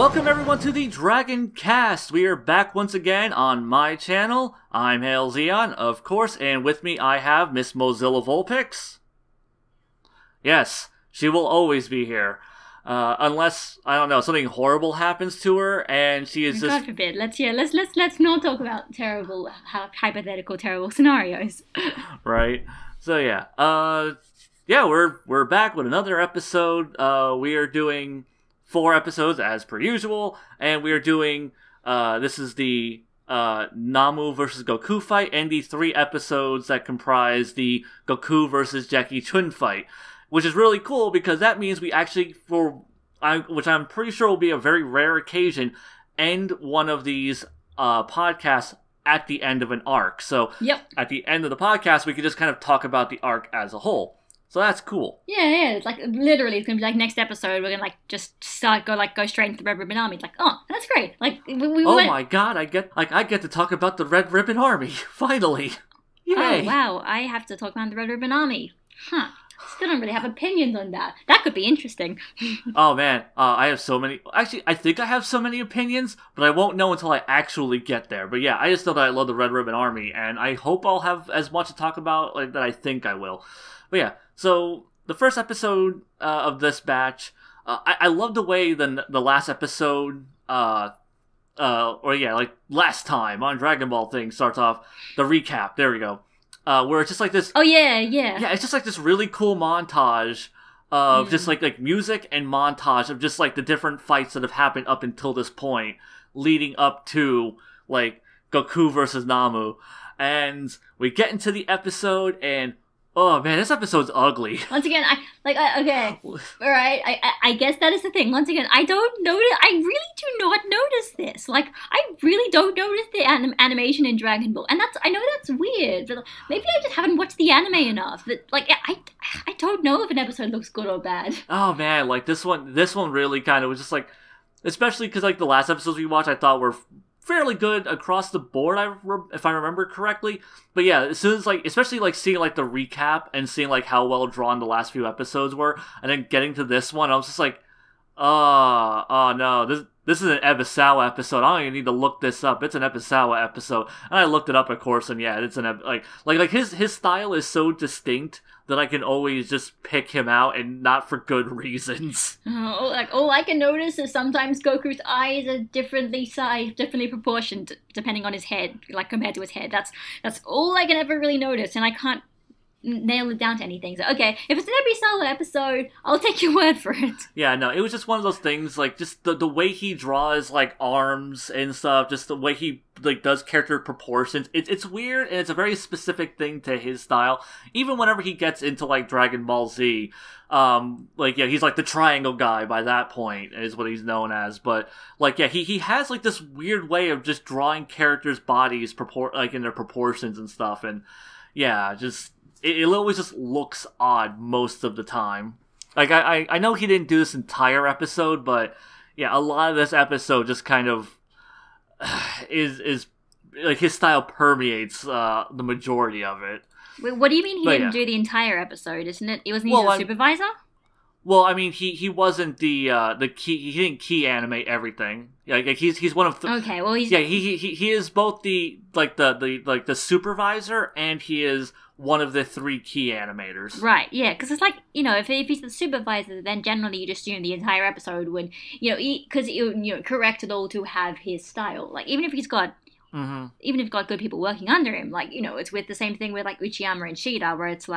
Welcome everyone to the Dragon Cast. We are back once again on my channel. I'm Hail Zeon, of course, and with me I have Miss Mozilla Vulpix. Yes, she will always be here. Unless, I don't know, something horrible happens to her and she is just... God forbid. Let's not talk about hypothetical terrible scenarios. Right. So yeah. We're back with another episode. We are doing 4 episodes as per usual, and we are doing this is the Namu versus Goku fight and the 3 episodes that comprise the Goku versus Jackie Chun fight, which is really cool because that means we actually, which I'm pretty sure will be a very rare occasion, end one of these podcasts at the end of an arc. So At the end of the podcast, we could just kind of talk about the arc as a whole. So that's cool. Yeah. It's like literally, it's gonna be like next episode. We're gonna like just go straight into the Red Ribbon Army. It's like, oh, that's great. Like my god, I get to talk about the Red Ribbon Army finally. Yay. Oh wow, I have to talk about the Red Ribbon Army. Huh. Still don't really have opinions on that. That could be interesting. Oh man, I have so many. Actually, I think I have so many opinions, but I won't know until I actually get there. But yeah, I just know that I love the Red Ribbon Army, and I hope I'll have as much to talk about that I think I will. But yeah, so the first episode of this batch, I love the way the last episode, like last time on Dragon Ball thing starts off, the recap, there we go, where it's just like this... Oh yeah. Yeah, it's just like this really cool montage of just like music and montage of just like the different fights that have happened up until this point, leading up to like Goku versus Namu. And we get into the episode and... oh man, this episode's ugly. Once again, okay, alright, I guess that is the thing. Once again, I really do not notice this. Like, I really don't notice the animation in Dragon Ball. And I know that's weird, but maybe I just haven't watched the anime enough. But, like, I don't know if an episode looks good or bad. Oh man, like, this one really kind of was just like, especially because, like, the last episodes we watched I thought were fairly good across the board, if I remember correctly. But yeah, as soon as especially seeing the recap and seeing how well drawn the last few episodes were, and then getting to this one, I was just like, oh no, this is an Ebisawa episode. I don't even need to look this up. It's an Ebisawa episode, and I looked it up, of course, and yeah, it's an his style is so distinct that I can always just pick him out, and not for good reasons. All I can notice is sometimes Goku's eyes are differently sized, differently proportioned, depending on his head, compared to his head. That's all I can ever really notice, and I can't nail it down to anything. So, okay, if it's an Ebisawa episode, I'll take your word for it. Yeah, no, it was just one of those things, just the way he draws, arms and stuff, just the way he, does character proportions. It's weird, and it's a very specific thing to his style. Even whenever he gets into, Dragon Ball Z, he's, the triangle guy by that point, is what he's known as. But, he has, this weird way of just drawing characters' bodies, in their proportions and stuff, and, yeah, just... It always just looks odd most of the time. I know he didn't do this entire episode, but yeah, a lot of this episode just kind of is his style permeates the majority of it. Wait, what do you mean he didn't do the entire episode? Isn't it? Wasn't he the supervisor? Well, I mean, he wasn't the key. He didn't key animate everything. He's one of okay. Well, he's he is both the supervisor, and he is one of the 3 key animators. Right, yeah, because it's if he's the supervisor, then generally you'd assume the entire episode would, because correct it all to have his style. Even if he's got, even if he's got good people working under him, it's with the same thing with Uchiyama and Shida, where it's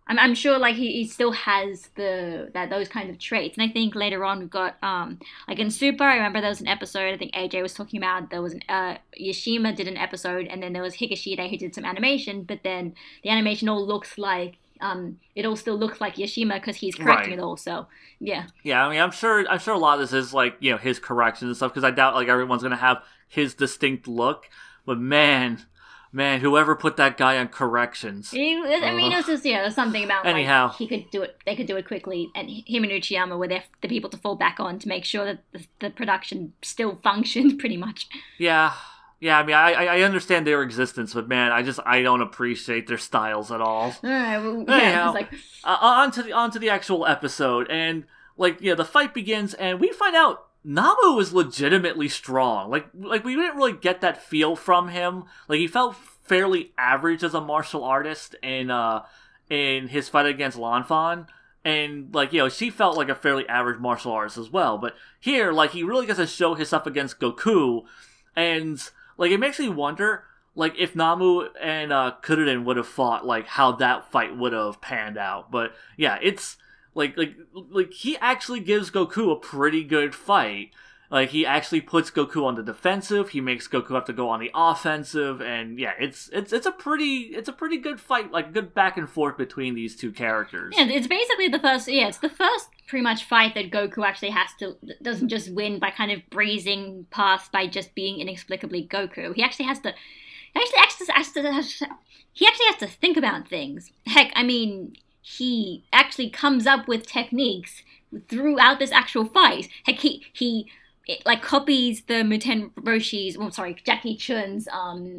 I'm sure he still has those kind of traits. And I think later on we've got in Super, I remember there was an episode I think AJ was talking about, there was Yashima did an episode, and then there was Higashida who did some animation, but then the animation all looks it all still looks like Yashima because he's correcting it all. So yeah. Yeah, I mean, I'm sure a lot of this is his corrections and stuff, because I doubt everyone's gonna have his distinct look. But man, whoever put that guy on corrections. It was just, there's something about, anyhow, he could do it, they could do it quickly, and him and Uchiyama were the people to fall back on to make sure that the production still functioned, pretty much. Yeah, I mean, I understand their existence, but man, I don't appreciate their styles at all. Alright, well, anyhow, on to the actual episode, and, the fight begins, and we find out Namu was legitimately strong. Like we didn't really get that feel from him. Like he felt fairly average as a martial artist in his fight against Lanfan. And, like, you know, she felt like a fairly average martial artist as well. But here, like, he really gets to show his stuff against Goku. And, like, it makes me wonder, like, if Namu and Kuririn would have fought, like, how that fight would have panned out. But, yeah, it's, like, he actually gives Goku a pretty good fight. Like, he actually puts Goku on the defensive, he makes Goku have to go on the offensive, and yeah, it's a pretty good fight, like, good back and forth between these two characters. Yeah, it's basically it's the first pretty much fight that Goku actually doesn't just win by kind of breezing past by just being inexplicably Goku. He actually has to think about things. Heck, I mean, he actually comes up with techniques throughout this actual fight. Heck, he copies the Muten Roshi's, Jackie Chun's,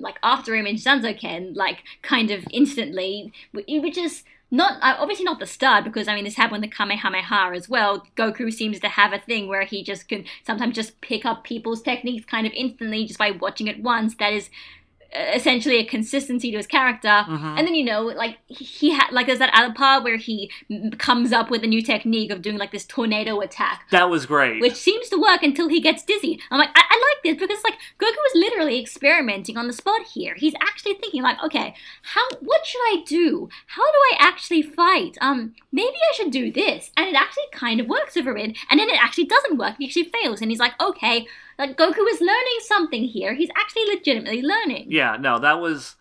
like, after image Zanzoken, like, kind of instantly, which is not, obviously not the start, because, I mean, this happened with the Kamehameha as well. Goku seems to have a thing where he just can sometimes just pick up people's techniques kind of instantly just by watching it once. That is essentially a consistency to his character. And then, you know, like, there's that other part where he comes up with a new technique of doing, like, this tornado attack. That was great. Which seems to work until he gets dizzy. I'm like, I like this, because, like, Goku was literally experimenting on the spot here. He's actually thinking, like, okay, what should I do? How do I actually fight? Maybe I should do this. And it actually kind of works over it, and then it actually doesn't work, he actually fails, and he's like, okay, like, Goku is learning something here. He's actually legitimately learning. Yeah, no, that was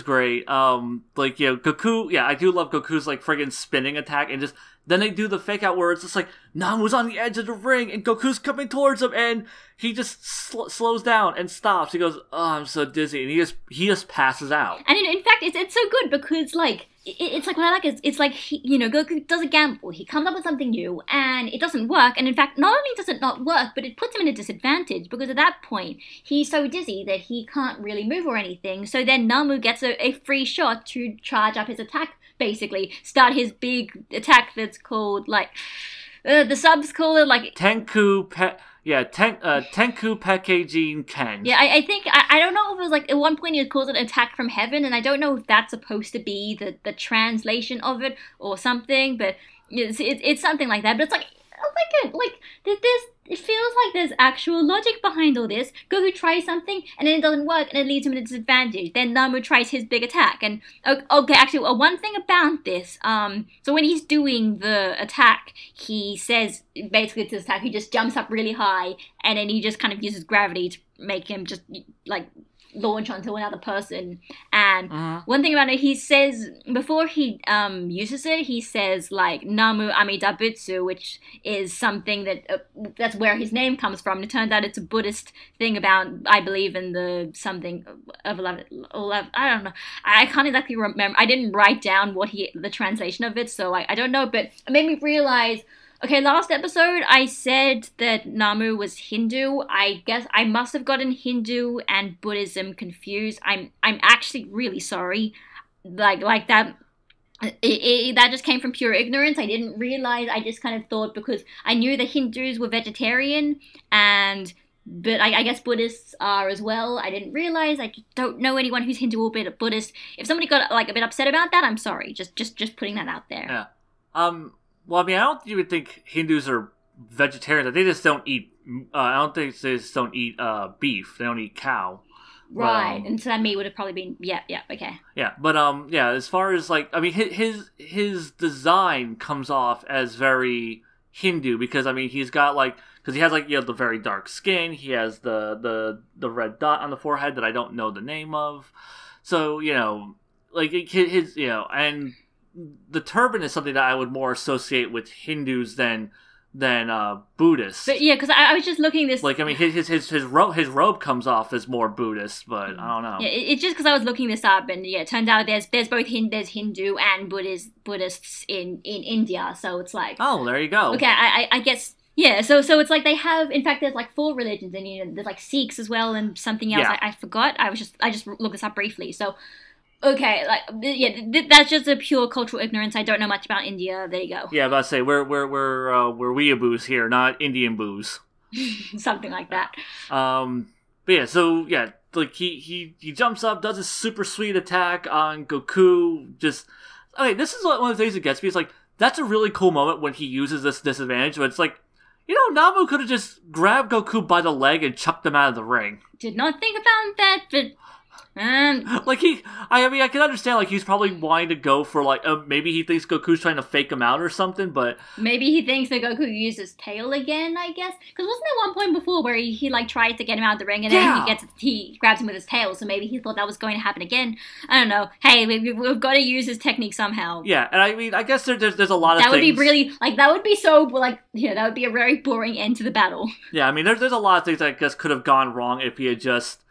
great. Like, you know, Goku, yeah, I do love Goku's, like, friggin' spinning attack, and just, then they do the fake out where it's just like, Namu's on the edge of the ring, and Goku's coming towards him, and he just slows down and stops. He goes, oh, I'm so dizzy, and he just passes out. And in fact, it's so good, because, like, it's like, what I like is, it's like, Goku does a gamble. He comes up with something new, and it doesn't work. And in fact, not only does it not work, but it puts him in a disadvantage, because at that point, he's so dizzy that he can't really move or anything. So then Namu gets a free shot to charge up his attack, basically. Start his big attack that's called, like, the subs call it, like, Tenku Packaging Ken. Yeah, I think, I don't know if it was, like, at one point he calls it Attack from Heaven, and I don't know if that's supposed to be the translation of it or something, but it's something like that. But it's like, I like it. Like, it feels like there's actual logic behind all this. Goku tries something, and then it doesn't work, and it leads him to a disadvantage. Then Namu tries his big attack, and, okay, actually, one thing about this, so when he's doing the attack, he says, basically it's his attack, he just jumps up really high, and then he just kind of uses gravity to make him just, like, launch onto another person. And one thing about it, he says, before he uses it, he says, like, Namu Amida Butsu, which is something that that's where his name comes from. It turns out it's a Buddhist thing about, I believe in the something of 11, I don't know, I can't exactly remember. I didn't write down the translation of it, so I don't know, but it made me realize, okay, last episode I said that Namu was Hindu. I guess I must have gotten Hindu and Buddhism confused. I'm actually really sorry. Like that. That just came from pure ignorance. I didn't realize. I just kind of thought, because I knew the Hindus were vegetarian, but I guess Buddhists are as well. I didn't realize. I don't know anyone who's Hindu or Buddhist. If somebody got, like, a bit upset about that, I'm sorry. Just putting that out there. Yeah. Well, I mean, I don't even think Hindus are vegetarians. They just don't eat. I don't think they just don't eat beef. They don't eat cow. Right, and so that meat would have probably been okay. Yeah, but as far as, like, I mean, his design comes off as very Hindu, because, I mean, he's got, like, because he has, like, you know, the very dark skin. He has the red dot on the forehead that I don't know the name of. So, you know, like, his, you know, and the turban is something that I would more associate with Hindus than Buddhists. But yeah, because I was just looking this. Like, I mean, his robe comes off as more Buddhist, but I don't know. Yeah, it's just because I was looking this up, and yeah, it turns out there's both there's Hindu and Buddhists in India, so it's like, oh, there you go. Okay, I guess. Yeah, so it's like they have, in fact, there's like 4 religions, and, you know, there's like Sikhs as well, and something else. Yeah. I forgot. I just looked this up briefly. So. Okay, like, yeah, that's just a pure cultural ignorance. I don't know much about India. There you go. Yeah, I was about to say, we're weeaboos here, not Indian boos. Something like that. But yeah, so yeah, like he jumps up, does a super sweet attack on Goku. Just okay, this is one of the things that gets me. It's like that's a really cool moment when he uses this disadvantage. But it's like, Namu could have just grabbed Goku by the leg and chucked him out of the ring. Did not think about that, but. Like I can understand, like, he's probably wanting to go for, like, maybe he thinks Goku's trying to fake him out or something, but... Maybe he thinks that Goku used his tail again, I guess? Because wasn't there one point before where he like, tried to get him out of the ring, and then he grabs him with his tail, so maybe he thought that was going to happen again? I don't know. Hey, we've got to use his technique somehow. Yeah, and I mean, I guess there's a lot of that things... That would be really, like, that would be so, like, that would be a very boring end to the battle. Yeah, I mean, there's a lot of things that I guess could have gone wrong if he had just,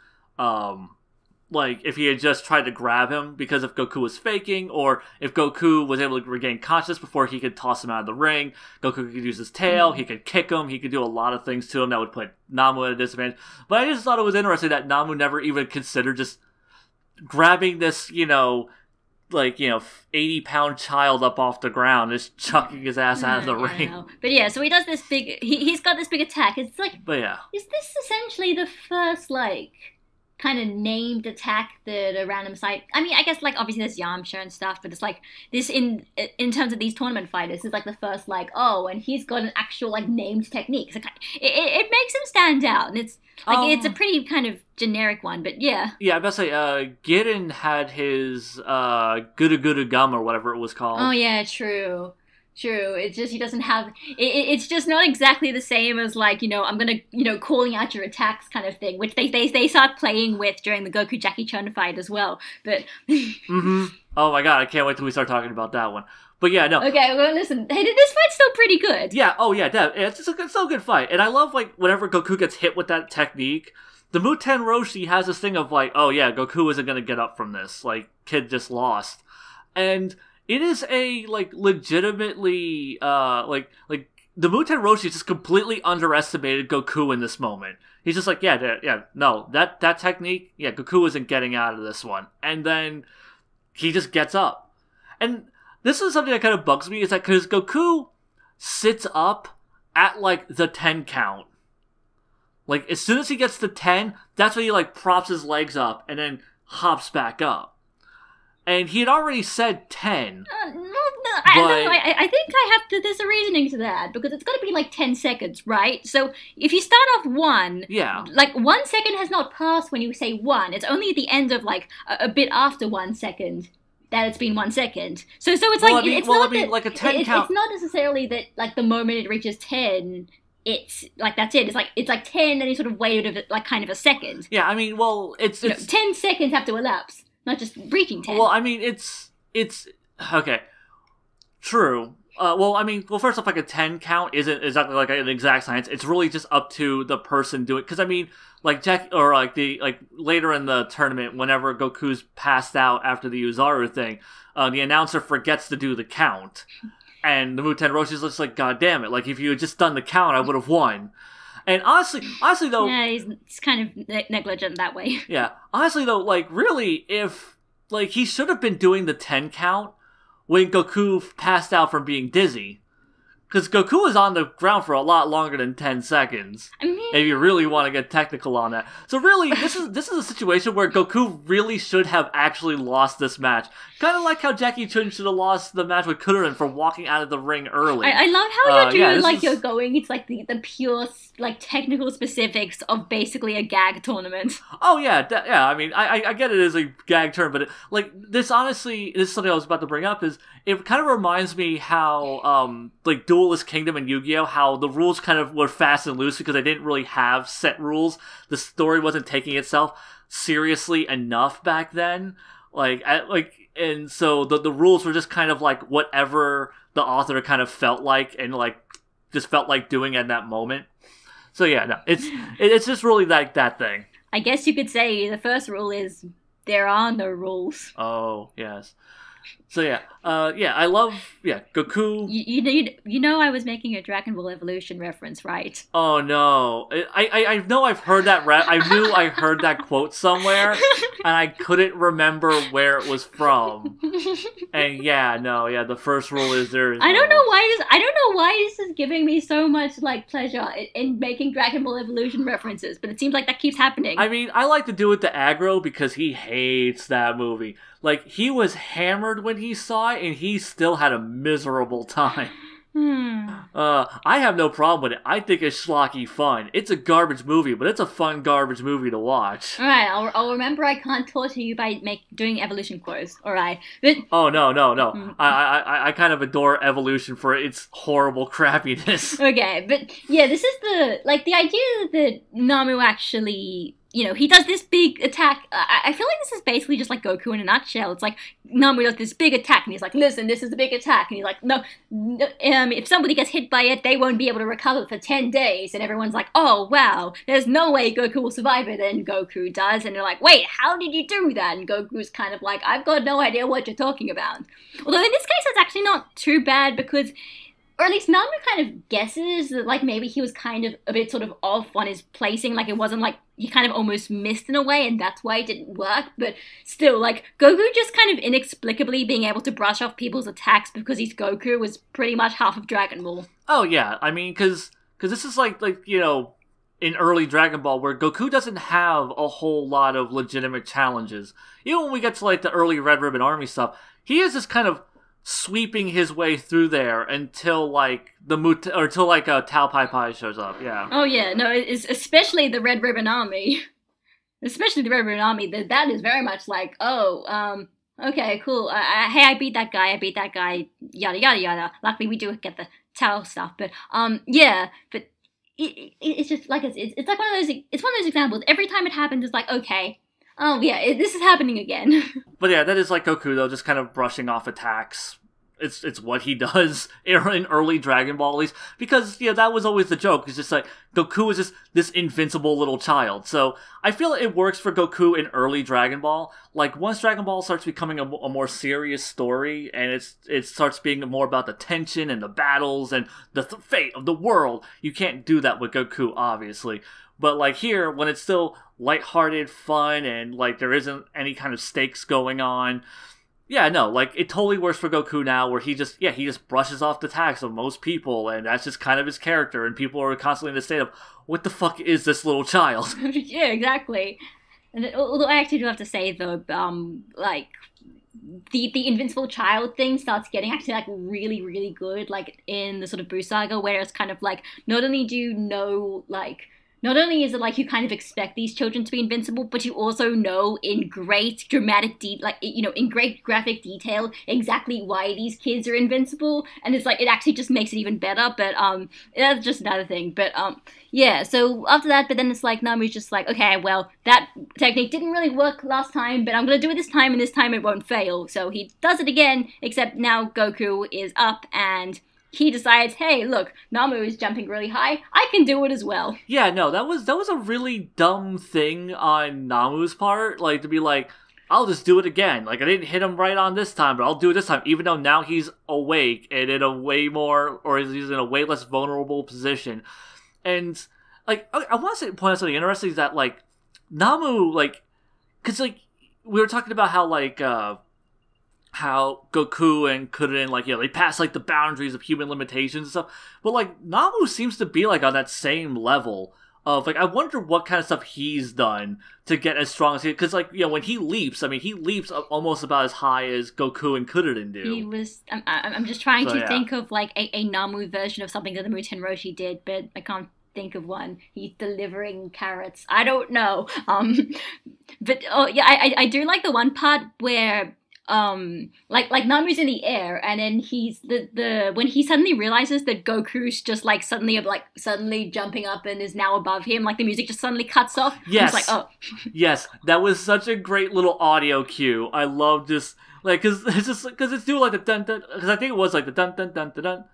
if he had just tried to grab him, because if Goku was faking, or if Goku was able to regain consciousness before he could toss him out of the ring, Goku could use his tail, he could kick him, he could do a lot of ththings to him that would put Namu at a disadvantage. But I just thought it was interesting that Namu never even considered just grabbing this, 80-pound child up off the ground, just chucking his ass out of the ring. But yeah, so he does this big, he's got this big attack. It's like, but yeah. Is this essentially the first, kind of named attack that a random site... I mean, I guess, obviously there's Yamcha and stuff, but it's this in terms of these tournament fighters, is the first, and he's got an actual, named technique. So it makes him stand out, and it's, it's a pretty kind of generic one, but yeah. Yeah, I must say, Gideon had his, Gudu Gudu Gum, or whatever it was called. Oh, yeah, true. True. It's just he doesn't have. It's just not exactly the same as I'm gonna calling out your attacks kind of thing, which they start playing with during the Goku Jackie Chun fight as well. But Oh my god, I can't wait till we start talking about that one. But yeah, no. Okay, well listen, hey, this fight's still pretty good. Yeah. Oh yeah, it's still a good fight, and I love whenever Goku gets hit with that technique. The Muten Roshi has this thing of oh yeah, Goku isn't gonna get up from this. Kid just lost, and. It is a, legitimately, the Muten Roshi just completely underestimated Goku in this moment. He's just no, that technique, Goku isn't getting out of this one. And then he just gets up. And this is something that kind of bugs me, is that because Goku sits up at, the 10 count. As soon as he gets to 10, that's when he, props his legs up and then hops back up. And he had already said 10. I think there's a reasoning to that, because it's got to be 10 seconds, right? So if you start off 1, 1 second has not passed when you say 1. It's only at the end of a bit after 1 second that it's been 1 second. So it's a 10 count. It's not necessarily that the moment it reaches 10. It's that's it. It's 10, and you sort of waited kind of a second. Yeah, I mean, it's 10 seconds have to elapse. Not just reaching 10. Well, I mean, it's... Okay. True. First off, a 10 count isn't exactly an exact science. It's really just up to the person doing... Because, I mean, Jack... Or, later in the tournament, whenever Goku's passed out after the Uzaru thing, the announcer forgets to do the count. And the Muten Roshi's just God damn it. If you had just done the count, I would have won. And honestly though... Yeah, he's kind of negligent that way. Yeah. Honestly though, really, if... he should have been doing the 10 count when Goku passed out from being dizzy. Because Goku was on the ground for a lot longer than 10 seconds. I mean... If you really want to get technical on that. So really, this is a situation where Goku really should have actually lost this match. Kind of like how Jackie Chun should have lost the match with Kudorin for walking out of the ring early. I love how you're doing, you're going, it's the pure, technical specifics of basically a gag tournament. Oh yeah, I mean, I get it as a gag term, but this honestly, this is something I was about to bring up, is it kind of reminds me how, Duelist Kingdom and Yu-Gi-Oh! How the rules kind of were fast and loose because they didn't really have set rules. The story wasn't taking itself seriously enough back then. And so the rules were just kind of whatever the author kind of felt like and just felt like doing at that moment. So yeah, no, it's just really that thing. I guess you could say the first rule is there are no rules. Oh, yes. So yeah, I love Goku. You know I was making a Dragon Ball Evolution reference, right? Oh no, I know I've heard that I knew I heard that quote somewhere. and I couldn't remember where it was from. And the first rule is there is I don't know why this is giving me so much like pleasure in making Dragon Ball Evolution references, but it seems like that keeps happening. I mean, I like to do it to Aggro because he hates that movie. Like, he was hammered when he saw it, and he still had a miserable time. I have no problem with it. I think it's schlocky fun. It's a garbage movie, but it's a fun garbage movie to watch. Alright, I'll remember I can't torture you by doing Evolution quotes. Alright. But... Oh, no. I kind of adore Evolution for its horrible crappiness. Okay, but yeah, this is the idea that Namu actually... he does this big attack. I feel like this is basically just like Goku in a nutshell. It's like, Namu does this big attack, and he's like, listen, this is a big attack. And he's like, no, if somebody gets hit by it, they won't be able to recover for 10 days. And everyone's like, oh, wow, there's no way Goku will survive it. And Goku does. And they're like, wait, how did you do that? And Goku's kind of like, I've got no idea what you're talking about. Although in this case, it's actually not too bad because... Or at least Namu kind of guesses that, like, maybe he was kind of a bit sort of off on his placing. Like, it wasn't like he kind of almost missed in a way, and that's why it didn't work. But still, like, Goku just kind of inexplicably being able to brush off people's attacks because he's Goku was pretty much half of Dragon Ball. Oh, yeah. I mean, because this is like, in early Dragon Ball where Goku doesn't have a whole lot of legitimate challenges. Even when we get to, like, the early Red Ribbon Army stuff, he is just kind of sweeping his way through there until Tao Pai Pai shows up. Yeah. Oh yeah, no, it's especially the Red Ribbon Army. Especially the Red Ribbon Army. That is very much like, okay, cool. Hey, I beat that guy. Yada yada yada. Luckily, we do get the Tao stuff, but yeah, but it's just like it's like one of those examples. Every time it happens, it's like, okay. Oh, yeah, this is happening again. But yeah, that is like Goku, though, just kind of brushing off attacks. It's what he does in early Dragon Ball, at least. Because, that was always the joke. It's just like, Goku is just this invincible little child. So, I feel it works for Goku in early Dragon Ball. Like, once Dragon Ball starts becoming a more serious story, and it starts being more about the tension and the battles and the fate of the world, you can't do that with Goku, obviously. But, like, here, when it's still lighthearted fun and, like, there isn't any kind of stakes going on, it totally works for Goku now, where he just brushes off the attacks of most people, and that's just kind of his character, and people are constantly in the state of, what the fuck is this little child? Yeah, exactly. And although I actually do have to say, though, the invincible child thing starts getting actually, like, really, really good, like, in the sort of Buu Saga, where it's kind of, like, not only is it like you kind of expect these children to be invincible, but you also know in great dramatic in great graphic detail exactly why these kids are invincible, and it's like it actually just makes it even better. But that's just another thing. But yeah. So after that, but then it's like Namu's just like, okay, well, that technique didn't really work last time, but I'm gonna do it this time, and this time it won't fail. So he does it again, except now Goku is up and he decides, hey, look, Namu is jumping really high. I can do it as well. Yeah, no, that was a really dumb thing on Namu's part. Like, to be like, I'll just do it again. Like, I didn't hit him right on this time, but I'll do it this time. Even though now he's awake and in a way more, or he's in a way less vulnerable position. And, like, I want to point out something interesting is that, like, Namu, like, because, like, we were talking about how, like, how Goku and Kuririn, like, they pass, like, the boundaries of human limitations and stuff. But, like, Namu seems to be, like, on that same level of, like, I wonder what kind of stuff he's done to get as strong as he... Because, like, when he leaps, I mean, he leaps almost about as high as Goku and Kuririn do. He was... I'm just trying to think of, like, a Namu version of something that the Muten Roshi did, but I can't think of one. He's delivering carrots. I don't know. But, I do like the one part where... like Namu's in the air, and then he's when he suddenly realizes that Goku's just like suddenly jumping up and is now above him, like the music just suddenly cuts off. Yes, like, oh. Yes, that was such a great little audio cue. I love this, like, because it's doing like the dun dun, because I think it was like the dun dun dun dun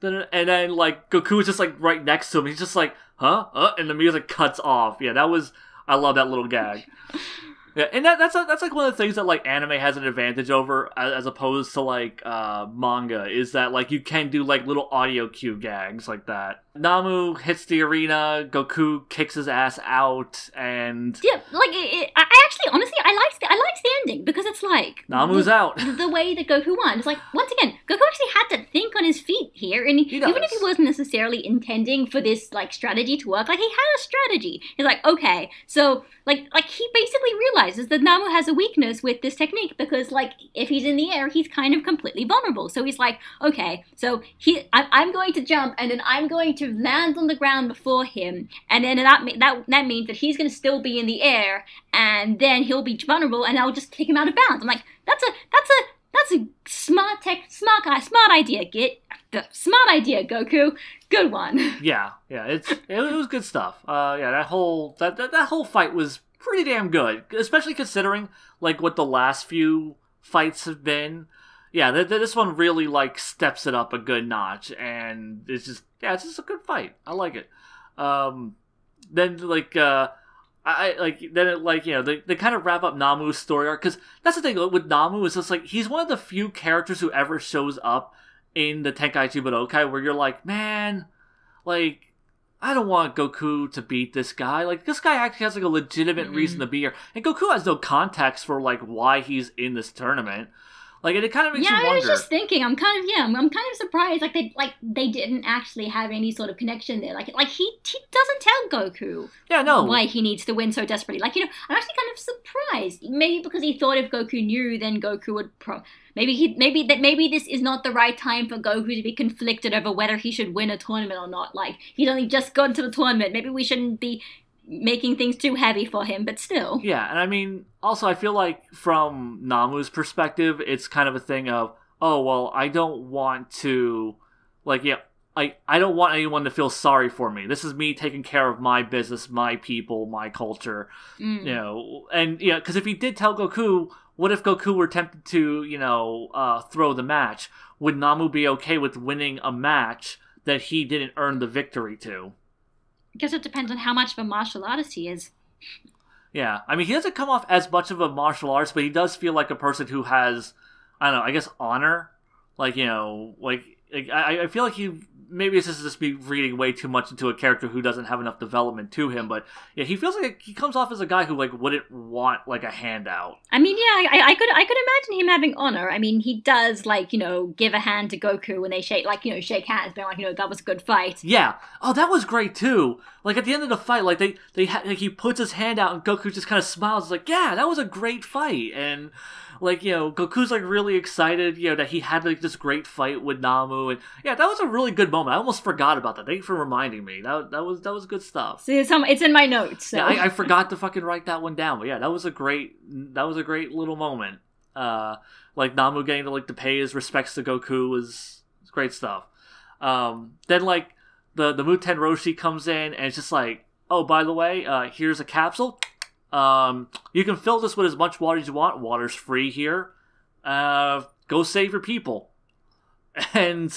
dun. And then, like, Goku is just, like, right next to him. He's just like, huh? And the music cuts off. Yeah, I love that little gag. Yeah, and that's like one of the things that, like, anime has an advantage over as opposed to, like, manga, is that, like, you can do, like, little audio cue gags like that. Namu hits the arena, Goku kicks his ass out, and... Yeah, like, I actually, honestly, I liked it's like Namu's out. The way that Goku won. It's like, once again, Goku actually had to think on his feet here, and even if he wasn't necessarily intending for this like strategy to work, like he had a strategy. He's like, okay, so like he basically realizes that Namu has a weakness with this technique because like if he's in the air, he's kind of completely vulnerable. So he's like, okay, so I'm going to jump and then I'm going to land on the ground before him, and then that means that he's going to still be in the air, and then he'll be vulnerable, and I'll just kick him out of bounds. I'm like, that's a smart idea, smart idea, Goku. Good one. Yeah, it was good stuff. That whole fight was pretty damn good, especially considering like what the last few fights have been. Yeah, this one really like steps it up a good notch, and it's just a good fight. I like it. Then like they kind of wrap up Namu's story arc, because that's the thing with Namu is just like he's one of the few characters who ever shows up in the Tenkaichi Budokai where you're like, man, like I don't want Goku to beat this guy. Like this guy actually has like a legitimate reason to be here, and Goku has no context for like why he's in this tournament. Like it kind of makes you wonder. I was just thinking. I'm kind of surprised. They didn't actually have any sort of connection there. Like he doesn't tell Goku. Yeah, no. Why he needs to win so desperately. Like I'm actually kind of surprised. Maybe because he thought if Goku knew, then Goku would maybe this is not the right time for Goku to be conflicted over whether he should win a tournament or not. Like he's only just gone to the tournament. Maybe we shouldn't be making things too heavy for him, but still. Yeah, and I mean, also I feel like from Namu's perspective, it's kind of a thing of, oh, well, I don't want to, like, I don't want anyone to feel sorry for me. This is me taking care of my business, my people, my culture, and, because if he did tell Goku, what if Goku were tempted to, throw the match? Would Namu be okay with winning a match that he didn't earn the victory to? I guess it depends on how much of a martial artist he is. Yeah, I mean, he doesn't come off as much of a martial artist, but he does feel like a person who has, I don't know, I guess honor. Like, I feel like maybe it's just me reading way too much into a character who doesn't have enough development to him, but yeah, he feels like he comes off as a guy who like wouldn't want like a handout. I mean, yeah, I could imagine him having honor. I mean, he does like give a hand to Goku when they shake hands, being like that was a good fight. Yeah, oh, that was great too. Like at the end of the fight, like he puts his hand out and Goku just kind of smiles, like, yeah, that was a great fight, and like Goku's like really excited, that he had like this great fight with Namu, and yeah, that was a really good moment. I almost forgot about that. Thank you for reminding me. That was good stuff. See, it's in my notes. So. Yeah, I forgot to fucking write that one down. But yeah, that was a great little moment. Like Namu getting to pay his respects to Goku was great stuff. Then like the Muten Roshi comes in and it's just like, oh, by the way, here's a capsule. You can fill this with as much water as you want. Water's free here. Go save your people. And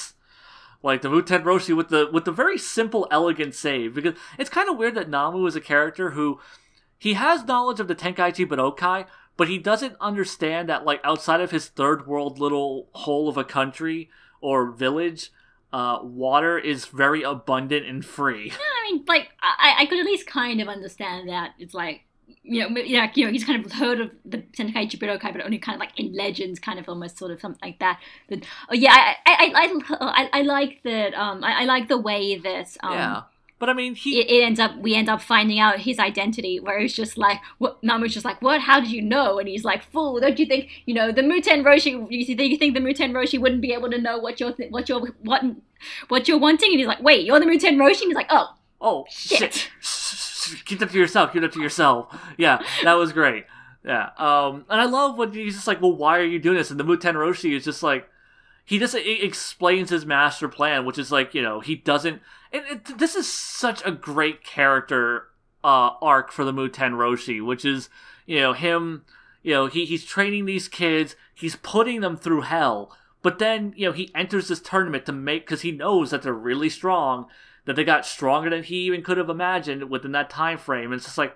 like the Muten Roshi with the very simple, elegant save, because it's kind of weird that Namu is a character who he has knowledge of the Tenkaichi Budokai, but he doesn't understand that like outside of his third world little hole of a country or village, water is very abundant and free. Yeah, I mean, like I could at least kind of understand that. It's like. He's kind of heard of the Tenkaichi Budokai, but only kind of like in legends, kind of almost sort of something like that. But I like that. I like the way that. Yeah, but I mean, we end up finding out his identity, where it's just like, what Namu's just like, what? How did you know? And he's like, fool! Don't you think the Muten Roshi? You think the Muten Roshi wouldn't be able to know what you're wanting? And he's like, wait, you're the Muten Roshi? And he's like, oh shit. Keep that to yourself. Yeah, that was great. Yeah. And I love when he's just like, well, why are you doing this? And the Muten Roshi is just like, he just explains his master plan, which is like, he doesn't. This is such a great character arc for the Muten Roshi, which is, him, he's training these kids, he's putting them through hell, but then, he enters this tournament because he knows that they're really strong, that they got stronger than he even could have imagined within that time frame. And it's just like,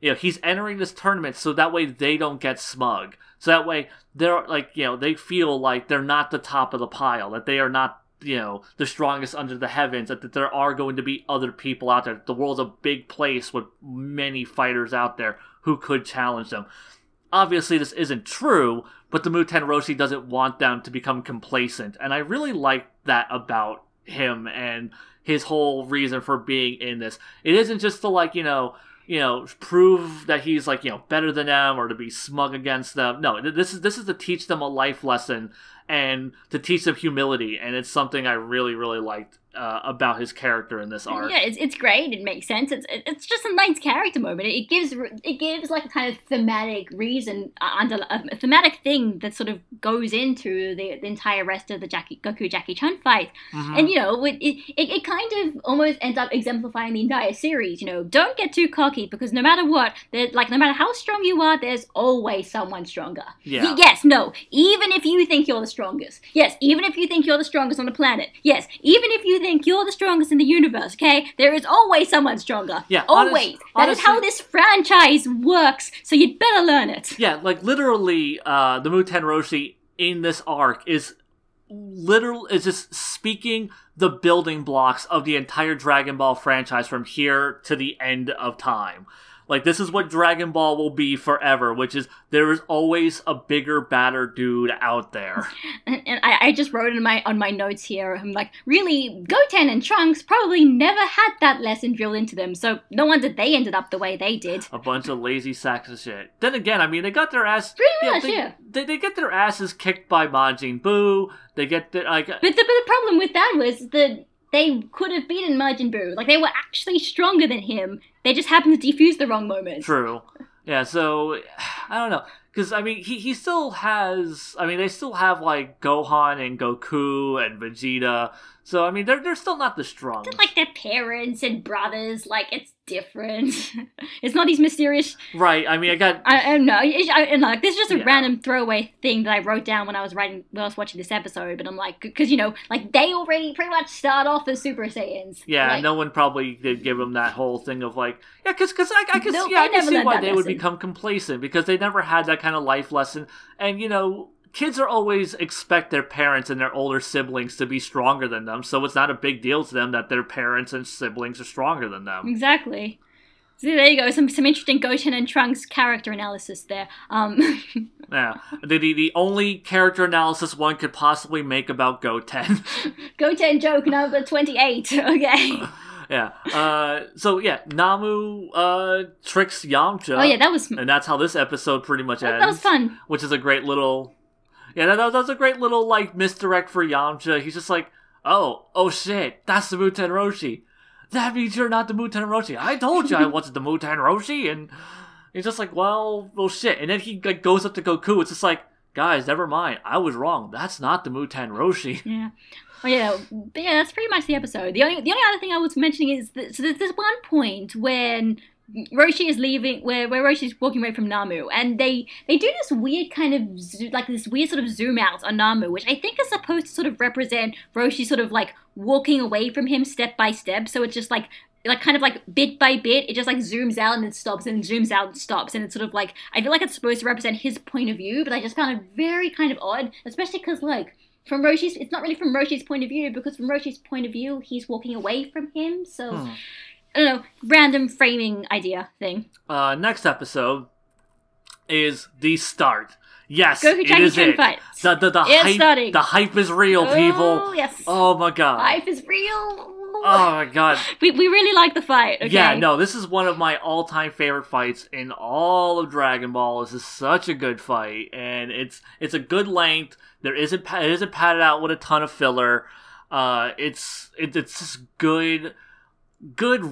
he's entering this tournament so that way they don't get smug. So that way they're like, they feel like they're not the top of the pile, that they are not, the strongest under the heavens, that there are going to be other people out there. The world's a big place with many fighters out there who could challenge them. obviously this isn't true, but the Muten Roshi doesn't want them to become complacent. And I really like that about him and his whole reason for being in this. It isn't just to, like, prove that he's, like, better than them or to be smug against them. No, this is to teach them a life lesson and to teach them humility. And it's something I really, really liked about his character in this arc. Yeah, it's great. It makes sense. It's just a nice character moment. It gives like a kind of thematic reason, a thematic thing that sort of goes into the entire rest of the Goku Jackie Chun fight. Mm-hmm. And it kind of almost ends up exemplifying the entire series. Don't get too cocky, because no matter what, no matter how strong you are, there's always someone stronger. Yeah. Yes, no. Even if you think you're the strongest. Yes, even if you think you're the strongest on the planet. Yes, even if you think you're the strongest in the universe, okay? There is always someone stronger. Yeah, always. That is how this franchise works, so you'd better learn it. Yeah, like literally, the Muten Roshi in this arc is just speaking the building blocks of the entire Dragon Ball franchise from here to the end of time. Like, this is what Dragon Ball will be forever, which is there is always a bigger, badder dude out there. And I just wrote on my notes here, I'm like, really, Goten and Trunks probably never had that lesson drilled into them, so no wonder they ended up the way they did. A bunch of lazy sacks of shit. Then again, I mean, they got their ass... Pretty much, yeah. They get their asses kicked by Majin Buu. They get their... But the problem with that was that they could have beaten Majin Buu. Like, they were actually stronger than him. They just happened to defuse the wrong moment. True. Yeah, so, I don't know. Because, I mean, he still has... I mean, they still have, like, Gohan and Goku and Vegeta. So, I mean, they're still not the strong. Just like their parents and brothers. Like, it's different. It's not these mysterious... Right, I mean, I don't know. Like, this is just a random throwaway thing that I wrote down when I was watching this episode. But I'm like, because, like, they already pretty much start off as Super Saiyans. Yeah, like, no one probably did give them that whole thing of, like... Yeah, because I can see why they would become complacent. Because they never had that kind of life lesson. And, kids are always expect their parents and their older siblings to be stronger than them, so it's not a big deal to them that their parents and siblings are stronger than them. Exactly. So there you go, some interesting Goten and Trunks character analysis there. Yeah, the only character analysis one could possibly make about Goten. Goten joke number 28, okay. Yeah. So yeah, Namu tricks Yamcha. Oh yeah, that was... And that's how this episode pretty much ends. That was fun. Which is a great little... Yeah, that was a great little, like, misdirect for Yamcha. He's just like, oh shit, that's the Muten Roshi. That means you're not the Muten Roshi. I told you I wasn't the Muten Roshi. And he's just like, well, shit. And then he like, goes up to Goku. It's just like, guys, never mind. I was wrong. That's not the Muten Roshi. Yeah. Oh yeah, but yeah, that's pretty much the episode. The only other thing I was mentioning is that, so there's this one point when Roshi is leaving, where Roshi's walking away from Namu, and they do this weird kind of this weird sort of zoom out on Namu, which I think is supposed to sort of represent Roshi sort of like walking away from him step by step. So it's just like kind of like bit by bit, it just like zooms out and then stops and zooms out and stops, and it's sort of like, I feel like it's supposed to represent his point of view, but I just found it very kind of odd, especially because like, from Roshi's, it's not really from Roshi's point of view, because from Roshi's point of view, he's walking away from him, so, I don't know, random framing idea thing. Next episode is the start. Yes, Goku it is it. Fight. The hype, starting. The hype is real, people. Oh, yes. Oh my god. Hype is real. Oh my god. We really like the fight, okay? Yeah, no, this is one of my all-time favorite fights in all of Dragon Ball. This is such a good fight, and it's a good length. It isn't padded out with a ton of filler. It's just good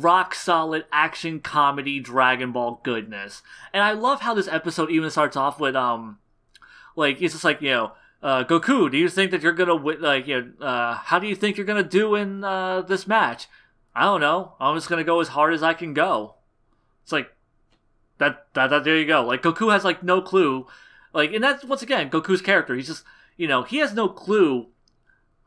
rock solid action comedy Dragon Ball goodness. And I love how this episode even starts off with like it's just like, Goku, do you think that you're gonna win? Like, how do you think you're gonna do in this match? I don't know. I'm just gonna go as hard as I can go. It's like that. There you go. Like, Goku has like no clue. Like, and that's once again Goku's character. He's just, he has no clue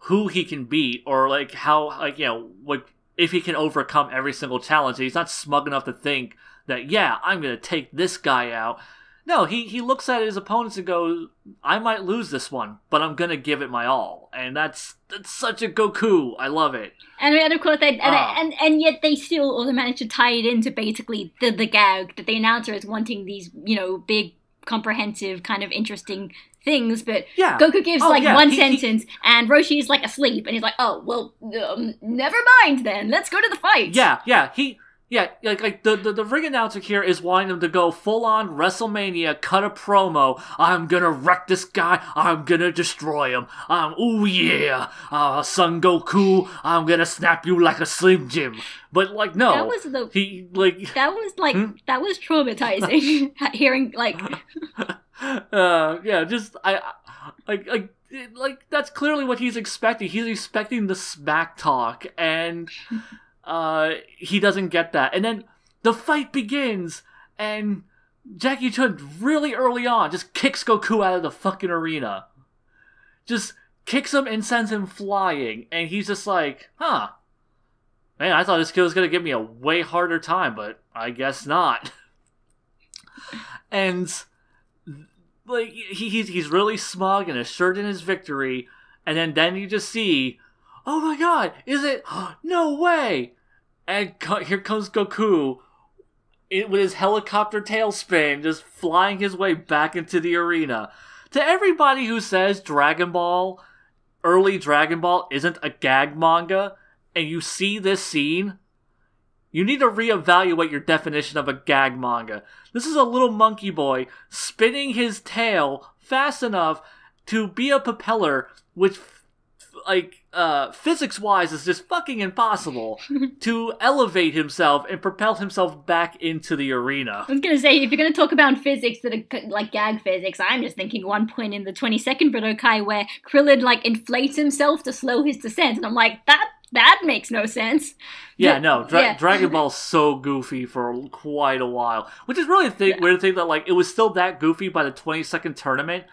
who he can beat or like how, like, what if he can overcome every single challenge. He's not smug enough to think that, yeah, I'm gonna take this guy out. No, he looks at his opponents and goes, I might lose this one, but I'm gonna give it my all. And that's such a Goku. I love it. And of course, and yet they still also manage to tie it into basically the gag that the announcer is wanting these, big comprehensive, kind of interesting things, but Yeah. Goku gives Oh, like yeah, one he- sentence, and Roshi's like asleep, and he's like, "Oh well, never mind then. Let's go to the fight." Like the ring announcer here is wanting them to go full on WrestleMania, cut a promo. I'm gonna wreck this guy. I'm gonna destroy him. Ooh yeah, Son Goku. I'm gonna snap you like a Slim Jim. But like no, That was the- he like That was like that was traumatizing. Hearing like yeah, just like that's clearly what he's expecting. He's expecting the smack talk, and he doesn't get that. And then the fight begins, and Jackie Chun really early on just kicks Goku out of the fucking arena. Just kicks him and sends him flying, and he's just like, huh. Man, I thought this kid was gonna give me a way harder time, but I guess not. And like he's really smug and assured in his victory, and then you just see, oh my god, is it? No way! And here comes Goku with his helicopter tailspin, just flying his way back into the arena. To everybody who says early Dragon Ball isn't a gag manga, and you see this scene, you need to reevaluate your definition of a gag manga. This is a little monkey boy spinning his tail fast enough to be a propeller, which, physics-wise is just fucking impossible, to elevate himself and propel himself back into the arena. I was gonna say, if you're gonna talk about physics that are like gag physics, I'm just thinking one point in the 22nd Budokai where Krillin like inflates himself to slow his descent, and I'm like, that makes no sense. Yeah, no, Dragon Ball's so goofy for quite a while, which is really weird to think that like it was still that goofy by the 22nd tournament,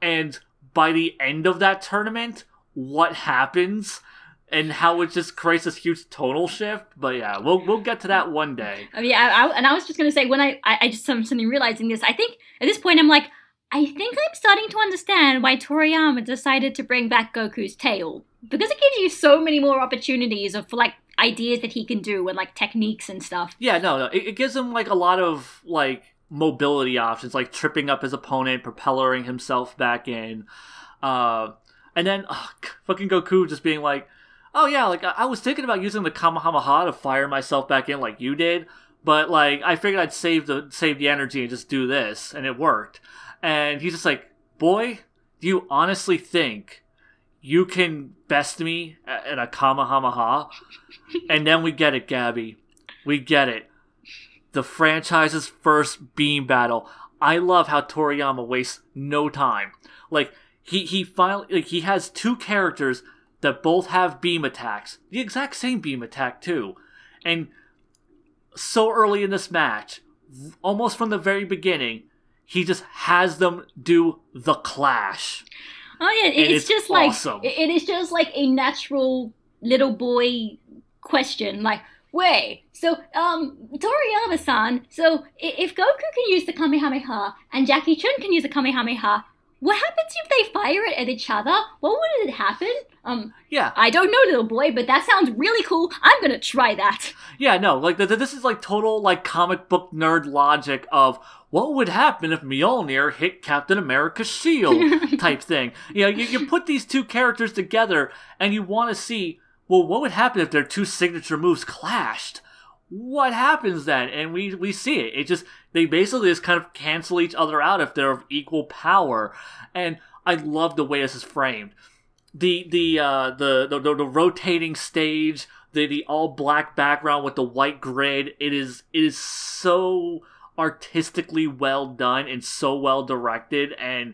and by the end of that tournament, what happens and how it just creates this huge tonal shift. But yeah, we'll get to that one day. I mean, I was just gonna say, when I just suddenly realizing this, I think at this point I'm like, I think I'm starting to understand why Toriyama decided to bring back Goku's tail, because it gives you so many more opportunities for like ideas that he can do and like techniques and stuff. Yeah, no, it gives him like a lot of like mobility options, like tripping up his opponent, propellering himself back in, and then fucking Goku just being like, oh yeah, like I was thinking about using the Kamehameha to fire myself back in like you did, but like I figured I'd save the energy and just do this, and it worked. And he's just like, boy, do you honestly think you can best me at a Kamehameha? And then we get it, Gabby. We get it. The franchise's first beam battle. I love how Toriyama wastes no time. Like, he finally, like, he has two characters that both have beam attacks. The exact same beam attack, too. And so early in this match, almost from the very beginning, he just has them do the clash. Oh yeah, it's just awesome. Like it is just like a natural little boy question. Like, wait, so Toriyama-san, so if Goku can use the Kamehameha and Jackie Chun can use the Kamehameha, what happens if they fire it at each other? What would it happen? Yeah. I don't know, little boy, but that sounds really cool. I'm gonna try that. Yeah, no, like this is like total like comic book nerd logic of what would happen if Mjolnir hit Captain America's shield type thing. You know, you put these two characters together and you want to see, well, what would happen if their two signature moves clashed? What happens then? And we see it. It just, they basically just kind of cancel each other out if they're of equal power. And I love the way this is framed. The rotating stage, the all black background with the white grid, it is so artistically well done and so well directed, and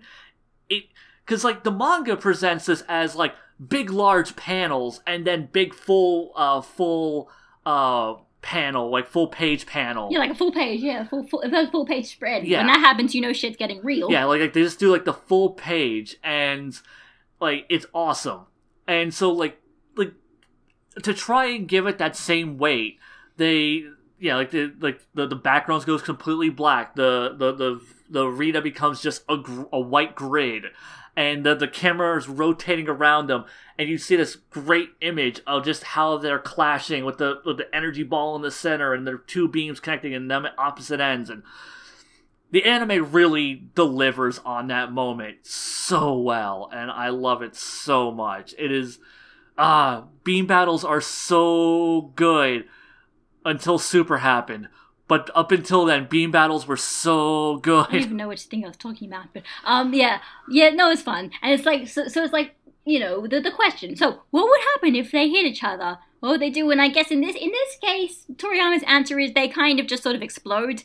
it, because like the manga presents this as like big large panels and then big full panel, like full page panel. Yeah, like a full page, yeah, full page spread. Yeah. When that happens, you know shit's getting real. Yeah, like they just do like the full page, and like it's awesome. And so like to try and give it that same weight, they, yeah, like the background goes completely black. The arena becomes just a white grid, and the camera is rotating around them, and you see this great image of just how they're clashing with the energy ball in the center, and their two beams connecting and them at opposite ends, and the anime really delivers on that moment so well, and I love it so much. It is, beam battles are so good until Super happened. But up until then, beam battles were so good. I don't even know which thing I was talking about, but yeah, no, it's fun, and it's like so it's like the question. So what would happen if they hit each other? What would they do? And I guess in this case, Toriyama's answer is they kind of just sort of explode.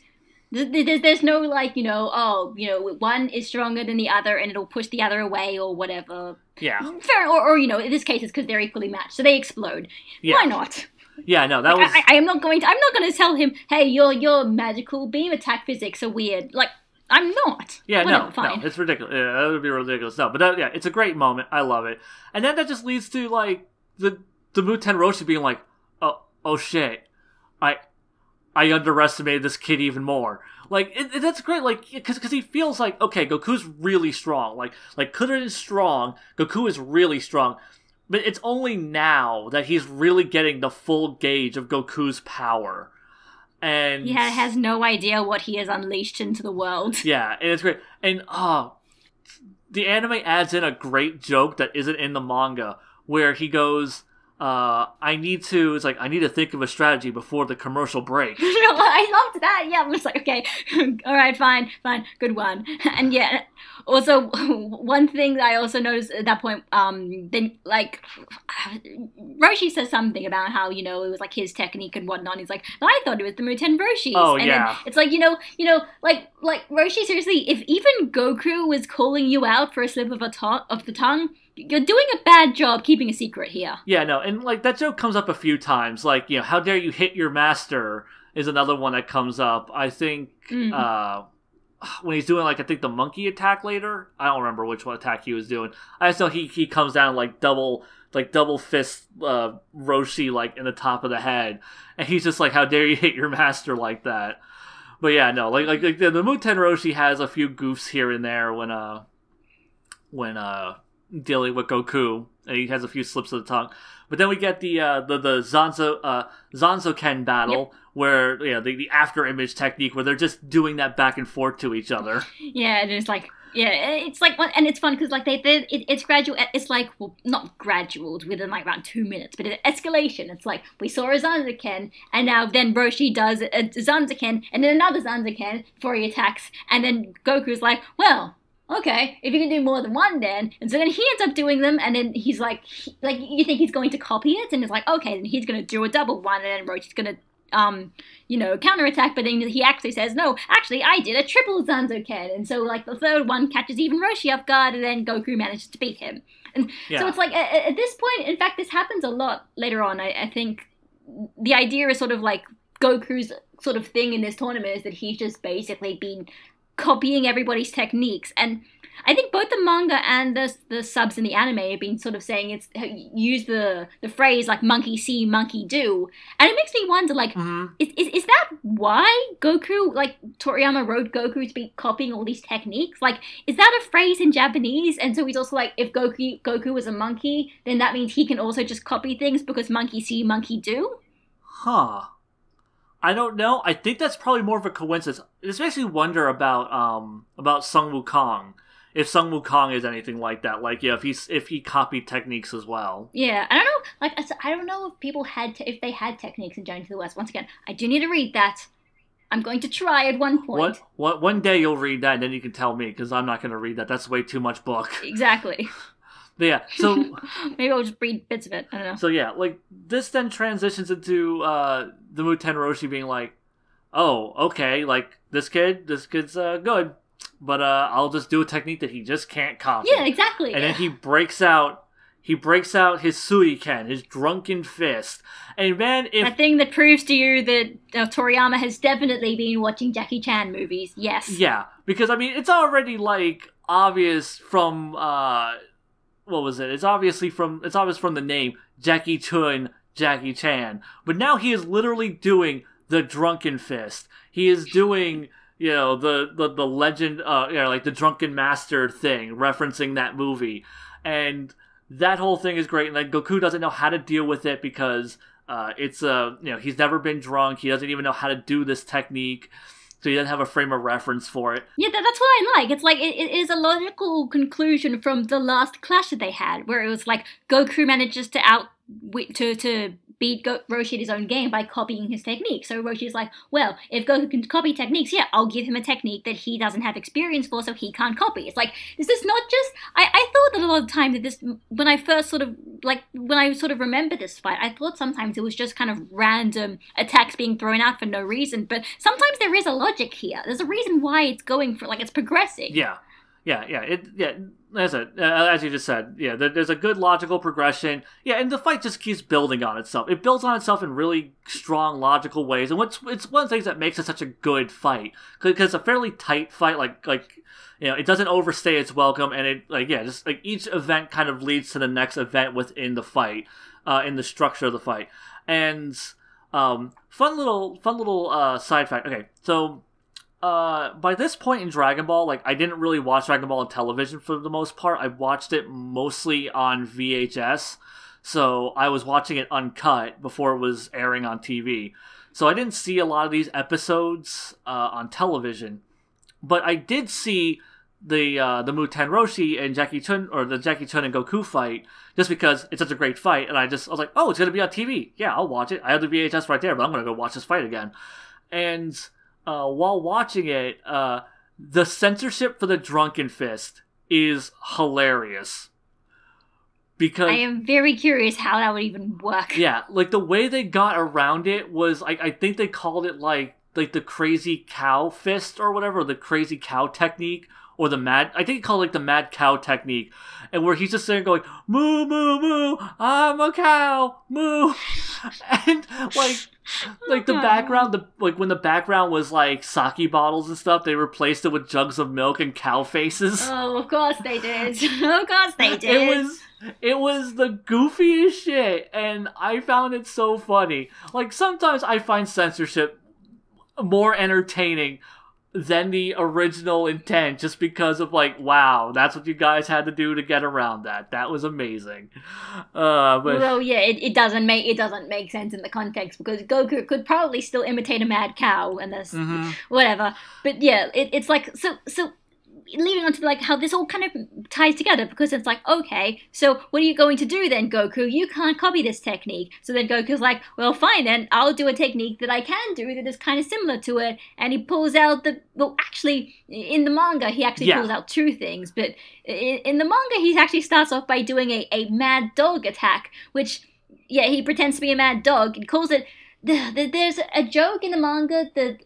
There's no like one is stronger than the other and it'll push the other away or whatever. Yeah. Fair, or in this case it's because they're equally matched, so they explode. Yeah. Why not? Yeah, no, that was. I'm not going to tell him, hey, your magical beam attack physics are weird. Like, I'm not. Yeah, whatever, fine. No, it's ridiculous. Yeah, that would be ridiculous. No, but it's a great moment. I love it, and then that just leads to like the Muten Roshi being like, oh shit, I underestimated this kid even more. Like that's great. Like because he feels like okay, Goku's really strong. Like Kudra is strong. Goku is really strong. But it's only now that he's really getting the full gauge of Goku's power. And he has no idea what he has unleashed into the world. Yeah, and it's great. And the anime adds in a great joke that isn't in the manga, where he goes, I need to think of a strategy before the commercial break. I loved that. Yeah, I'm just like, okay, all right, fine, good one. And yeah, also one thing that I also noticed at that point, then like Roshi says something about how it was like his technique and whatnot. He's like, I thought it was the Muten Roshi's. Oh and yeah. Then it's like like Roshi, seriously, if even Goku was calling you out for a slip of the tongue. You're doing a bad job keeping a secret here. Yeah, no, and like that joke comes up a few times. Like, how dare you hit your master is another one that comes up. I think when he's doing like I think the monkey attack later. I don't remember which one attack he was doing. I just know he comes down like double fist Roshi like in the top of the head, and he's just like, how dare you hit your master like that? But yeah, no, like the Muten Roshi has a few goofs here and there when dealing with Goku, and he has a few slips of the tongue. But then we get the Zanzo-ken battle, where the after image technique, where they're just doing that back and forth to each other. Yeah, and it's like and it's fun because like it's gradual. It's like, well, not gradual within like around 2 minutes, but it's escalation. It's like we saw a Zanzo-ken, and now then Roshi does a Zanzo-ken, and then another Zanzo-ken before he attacks, and then Goku's like, well, okay, if you can do more than one then. And so then he ends up doing them, and then he's like you think he's going to copy it, and it's like, okay, then he's going to do a double one, and then Roshi's going to counterattack, but then he actually says, no, actually, I did a triple Zanzo-ken. And so, like, the third one catches even Roshi off guard, and then Goku manages to beat him. And so it's like, at this point, in fact, this happens a lot later on. I think the idea is sort of like Goku's sort of thing in this tournament is that he's just basically been copying everybody's techniques, and I think both the manga and the subs in the anime have been sort of saying use the phrase like monkey see, monkey do, and it makes me wonder like is that why Goku, like Toriyama wrote Goku to be copying all these techniques? Like, is that a phrase in Japanese? And so he's also like, if Goku was a monkey, then that means he can also just copy things because monkey see, monkey do? Huh. I don't know. I think that's probably more of a coincidence. This makes me wonder about Sung Wukong. If Sung Wukong is anything like that, like if he copied techniques as well. Yeah, I don't know. Like I don't know if people if they had techniques in Journey to the West. Once again, I do need to read that. I'm going to try at one point. What? One day you'll read that, and then you can tell me, because I'm not going to read that. That's way too much book. Exactly. But yeah, so maybe I'll just read bits of it. I don't know. So yeah, like this then transitions into the Muten Roshi being like, "Oh, okay, like this kid's good, but I'll just do a technique that he just can't copy." Yeah, exactly. And then he breaks out his Suiken, his drunken fist, and man, a thing that proves to you that Toriyama has definitely been watching Jackie Chan movies. Yes. Yeah, because I mean, it's already like obvious from what was it? It's obvious from the name Jackie Chun, Jackie Chan. But now he is literally doing the drunken fist. He is doing, the legend, like the drunken master thing, referencing that movie. And that whole thing is great. And like Goku doesn't know how to deal with it because it's he's never been drunk. He doesn't even know how to do this technique. so you didn't have a frame of reference for it. Yeah, that's what I like. It's like it is a logical conclusion from the last clash that they had, where it was like Goku manages to beat Roshi at his own game by copying his technique. So Roshi's like, well, if Goku can copy techniques, yeah, I'll give him a technique that he doesn't have experience for, so he can't copy. It's like, is this not just... I thought that a lot of the time that this... When I remember this fight, I thought sometimes it was just kind of random attacks being thrown out for no reason, but sometimes there is a logic here. There's a reason why it's going for... Like, it's progressing. Yeah. That's it. As you just said, yeah, there's a good logical progression. Yeah, and the fight just keeps building on itself. It builds on itself in really strong, logical ways, and it's one of the things that makes it such a good fight, because it's a fairly tight fight. Like it doesn't overstay its welcome, and it each event kind of leads to the next event within the fight, in the structure of the fight. And fun little side fact. Okay, so. By this point in Dragon Ball, I didn't really watch Dragon Ball on television for the most part. I watched it mostly on VHS, so I was watching it uncut before it was airing on TV. So I didn't see a lot of these episodes on television, but I did see the Muten Roshi and Jackie Chun, or the Jackie Chun and Goku fight, just because it's such a great fight, and I was like, oh, it's gonna be on TV. Yeah, I'll watch it. I have the VHS right there, but I'm gonna go watch this fight again. And while watching it, the censorship for the Drunken Fist is hilarious. Because I am very curious how that would even work. Yeah, the way they got around it was, I think they called it, the crazy cow fist or whatever, the crazy cow technique, or I think they called it the mad cow technique, and where he's just sitting going, moo, moo, moo, I'm a cow, moo, and, the background, when the background was, sake bottles and stuff, they replaced it with jugs of milk and cow faces. Oh, of course they did. Of course they did. It was the goofiest shit, and I found it so funny. Sometimes I find censorship more entertaining than the original intent, just because of wow, that's what you guys had to do to get around that. That was amazing. Well, yeah, it doesn't make sense in the context, because Goku could probably still imitate a mad cow and this whatever. But yeah, it's so leading on to how this all kind of ties together, because it's okay, so what are you going to do then, Goku? You can't copy this technique. So then Goku's like, well, fine then, I'll do a technique that I can do that is kind of similar to it, and he pulls out actually, in the manga, he actually pulls out two things, but in the manga, he actually starts off by doing a mad dog attack, which, yeah, he pretends to be a mad dog, and calls it... There's a joke in the manga that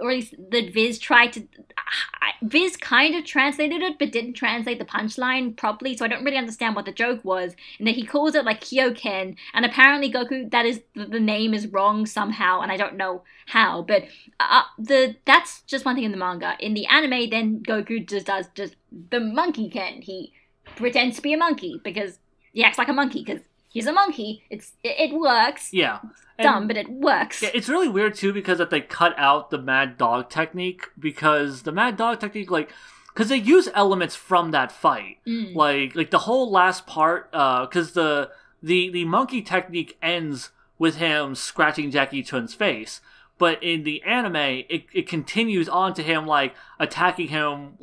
Viz kind of translated it, but didn't translate the punchline properly, so I don't really understand what the joke was. And that he calls it Kyoken, and apparently Goku, the name is wrong somehow, and I don't know how. But that's just one thing in the manga. In the anime, then Goku just does the monkey Ken. He pretends to be a monkey because he acts like a monkey because he's a monkey. It works. Yeah. Dumb, but it works. Yeah, it's really weird, too, because that they cut out the Mad Dog technique, because the Mad Dog technique, because they use elements from that fight. Like the whole last part, because the monkey technique ends with him scratching Jackie Chun's face, but in the anime, it continues on to him, attacking him,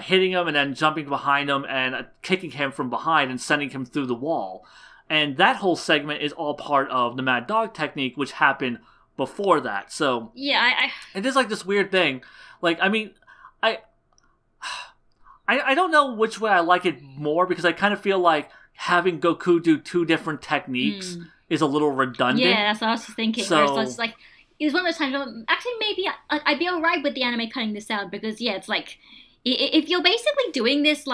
hitting him and then jumping behind him and kicking him from behind and sending him through the wall. And that whole segment is all part of the Mad Dog technique, which happened before that. So yeah, it is this weird thing. I don't know which way I like it more, because I kind of feel like having Goku do two different techniques is a little redundant. Yeah, that's what I was thinking. So it's it was one of those times. Actually, maybe I'd be alright with the anime cutting this out, because yeah, it's if you're basically doing this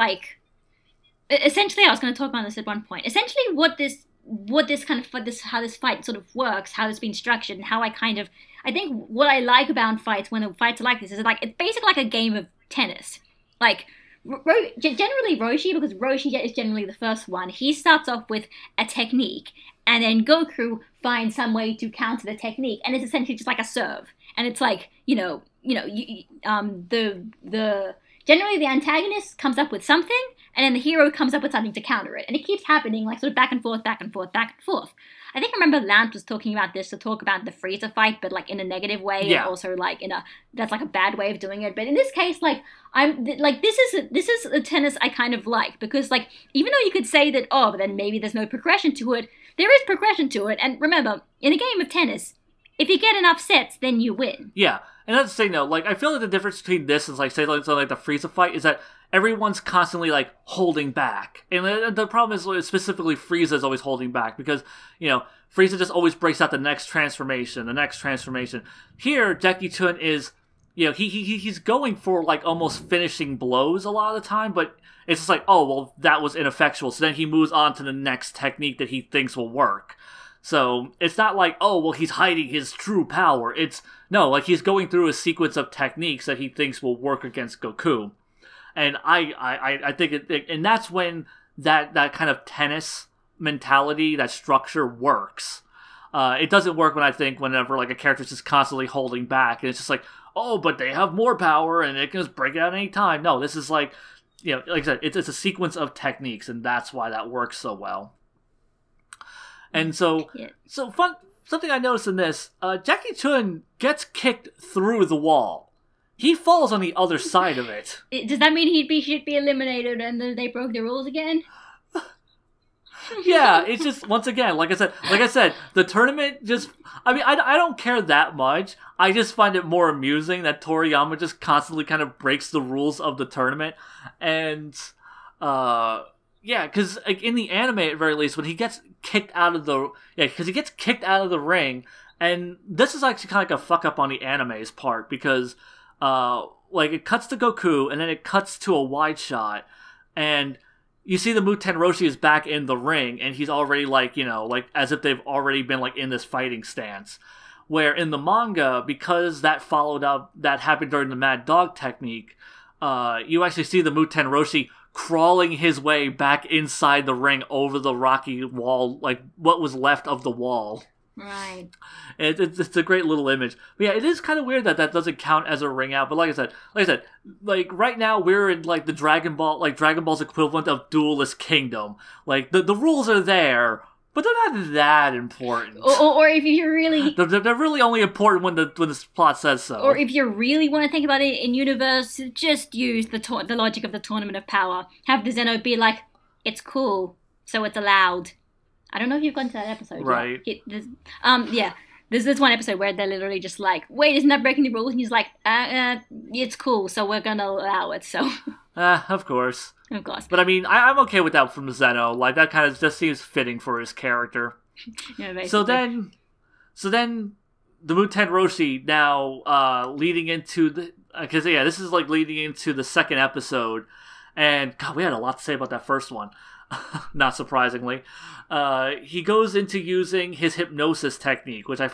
essentially, I was going to talk about this at one point. Essentially, how this fight sort of works, how it's been structured, and how I think what I like about fights when fights are like this is it's basically like a game of tennis. Generally Roshi, because Roshi is generally the first one, he starts off with a technique, and then Goku finds some way to counter the technique, and it's essentially just like a serve. And it's generally the antagonist comes up with something, and then the hero comes up with something to counter it. And it keeps happening, sort of back and forth, back and forth, back and forth. I think I remember Lance was talking about this to talk about the Frieza fight, but like in a negative way, Yeah. and also like that's like a bad way of doing it. But in this case, like I'm like this is a tennis I kind of like, because like even though you could say that, oh, but then maybe there's no progression to it, there is progression to it. And remember, in a game of tennis, if you get enough sets, then you win. Yeah, and that's the thing though. Like, I feel like the difference between this and like say like something like the Frieza fight is that everyone's constantly like holding back, and the problem is specifically Frieza is always holding back because Frieza just always breaks out the next transformation. Here, Jackie Chun is, he's going for like almost finishing blows a lot of the time, but it's just like, oh well, that was ineffectual. So then he moves on to the next technique that he thinks will work. So it's not like, oh, well, he's hiding his true power. It's, no, like he's going through a sequence of techniques that he thinks will work against Goku. And I think and that's when that kind of tennis mentality, that structure works. It doesn't work whenever like a character's just constantly holding back and it's just like, oh, but they have more power and it can just break it out any time. No, this is like, like I said, it's a sequence of techniques, and that's why that works so well. And so something I noticed in this, Jackie Chun gets kicked through the wall. He falls on the other side of it. Does that mean he should be eliminated and then they broke the rules again? Yeah, it's just, once again, like I said, the tournament just, I mean, I don't care that much. I just find it more amusing that Toriyama just constantly kind of breaks the rules of the tournament. And, yeah, because like, in the anime, at very least, when he gets kicked out of the ring, and this is actually kind of like a fuck up on the anime's part, because like it cuts to Goku, and then it cuts to a wide shot, and you see the Muten Roshi is back in the ring, and he's already like, like as if they've already been like in this fighting stance. Where in the manga, because that happened during the Mad Dog technique, you actually see the Muten Roshi crawling his way back inside the ring over the rocky wall, like what was left of the wall. Right. It's a great little image. But yeah, it is kind of weird that doesn't count as a ring out. But like I said, like right now we're in like the Dragon Ball's equivalent of Duelist Kingdom. Like the rules are there, but they're not that important. Or if you really... They're really only important when the plot says so. Or if you really want to think about it in universe, just use the logic of the Tournament of Power. Have the Zeno be like, it's cool, so it's allowed. I don't know if you've gone to that episode. Right. Yeah. There's this one episode where they're literally just like, wait, isn't that breaking the rules? And he's like, it's cool, so we're gonna allow it, so... Of course. Of course. But I mean, I'm okay with that from Zeno. Like, that kind of just seems fitting for his character. Yeah, basically. So then, the Muten Roshi now, leading into the... Because, yeah, this is, like, leading into the second episode. And, God, we had a lot to say about that first one. Not surprisingly. He goes into using his hypnosis technique, which I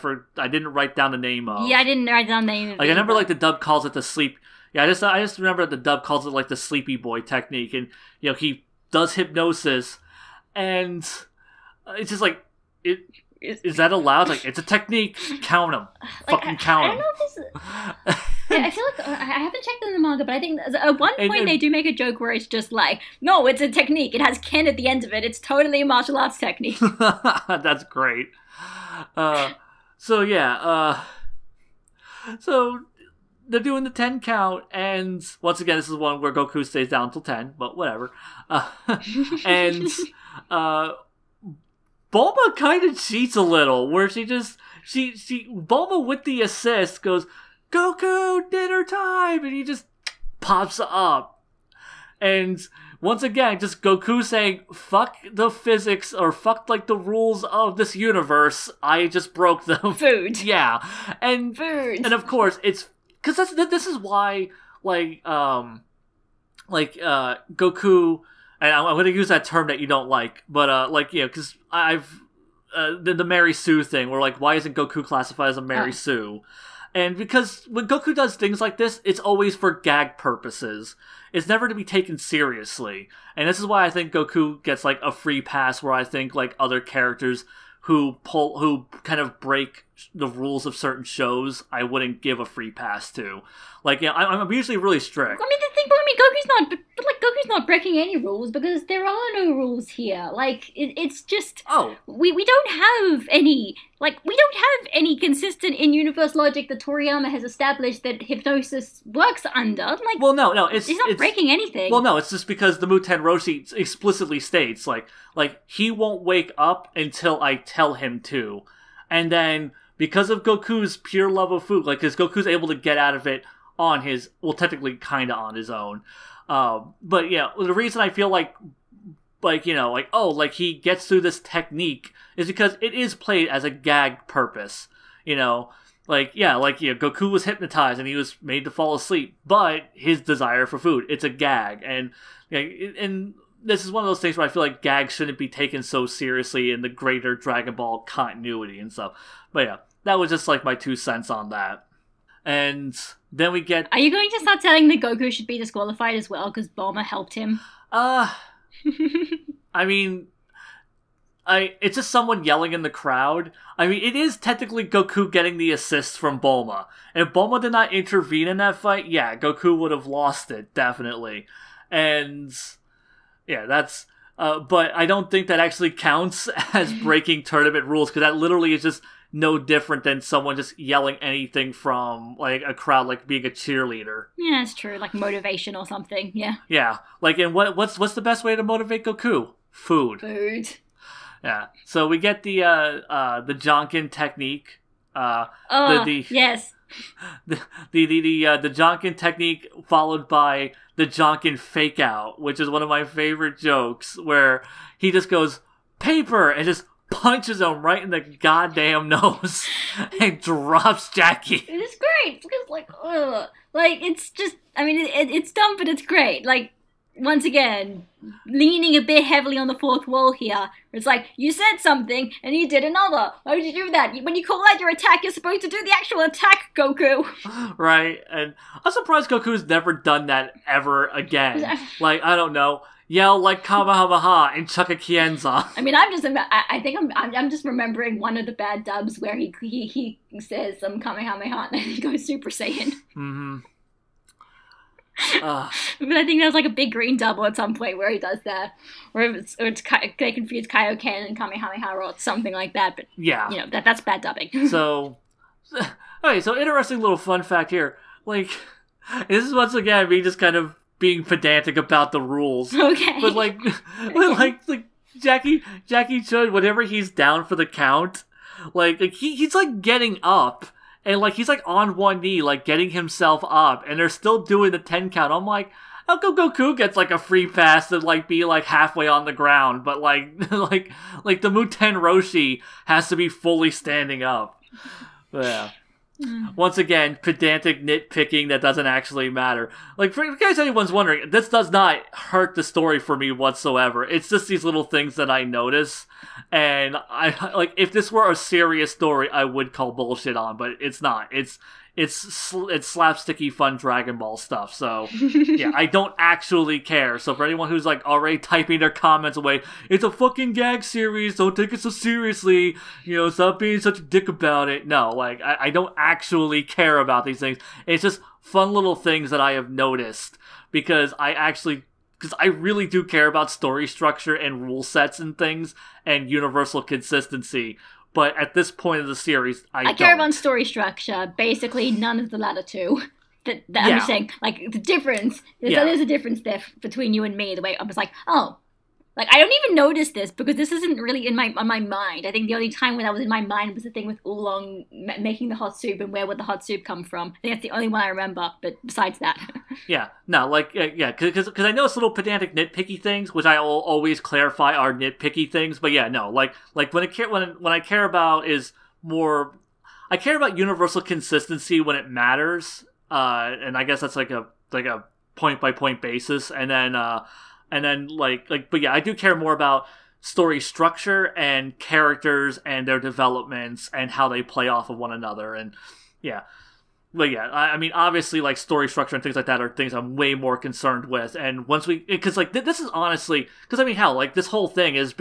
didn't write down the name of. Yeah, I didn't write down the name of it. Like, I remember, like, the dub calls it the sleep... Yeah, I just remember the dub calls it, like, the sleepy boy technique. And, he does hypnosis. And it's just, like... Is that allowed? Like, it's a technique. Count them. Fucking count them. I don't know if this... Yeah, I feel like I haven't checked in the manga, but I think at one point they do make a joke where it's just like, no, it's a technique. It has Ken at the end of it. It's totally a martial arts technique. That's great. So they're doing the 10 count, and once again, this is one where Goku stays down until 10, but whatever. And Bulma kind of cheats a little, where she Bulma with the assist goes, Goku, dinner time! And he just pops up. And once again, just Goku saying, fuck the physics, or fuck, like, the rules of this universe. I just broke them. Food. Yeah. And, Food. And of course, it's, because this is why, Goku, and I'm going to use that term that you don't like, but, because I've, the Mary Sue thing, where, like, why isn't Goku classified as a Mary Sue? And because when Goku does things like this, it's always for gag purposes. It's never to be taken seriously. And this is why I think Goku gets, like, a free pass, where I think, like, other characters who kind of break the rules of certain shows, I wouldn't give a free pass to. Like, I'm usually really strict. I mean, the thing but I mean, Goku's not breaking any rules because there are no rules here. Like, it's just we don't have any consistent in-universe logic that Toriyama has established that hypnosis works under. Like, well, no, it's not breaking anything. Well, no, it's just because the Muten Roshi explicitly states like he won't wake up until I tell him to, and then because of Goku's pure love of food, like, because Goku's able to get out of it on his, well, technically kind of on his own. But yeah, the reason I feel like he gets through this technique is because it is played as a gag purpose. Goku was hypnotized and he was made to fall asleep, but his desire for food, it's a gag. And this is one of those things where I feel like gags shouldn't be taken so seriously in the greater Dragon Ball continuity and stuff. But yeah, that was just like my 2 cents on that. And then we get... Are you going to start telling that Goku should be disqualified as well because Bulma helped him? I mean, it's just someone yelling in the crowd. I mean, it is technically Goku getting the assist from Bulma. If Bulma did not intervene in that fight, yeah, Goku would have lost it, definitely. And yeah, that's... but I don't think that actually counts as breaking tournament rules, because that literally is just no different than someone just yelling anything from, like, a crowd, like being a cheerleader. Yeah, it's true. Like motivation or something, yeah. Yeah. Like, and what's the best way to motivate Goku? Food. Yeah. So we get the Jonkin technique. Yes. The Jonkin technique followed by the Jonkin fake out, which is one of my favorite jokes, where he just goes, paper, and just punches him right in the goddamn nose and drops Jackie. It's great because, like, it's just, I mean, it's dumb, but it's great. Like, once again, leaning a bit heavily on the fourth wall here. It's like, you said something, and you did another. Why would you do that? When you call out your attack, you're supposed to do the actual attack, Goku. Right, and I'm surprised Goku's never done that ever again. Like, I don't know, yell like Kamehameha and chuck a Kienza. I mean, I think I'm just remembering one of the bad dubs where he says some Kamehameha and then he goes Super Saiyan. Mm-hmm. But I think there's like a big green double at some point where he does that, or they confuse Kaioken and Kamehameha or something like that. But yeah, you know, that's bad dubbing. So interesting little fun fact here. Like, this is once again me just kind of being pedantic about the rules. Okay. But like Jackie Chun, whenever he's down for the count, like he's like getting up. And, like, he's, like, on one knee, like, getting himself up, and they're still doing the 10 count. I'm like, how come Goku gets, like, a free pass to, like, be, like, halfway on the ground, but, like, like the Muten Roshi has to be fully standing up. But, yeah. Once again, pedantic nitpicking that doesn't actually matter. Like, for in case anyone's wondering, this does not hurt the story for me whatsoever. It's just these little things that I notice, and I like, if this were a serious story, I would call bullshit on, but it's not. It's slapsticky fun Dragon Ball stuff, so yeah, I don't actually care. So for anyone who's like already typing their comments away, it's a fucking gag series, don't take it so seriously, you know, stop being such a dick about it. No, like, I don't actually care about these things. It's just fun little things that I have noticed, because I really do care about story structure and rule sets and things, and universal consistency. But at this point of the series, I don't. care about story structure. Basically, none of the latter two. I'm just saying, like, the difference. There's a difference there between you and me. The way I was like, oh, like, I don't even notice this because this isn't really on my mind. I think the only time when that was in my mind was the thing with Oolong making the hot soup and where would the hot soup come from. I think that's the only one I remember. But besides that, yeah, no, like, yeah, because I know it's little pedantic nitpicky things, which I will always clarify are nitpicky things. But yeah, no, like when I care about is more, I care about universal consistency when it matters, and I guess that's like a point by point basis, and then but yeah, I do care more about story structure and characters and their developments and how they play off of one another, and yeah. But yeah, I mean, obviously, like, story structure and things like that are things I'm way more concerned with. And once because, like, this is honestly, because, I mean, hell, like, this whole fight is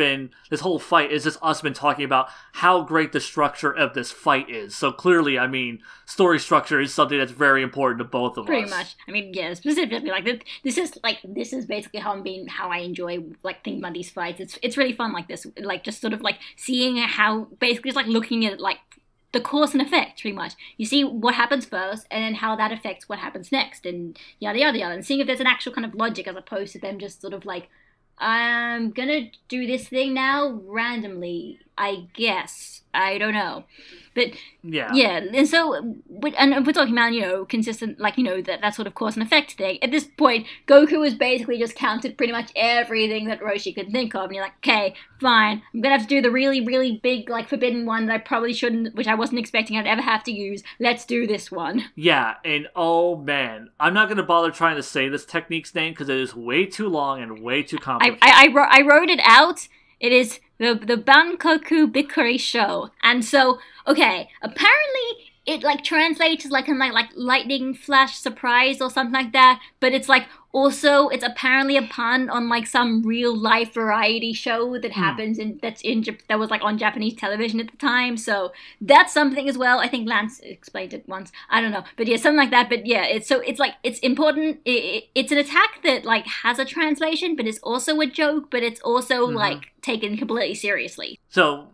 just us been talking about how great the structure of this fight is. So clearly, I mean, story structure is something that's very important to both of us. Pretty much. I mean, yeah, specifically, like, this is basically how I enjoy, like, thinking about these fights. It's really fun, like, this, like, just sort of, like, seeing how, basically, it's like looking at, like, the cause and effect, pretty much. You see what happens first, and then how that affects what happens next, and yada yada yada, and seeing if there's an actual kind of logic as opposed to them just sort of like, I'm gonna do this thing now randomly, I guess. I don't know. But yeah, and so, and we're talking about, you know, consistent, like, you know, that sort of cause and effect thing. At this point, Goku has basically just counted pretty much everything that Roshi could think of, and you're like, okay, fine, I'm gonna have to do the really, really big, like, forbidden one that I probably shouldn't, which I wasn't expecting I'd ever have to use. Let's do this one. Yeah, and oh man, I'm not gonna bother trying to say this technique's name because it is way too long and way too complicated. I wrote it out. It is the Bankoku Bikuri Show. And so, okay, apparently it, like, translates as, like, a like lightning flash surprise or something like that, but it's, like, also, it's apparently a pun on, like, some real-life variety show that happens that was, like, on Japanese television at the time, so that's something as well. I think Lance explained it once. I don't know. But yeah, something like that. But yeah, it's like, it's important. It's an attack that, like, has a translation, but it's also a joke, but it's also, like, taken completely seriously. So,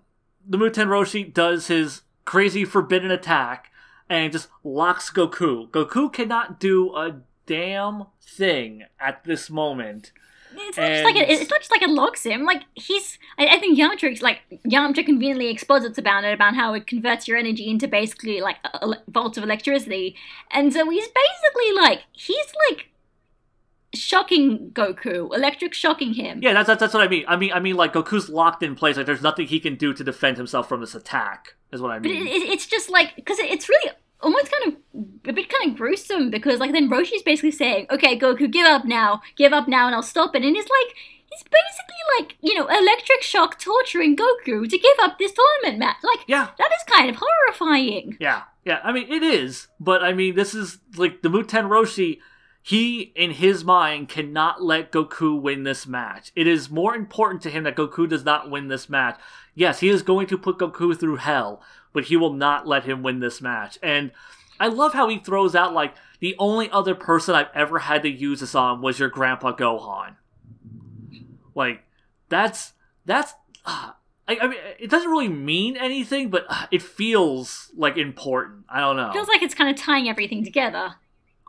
the Muten Roshi does his crazy forbidden attack and just locks Goku. Goku cannot do a damn thing at this moment. It's not just like it locks him. Like, I think Yamcha conveniently exposits about it, about how it converts your energy into basically like volts of electricity, and so he's shocking Goku, electric shocking him. Yeah, that's what I mean. I mean, like, Goku's locked in place. Like, there's nothing he can do to defend himself from this attack. Is what I mean. But it's just like, because it's really almost a bit gruesome, because, like, then Roshi's basically saying, okay, Goku, give up now, and I'll stop it. And he's basically, like, you know, electric shock torturing Goku to give up this tournament match. Like, yeah, that is kind of horrifying. Yeah, I mean, it is. But, I mean, this is, like, the Muten Roshi, he, in his mind, cannot let Goku win this match. It is more important to him that Goku does not win this match. Yes, he is going to put Goku through hell, but he will not let him win this match. And I love how he throws out, like, the only other person I've ever had to use this on was your Grandpa Gohan. Like, I mean, it doesn't really mean anything, but it feels, like, important. I don't know. It feels like it's kind of tying everything together.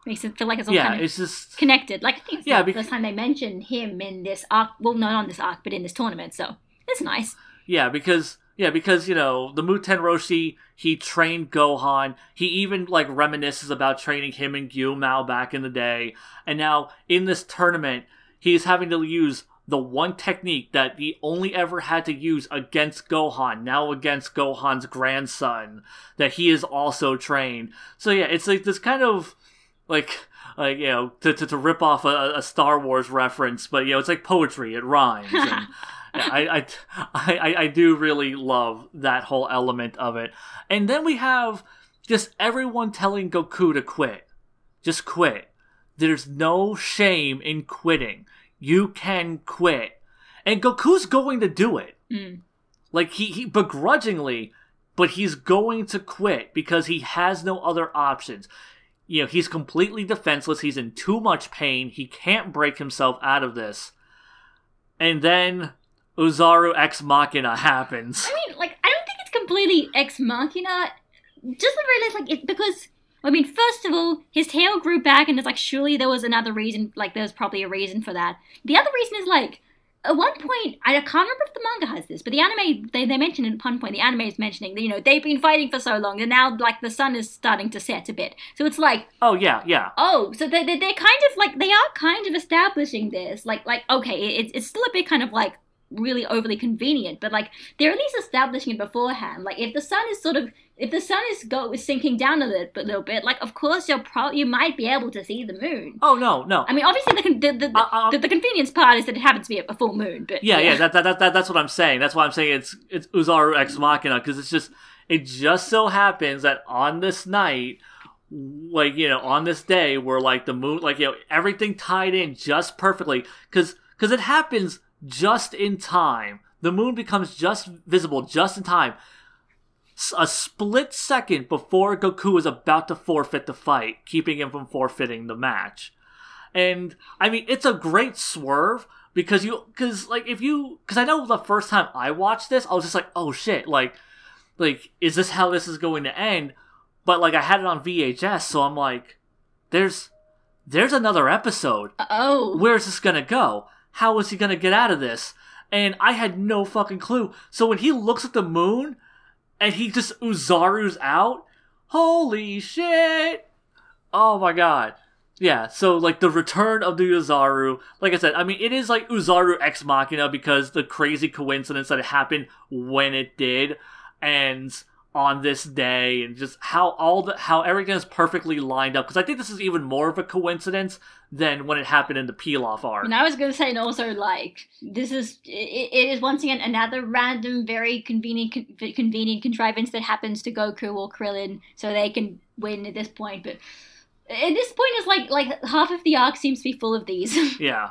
Makes it feel like it's all kind of it's just connected. Like, I think it's the first time they mentioned him in this arc. Well, not on this arc, but in this tournament. So it's nice. Yeah, because you know, the Muten Roshi, he trained Gohan. He even, like, reminisces about training him and Gyumao back in the day. And now in this tournament, he's having to use the one technique that he only ever had to use against Gohan, now against Gohan's grandson, that he is also trained. So yeah, it's like this kind of like you know, to rip off a Star Wars reference, but, you know, it's like poetry, it rhymes. And I do really love that whole element of it. And then we have just everyone telling Goku to quit. Just quit. There's no shame in quitting. You can quit. And Goku's going to do it. Like, he begrudgingly, but he's going to quit because he has no other options. You know, he's completely defenseless. He's in too much pain. He can't break himself out of this. And then Uzaru Ex Machina happens. I mean, like, I don't think it's completely Ex Machina. Just realize, like, it, because, I mean, first of all, his tail grew back, and it's like, surely there was another reason, like, there's probably a reason for that. The other reason is, like, at one point, I can't remember if the manga has this, but the anime, they mention it at one point, the anime is mentioning that, you know, they've been fighting for so long, and now, like, the sun is starting to set a bit. So it's like... Oh, yeah. Oh, so they're kind of, like, they are kind of establishing this. Like okay, it's still a bit kind of, like, really overly convenient, but, like, they're at least establishing it beforehand. Like, if the sun is sinking down a little bit, like, of course you might be able to see the moon. Oh, no. I mean, obviously the convenience part is that it happens to be a full moon, but yeah. That's what I'm saying. That's why I'm saying it's Uzaru Ex Machina, because it just so happens that on this night like, you know, on this day where, like, the moon, like, you know, everything tied in just perfectly, because it happens just in time. The moon becomes just visible just in time. A split second before Goku is about to forfeit the fight, keeping him from forfeiting the match. And, I mean, it's a great swerve, because I know the first time I watched this, I was just like, oh shit, like, is this how this is going to end? But, like, I had it on VHS, so I'm like, there's another episode. Oh. Where's this gonna go? How is he gonna get out of this? And I had no fucking clue. So when he looks at the moon, and he just Uzaru's out, holy shit! Oh my god. Yeah, so, like, the return of the Uzaru, like I said, I mean, it is, like, Uzaru Ex Machina, because the crazy coincidence that it happened when it did, and on this day, and just how everything is perfectly lined up, because I think this is even more of a coincidence than when it happened in the Pilaf arc. And I was going to say, and also, like, this is, it is once again another random, very convenient contrivance that happens to Goku or Krillin, so they can win at this point, but at this point, it's like half of the arc seems to be full of these. Yeah.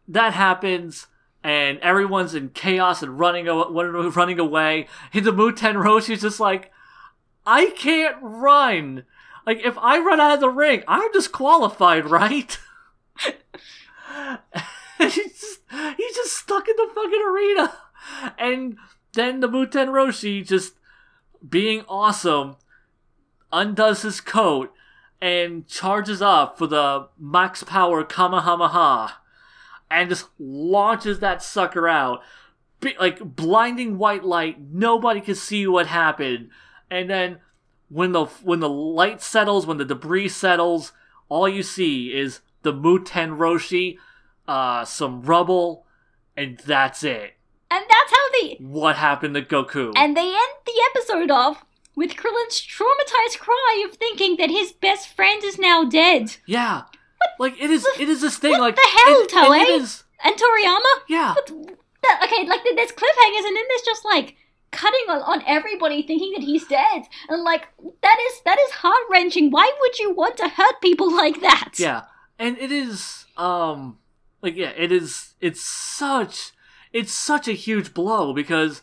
That happens, and everyone's in chaos and running away. And the Muten Roshi's just like, I can't run. Like, if I run out of the ring, I'm disqualified, right? he's just stuck in the fucking arena. And then the Muten Roshi, just being awesome, undoes his coat and charges up for the max power Kamehameha, and just launches that sucker out. Like, blinding white light, nobody can see what happened. And then, when the light settles, when the debris settles, all you see is the Muten Roshi, some rubble, and that's it. And that's how what happened to Goku. And they end the episode off with Krillin's traumatized cry of thinking that his best friend is now dead. Yeah. Like, it is this thing, what like... What the hell, Toei? And Toriyama? Yeah. Okay, like, there's cliffhangers, and then there's just, like, cutting on everybody thinking that he's dead. And, like, that is heart-wrenching. Why would you want to hurt people like that? Yeah. And it is, like, yeah, it's such a huge blow, because...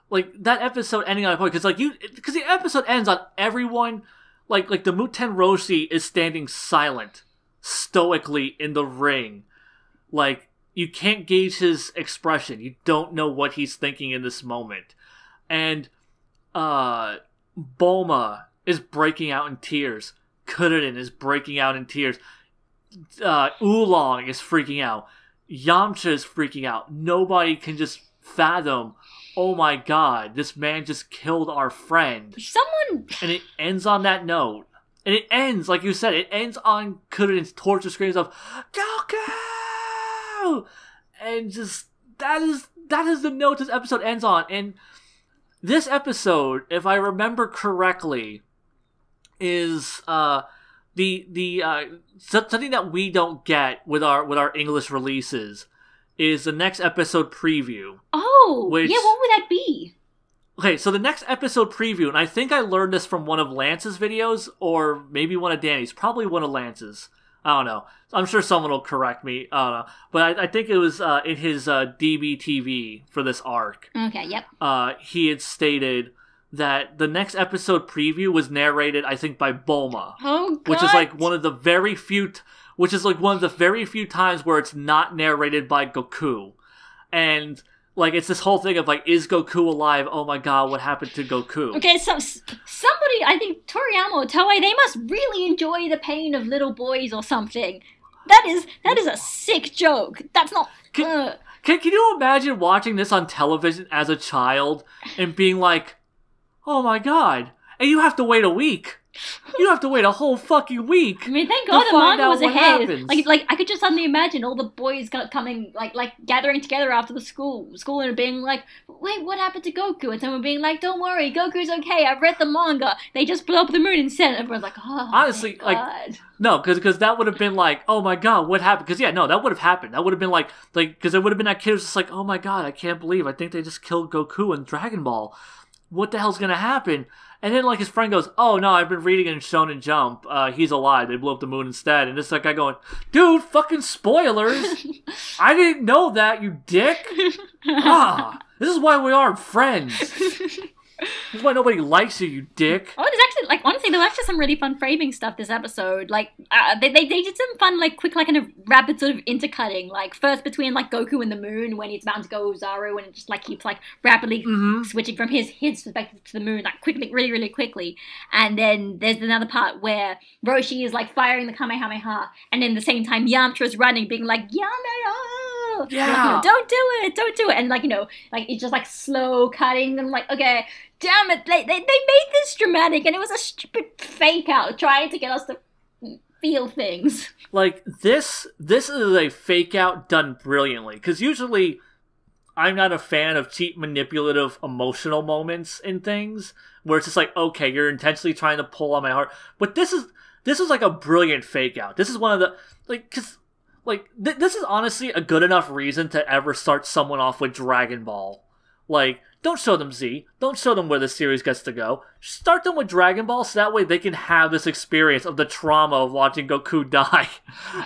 like, that episode ending on a point, because the episode ends on everyone, like the Muten Roshi is standing silent, stoically in the ring. Like, you can't gauge his expression. You don't know what he's thinking in this moment. And, Bulma is breaking out in tears. Kuririn is breaking out in tears. Oolong is freaking out. Yamcha is freaking out. Nobody can just fathom, oh my god, this man just killed our friend. And it ends on that note. And it ends, like you said, it ends on Kuririn's torture screams of, Goku! And just, that is the note this episode ends on. And this episode, if I remember correctly, is, something that we don't get with our English releases, is the next episode preview. Oh, yeah, what would that be? Okay, so the next episode preview, and I think I learned this from one of Lance's videos, or maybe one of Danny's, probably one of Lance's. I don't know. I'm sure someone will correct me. I don't know. But I think it was in his DBTV for this arc. Okay, yep. He had stated that the next episode preview was narrated, I think, by Bulma. Oh, God. Which is like one of the very few times where it's not narrated by Goku. And, like, it's this whole thing of, like, is Goku alive? Oh my god, what happened to Goku? Okay, so somebody, I think Toriyama or Toei, they must really enjoy the pain of little boys or something. That is a sick joke. That's not... Can you imagine watching this on television as a child and being like, oh my god, and you have to wait a week. You have to wait a whole fucking week. I mean, thank God the manga was ahead. Like I could just suddenly imagine all the boys coming, like gathering together after the school and being like, wait, what happened to Goku? And someone being like, don't worry, Goku's okay. I've read the manga. They just blew up the moon instead. And everyone's like, oh, honestly, like, no, because that would have been like, oh my god, what happened? Because yeah, no, that would have happened. That would have been like, because it would have been that kid who's just like, oh my god, I can't believe, I think they just killed Goku in Dragon Ball. What the hell's gonna happen? And then, like, his friend goes, oh, no, I've been reading in Shonen Jump. He's alive. They blew up the moon instead. And this like guy going, dude, fucking spoilers. I didn't know that, you dick. This is why we aren't friends. This is why nobody likes you, you dick. Oh, there's actually, like, honestly, there was actually some really fun framing stuff this episode. Like, they did some fun, like, quick, like, kind of rapid sort of intercutting. Like, first between, like, Goku and the moon when he's about to go Zaru, and it just, like, keeps, like, rapidly switching from his perspective to the moon, like, quickly, really, really quickly. And then there's another part where Roshi is, like, firing the Kamehameha, and then at the same time Yamcha's running, being like, Yamcha! Yeah! Like, you know, don't do it! And, like, you know, like, it's just, like, slow cutting, and, like, okay... Damn it, they made this dramatic, and it was a stupid fake out trying to get us to feel things. Like, this is a fake out done brilliantly, because usually I'm not a fan of cheap, manipulative, emotional moments in things, where it's just like, okay, you're intentionally trying to pull on my heart, but this is like a brilliant fake out. This is one of the, like, because, like, this is honestly a good enough reason to ever start someone off with Dragon Ball. Like, don't show them Z. Don't show them where the series gets to go. Start them with Dragon Ball so that way they can have this experience of the trauma of watching Goku die.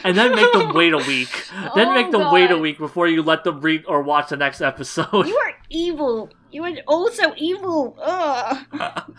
And then make them wait a week. Then make them wait a week before you let them read or watch the next episode. You are evil. You are also evil. Ugh.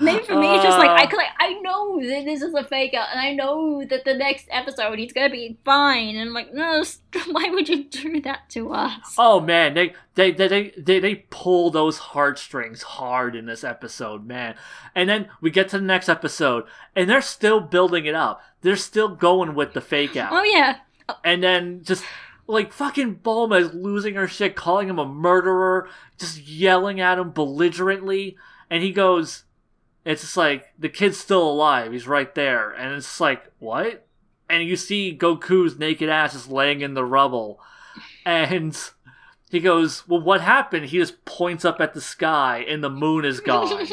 Maybe for me it's just like, I know that this is a fake out, and I know that the next episode he's gonna be fine. And I'm like, no, why would you do that to us? Oh man, they pull those heartstrings hard in this episode, man. And then we get to the next episode, and they're still building it up. They're still going with the fake out. Oh yeah. And then just, like, fucking Bulma is losing her shit, calling him a murderer, just yelling at him belligerently. And he goes, it's just like, the kid's still alive, he's right there. And it's like, what? And you see Goku's naked ass just laying in the rubble. And he goes, well, what happened? He just points up at the sky, and the moon is gone.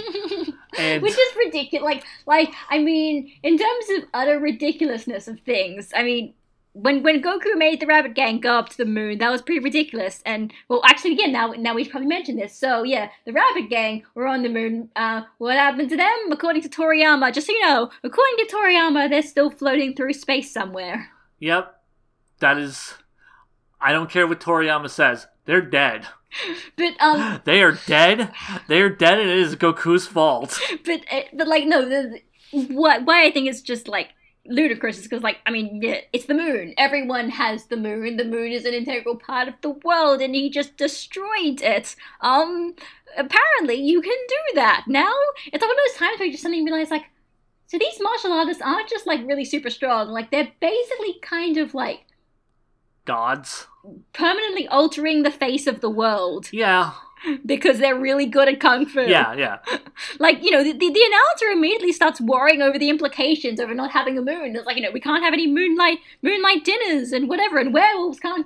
And which is ridiculous. Like, I mean, in terms of utter ridiculousness of things, I mean, when Goku made the Rabbit Gang go up to the moon, that was pretty ridiculous. And, well, actually, again, now we should probably mention this. So, yeah, the Rabbit Gang were on the moon. What happened to them? According to Toriyama, just so you know, according to Toriyama, they're still floating through space somewhere. Yep. That is... I don't care what Toriyama says. They're dead. But, They are dead. They are dead, and it is Goku's fault. But like, no, why I think it's just, like, ludicrous is because, like, I mean, yeah, it's the moon. Everyone has the moon. The moon is an integral part of the world, and he just destroyed it. Apparently you can do that. Now, it's one of those times where you just suddenly realize, like, so these martial artists aren't just, like, really super strong. Like, they're basically kind of, like... gods. Permanently altering the face of the world. Yeah. Because they're really good at kung fu. Yeah. Like, you know, the announcer immediately starts worrying over the implications over not having a moon. It's like, you know, we can't have any moonlight dinners and whatever, and werewolves can't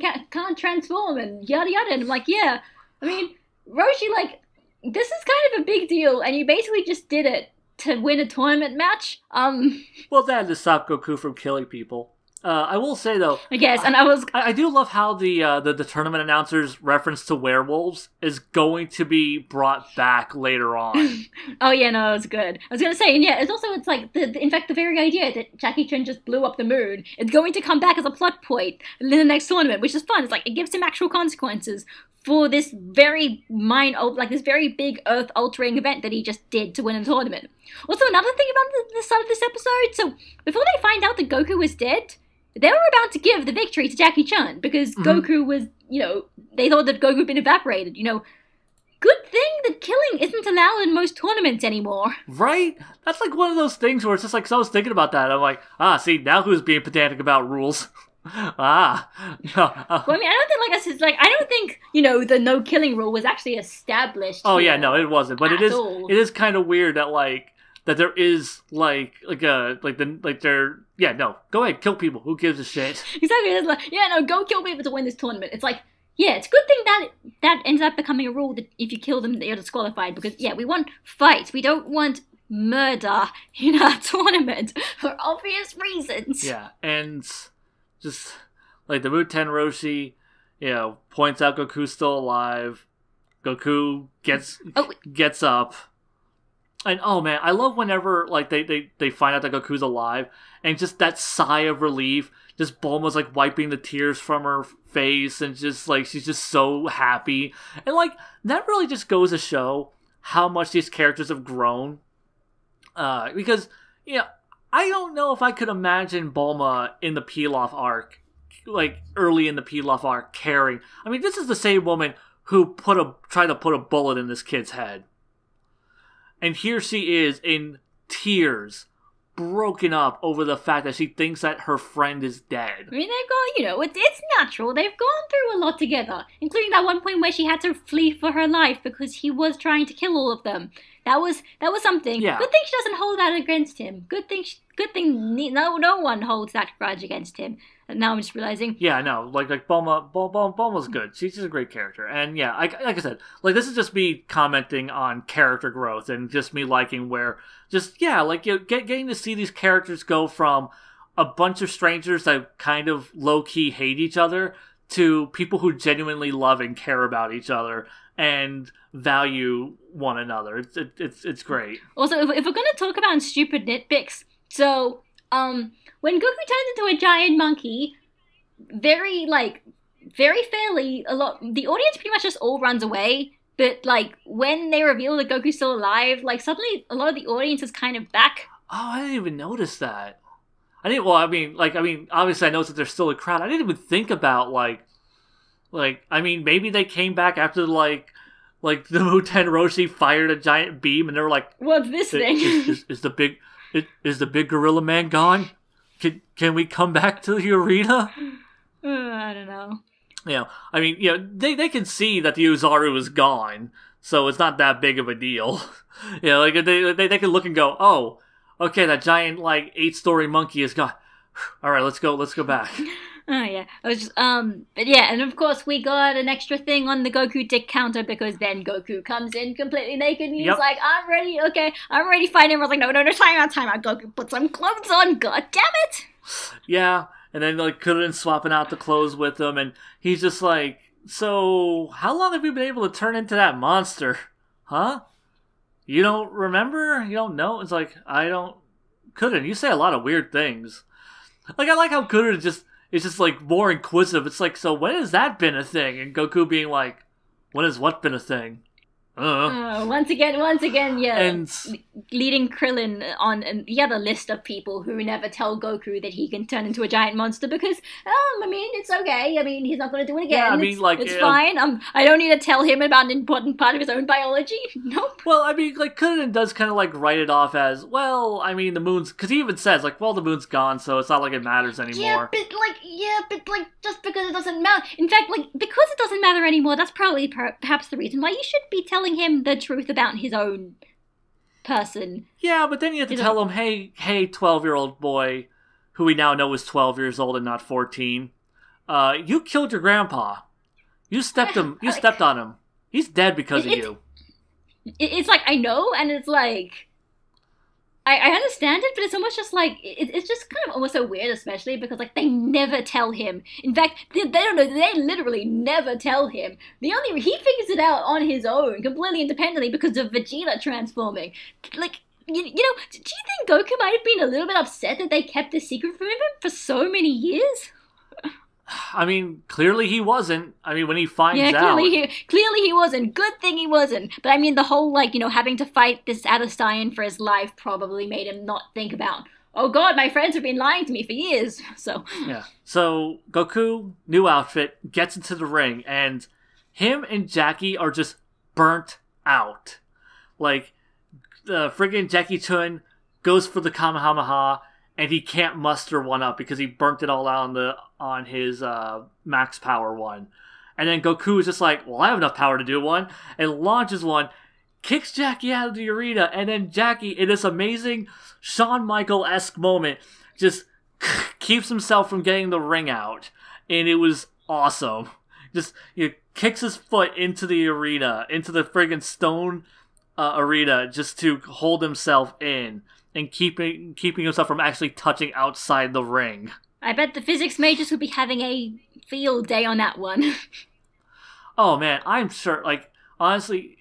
transform and yada yada. And I'm like, yeah. I mean, Roshi, like, this is kind of a big deal, and you basically just did it to win a tournament match. Well, that to stop Goku from killing people. I will say though, I guess, and I do love how the tournament announcer's reference to werewolves is going to be brought back later on. Oh yeah, no, it was good. I was gonna say, and yeah, it's like in fact the very idea that Jackie Chun just blew up the moon, it's going to come back as a plot point in the next tournament, which is fun. It's like, it gives him actual consequences for this very this very big earth-altering event that he just did to win a tournament. Also, another thing about the start of this episode, so before they find out that Goku was dead, they were about to give the victory to Jackie Chun because Goku was, you know, they thought that Goku had been evaporated, you know. Good thing that killing isn't allowed in most tournaments anymore. Right? That's like one of those things where it's just like, so I was thinking about that. I'm like, see, now who's being pedantic about rules? No. Well, I mean, I don't think, you know, the no killing rule was actually established. Oh yeah, no, it wasn't. But it is kind of weird that that there is go ahead, kill people. Who gives a shit? Exactly. It's like, yeah, no, go kill people to win this tournament. It's like, yeah, it's a good thing that ends up becoming a rule that if you kill them, you're disqualified. Because yeah, we want fights. We don't want murder in our tournament for obvious reasons. Yeah, and just like the Muten Roshi, you know, points out Goku's still alive. Goku gets up. And oh man, I love whenever like they find out that Goku's alive, and just that sigh of relief. Just Bulma's like wiping the tears from her face, and just like she's just so happy, and like that really just goes to show how much these characters have grown. Because I don't know if I could imagine Bulma in the Pilaf arc, like early in the Pilaf arc, caring. I mean, this is the same woman who tried to put a bullet in this kid's head. And here she is in tears, broken up over the fact that she thinks that her friend is dead. I mean, they've got, it's natural. They've gone through a lot together, including that one point where she had to flee for her life because he was trying to kill all of them. That was something. Yeah. Good thing she doesn't hold that against him. Good thing no one holds that grudge against him. And now I'm just realizing. Yeah, no, like Bulma's good. She's just a great character, and yeah, like I said, like this is just me commenting on character growth and just me liking where getting to see these characters go from a bunch of strangers that kind of low key hate each other to people who genuinely love and care about each other and value one another. It's great. Also, if we're gonna talk about stupid nitpicks, so when Goku turns into a giant monkey, very fairly, the audience pretty much just all runs away. But like when they reveal that Goku's still alive, like suddenly a lot of the audience is kind of back. Oh, I didn't even notice that. Obviously I noticed that there's still a crowd. I didn't even think about maybe they came back after like the Muten Roshi fired a giant beam and they were like, "What's this thing? Is the big gorilla man gone? Can we come back to the arena?" I don't know. They can see that the Uzaru is gone, so it's not that big of a deal. They can look and go, "Oh, okay, that giant 8-story monkey is gone. All right, let's go back." Oh yeah, I was just but yeah, and of course we got an extra thing on the Goku dick counter because then Goku comes in completely naked and he's like, "I'm ready, okay, I'm ready to fight him." I was like, no, time out, Goku, put some clothes on, god damn it! Yeah, and then Kuririn swapping out the clothes with him, and he's just like, "So, how long have you been able to turn into that monster? Huh? You don't remember? You don't know?" It's like, I don't... Kuririn, you say a lot of weird things. I like how Kuririn it's just more inquisitive. It's like, so when has that been a thing? And Goku being like, when has what been a thing? Once again, yeah. And leading Krillin on the list of people who never tell Goku that he can turn into a giant monster because, it's okay. he's not going to do it again. Yeah, it's fine. I don't need to tell him about an important part of his own biology. Nope. Well, Krillin does kind of write it off as, well, the moon's, because he even says, the moon's gone, so it's not like it matters anymore. But just because it doesn't matter. In fact, because it doesn't matter anymore, that's probably perhaps the reason why you should be telling him the truth about his own person. Yeah, but then you have to tell him, hey, 12-year-old boy, who we now know is 12 years old and not 14, you killed your grandpa. You stepped on him. He's dead because of you. It's I know, and it's I understand it, but it's almost just it's just kind of almost so weird, especially because they never tell him. In fact, they don't know. They literally never tell him. He figures it out on his own, completely independently, because of Vegeta transforming. Do you think Goku might have been a little bit upset that they kept this secret from him for so many years? Clearly he wasn't. When he finds out... Clearly he wasn't. Good thing he wasn't. But the whole, having to fight this Adestain for his life probably made him not think about, oh god, my friends have been lying to me for years. So... Yeah. So, Goku, new outfit, gets into the ring, and him and Jackie are just burnt out. The friggin' Jackie Chun goes for the Kamehameha, and he can't muster one up because he burnt it all out on his max power one. And then Goku is just like, well, I have enough power to do one, and launches one, kicks Jackie out of the arena, and then Jackie, in this amazing Shawn Michael-esque moment, just keeps himself from getting the ring out. And it was awesome. Just kicks his foot into the arena, into the friggin' stone arena, just to hold himself in. And keeping himself from actually touching outside the ring. I bet the physics majors would be having a field day on that one. Oh man, I'm sure, honestly,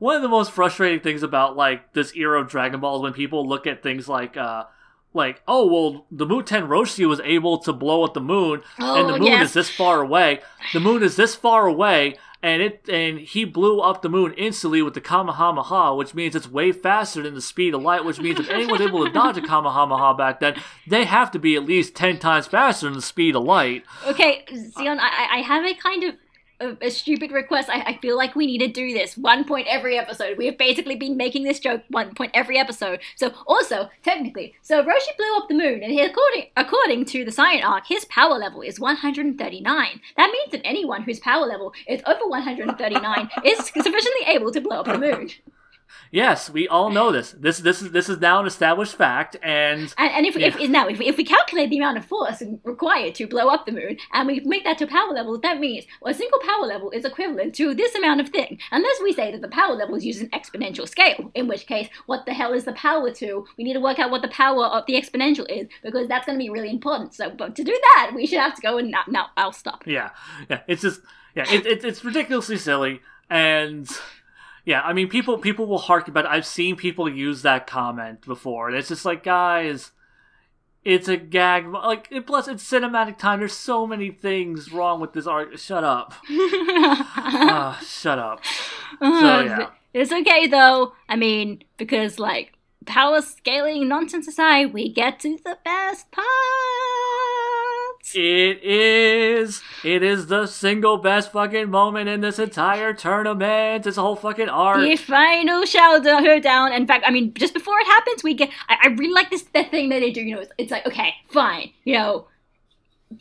one of the most frustrating things about like this era of Dragon Ball is when people look at things like oh well, the Muten Roshi was able to blow up the moon, and the moon is this far away. The moon is this far away, and he blew up the moon instantly with the Kamehameha, which means it's way faster than the speed of light. Which means if anyone's able to dodge a Kamehameha back then, they have to be at least 10 times faster than the speed of light. Okay, Zion, I have a kind of a stupid request. I feel like we need to do this 1 point every episode. We have basically been making this joke 1 point every episode. So also, technically, so Roshi blew up the moon, and according to the Science Arc, his power level is 139. That means that anyone whose power level is over 139 is sufficiently able to blow up the moon. Yes, we all know this. This is now an established fact, and if we calculate the amount of force required to blow up the moon, and we make that to power level, that means a single power level is equivalent to this amount of thing. Unless we say that the power level is used an exponential scale, in which case, what the hell is the power to? We need to work out what the power of the exponential is, because that's going to be really important. So, but to do that, we should have to go and now I'll stop. Yeah, it's just it's ridiculously silly, and. Yeah, I mean, people will harken, but I've seen people use that comment before, and it's just like, guys, it's a gag. Like, plus, it's cinematic time. There's so many things wrong with this art. Shut up. Shut up. So, yeah. It's okay, though. I mean, because, like, power scaling nonsense aside, we get to the best part. It is the single best fucking moment in this entire tournament. It's a whole fucking arc. The final showdown. In fact, I mean, just before it happens, we get. I really like that thing that they do. You know, it's like, okay, fine. You know,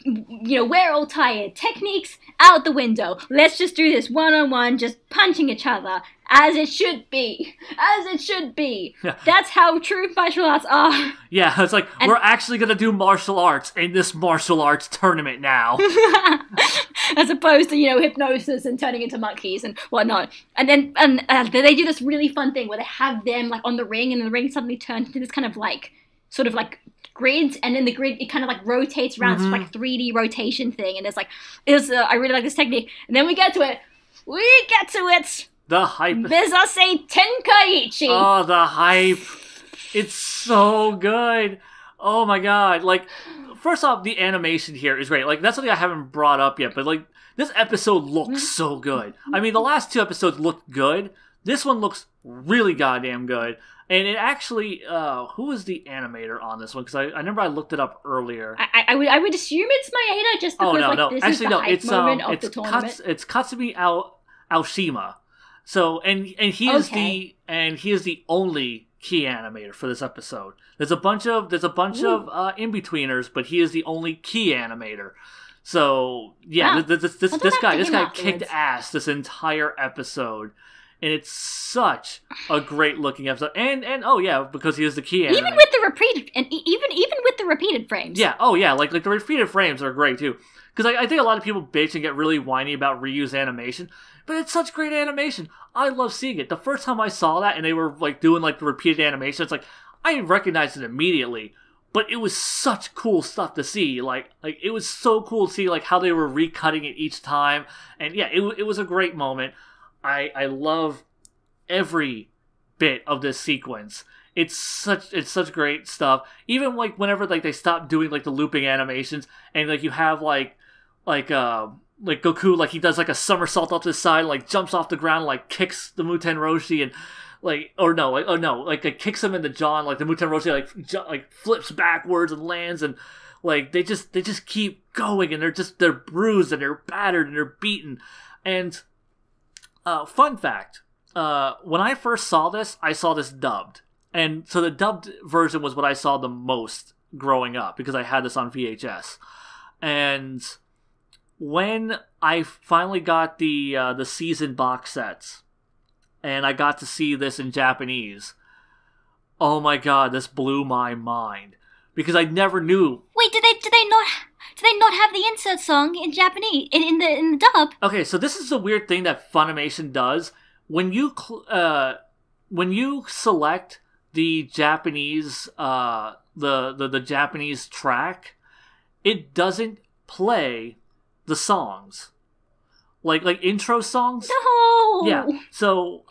we're all tired. Techniques out the window. Let's just do this one-on-one, just punching each other. As it should be. As it should be. Yeah. That's how true martial arts are. Yeah, it's like, we're actually gonna do martial arts in this martial arts tournament now. As opposed to, hypnosis and turning into monkeys and whatnot. And then they do this really fun thing where they have them, like, on the ring, and the ring suddenly turns into this kind of, like, sort of, like, grid, and then the grid, it kind of, like, rotates around. It's like a 3D rotation thing, and it's like, I really like this technique. And then we get to it. The hype. Mezase Tenkaichi! Oh, the hype. It's so good. Oh my god. Like, first off, the animation here is great. Like, that's something I haven't brought up yet, but, like, this episode looks so good. I mean, the last 2 episodes looked good. This one looks really goddamn good. And it actually, who was the animator on this one? Because I remember I looked it up earlier. I would assume it's Maeda, just because this is the hype moment of the tournament. It's Katsumi Aoshima. So he is the only key animator for this episode. There's a bunch of in-betweeners, but he is the only key animator. So yeah, wow. this guy kicked ass this entire episode, and it's such a great looking episode. And oh yeah, because he is the key animator. Even with the repeated frames. Yeah. Oh yeah, like the repeated frames are great too. Because I think a lot of people bitch and get really whiny about reuse animation. But it's such great animation. I love seeing it. The first time I saw that and they were like doing like the repeated animation, it's like I recognized it immediately. But it was such cool stuff to see. Like it was so cool to see like how they were recutting it each time. And yeah, it was a great moment. I love every bit of this sequence. It's such great stuff. Even like whenever like they stop doing like the looping animations and like you have like Goku, like he does like a somersault up to the side, like jumps off the ground, like kicks the Muten Roshi, and it kicks him in the jaw, and like the Muten Roshi like flips backwards and lands, and like they just keep going, and they're bruised and they're battered and they're beaten. And fun fact, when I first saw this, I saw this dubbed, and so the dubbed version was what I saw the most growing up because I had this on VHS, and when I finally got the season box sets, and I got to see this in Japanese, oh my god, this blew my mind because I never knew. Wait, did they not have the insert song in Japanese in the dub? Okay, so this is the weird thing that Funimation does when you select the Japanese the Japanese track, it doesn't play the songs, like intro songs. No. No. Yeah. So,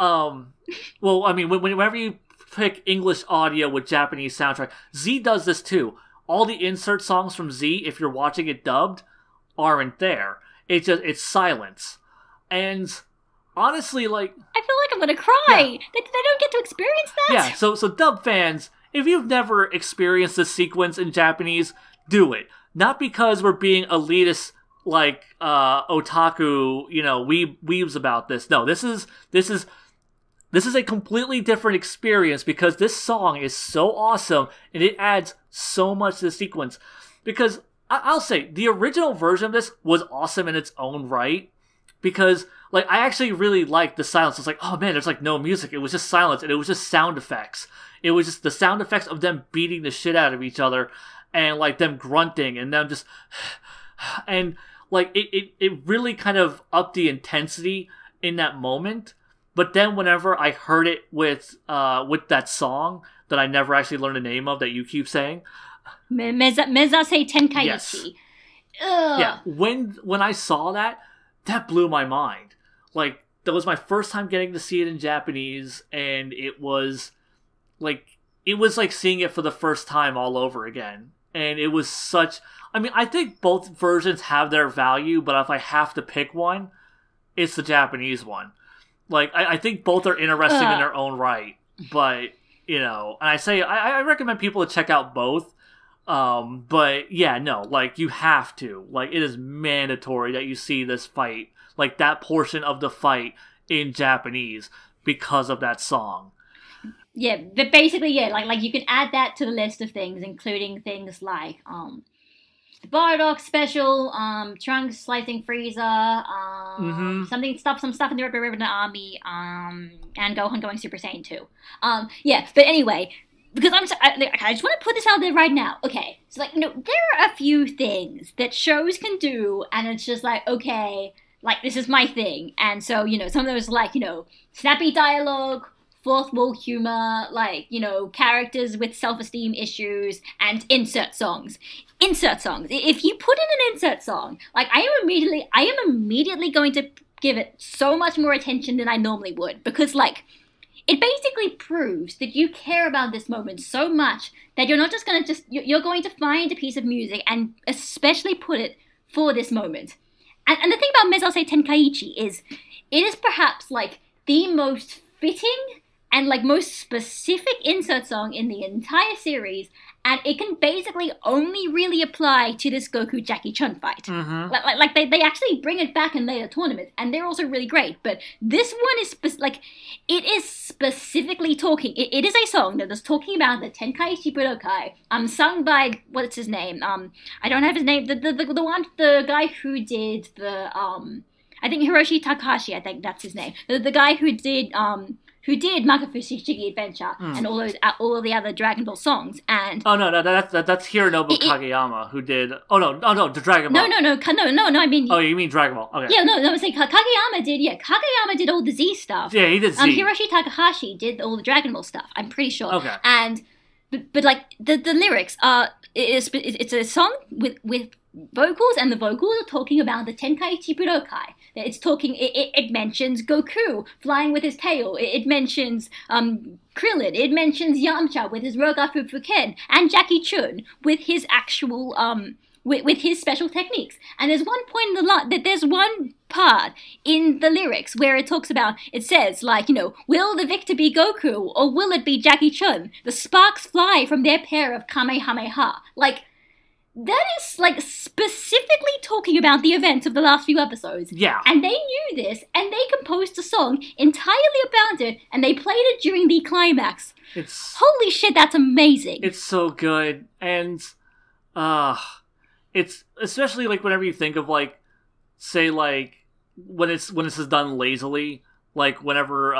well, I mean, whenever you pick English audio with Japanese soundtrack, Z does this too. All the insert songs from Z, if you're watching it dubbed, aren't there. It's silence. And honestly, like, I feel like I'm gonna cry. Yeah. They don't get to experience that. Yeah, so dub fans, if you've never experienced this sequence in Japanese, do it. Not because we're being elitist, like, otaku, weebs about this. No, this is a completely different experience because this song is so awesome and it adds so much to the sequence. Because I'll say, the original version of this was awesome in its own right. Because, like, I actually really liked the silence. It's like, oh man, there's like no music. It was just silence and it was just sound effects. It was just the sound effects of them beating the shit out of each other and, like, them grunting and them just... And, like, it really kind of upped the intensity in that moment. But then whenever I heard it with that song that I never actually learned the name of that you keep saying... Mezase Tenkaichi. Yes. Ugh. Yeah, when I saw that blew my mind. Like, that was my first time getting to see it in Japanese, and it was like seeing it for the first time all over again. And it was such... I mean, I think both versions have their value, but if I have to pick one, it's the Japanese one. Like, I think both are interesting in their own right, but, and I recommend people to check out both. But yeah, no, like, you have to. Like, it is mandatory that you see this fight, like, that portion of the fight in Japanese because of that song. Yeah, but basically, yeah, like you can add that to the list of things, including things like, the Bardock special, Trunks slicing Frieza, some stuff in the Red Ribbon Army, and Gohan going Super Saiyan 2. Yeah, but anyway... Because I just want to put this out there right now. Okay, so, like, there are a few things that shows can do, and it's just like, okay, like, this is my thing. And so, some of those, like, snappy dialogue, fourth wall humor, like, characters with self-esteem issues, and insert songs. Insert songs. If you put in an insert song, like, I am immediately going to give it so much more attention than I normally would. Because, like... It basically proves that you care about this moment so much that you're not just going to you're going to find a piece of music and especially put it for this moment. And the thing about Mezase Tenkaichi is, it is perhaps, like, the most fitting and, like, most specific insert song in the entire series, and it can basically only really apply to this Goku Jackie Chun fight. Mm-hmm. Like they actually bring it back in later tournaments, and they're also really great. But this one is it is specifically talking. It is a song that is talking about the Tenkaichi Budokai, sung by, what's his name? I don't have his name. The guy who did the I think Hiroshi Takahashi. I think that's his name. The guy who did Makafushi Shigi Adventure and all of the other Dragon Ball songs. And that's Hironobu Kageyama who did. The Dragon Ball. No. I mean. Oh, you mean Dragon Ball? Okay. Yeah, no. I'm saying Kageyama did. Yeah, Kageyama did all the Z stuff. Yeah, he did Z. Hiroshi Takahashi did all the Dragon Ball stuff. I'm pretty sure. Okay. And but like the lyrics are it's a song with vocals, and the vocals are talking about the Tenkaichi Budokai. It's talking. It mentions Goku flying with his tail. It mentions Krillin. It mentions Yamcha with his Rogafu Fuken, and Jackie Chun with his actual with his special techniques. And there's one point in there's one part in the lyrics where it talks about. It says, like, will the victor be Goku or will it be Jackie Chun? The sparks fly from their pair of Kamehameha. Like. That is, like, specifically talking about the events of the last few episodes. Yeah. And they knew this, and they composed a song entirely about it, and they played it during the climax. Holy shit, that's amazing. It's so good. And, it's, especially, like, whenever you think of, like, say, like, when this is done lazily, like, whenever,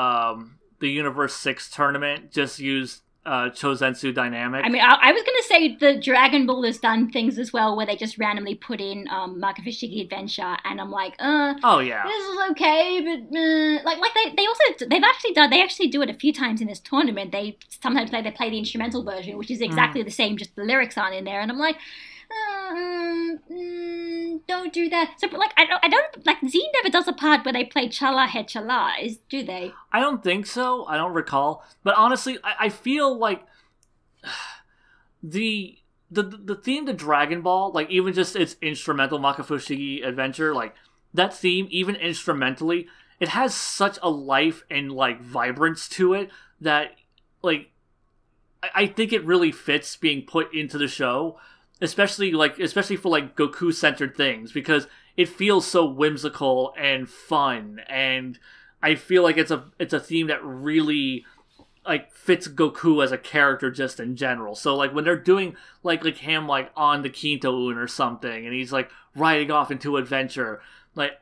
the Universe 6 tournament just used Chosensu Dynamic. I mean, I was going to say the Dragon Ball has done things as well where they just randomly put in Makafushigi Adventure, and I'm like, oh yeah, this is okay, but like they actually do it a few times in this tournament. They sometimes they play the instrumental version, which is exactly the same, just the lyrics aren't in there, and I'm like, don't do that. So, but, like, I don't, like, Z never does a part where they play Chala He Chala, do they? I don't think so. I don't recall. But honestly, I feel like the theme to Dragon Ball, like, even just its instrumental Makafushigi Adventure, like, that theme, even instrumentally, it has such a life and, like, vibrance to it that, like, I think it really fits being put into the show, especially for, like, Goku-centered things, because it feels so whimsical and fun, and I feel like it's a theme that really, like, fits Goku as a character just in general. So, like, when they're doing, like him, like, on the Kinto-un or something, and he's, like, riding off into adventure, like,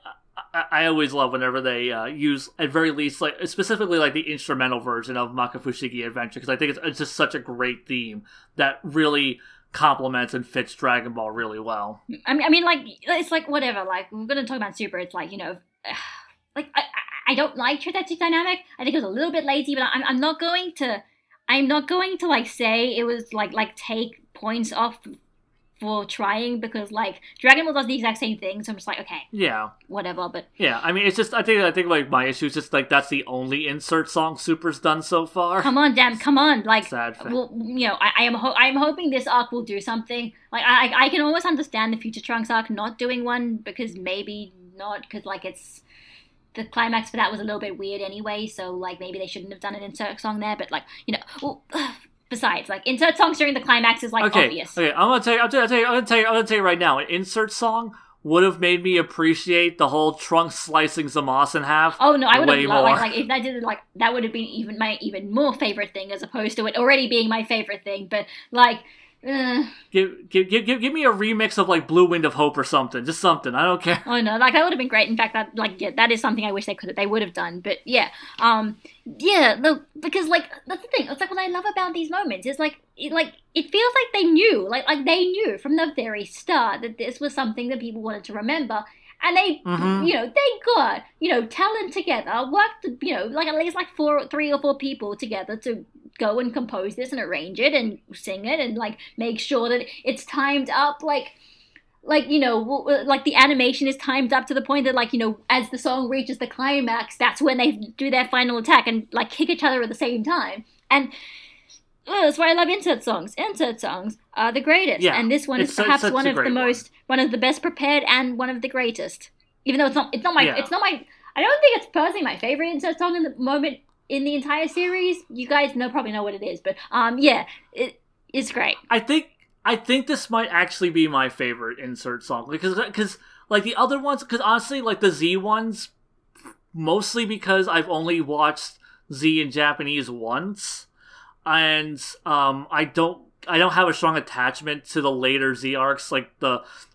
I always love whenever they use, at very least, like, specifically, like, the instrumental version of Makafushigi Adventure, because I think it's just such a great theme that really complements and fits Dragon Ball really well. I mean, like, it's like, whatever, like, we're gonna talk about Super, it's like, you know, like, I don't like Tritetsu's dynamic. I think it was a little bit lazy, but I'm not going to like say it was like take points off for trying, because, like, Dragon Ball does the exact same thing, so I'm just like, okay, yeah, whatever. But yeah, I mean, it's just I think like my issue is just like that's the only insert song Super's done so far. Come on, like, sad fact. Well, you know, I am hoping this arc will do something. Like, I can almost understand the Future Trunks arc not doing one, because maybe not, because, like, it's the climax for that was a little bit weird anyway, so, like, maybe they shouldn't have done an insert song there, but, like, you know, well, besides, like, insert songs during the climax is, like, obvious. Okay, I'm gonna tell you right now, an insert song would have made me appreciate the whole Trunks slicing Zamasu in half. Oh no, I would have loved, like if that did, like, that would have been even more favorite thing, as opposed to it already being my favorite thing. But, like, give me a remix of, like, Blue Wind of Hope or something, just something. I don't care. Oh no, like, that would have been great. In fact, that is something I wish they would have done. But yeah, because, like, that's the thing. It's like, what I love about these moments is, like, it feels like they knew, like they knew from the very start that this was something that people wanted to remember. And they, you know, they got, you know, talent together, worked, you know, like, at least, like, 3 or 4 people together to go and compose this and arrange it and sing it and, like, make sure that it's timed up, like, you know, like, the animation is timed up to the point that, like, you know, as the song reaches the climax, that's when they do their final attack and, like, kick each other at the same time. And that's why I love insert songs. Insert songs are the greatest, and this one is perhaps one of the best prepared and one of the greatest. Even though it's not my, I don't think it's personally my favorite insert song in the moment in the entire series. You guys probably know what it is, but yeah, it's great. I think this might actually be my favorite insert song, because like the other ones, because honestly, like the Z ones, mostly because I've only watched Z in Japanese once. And I don't have a strong attachment to the later Z arcs, like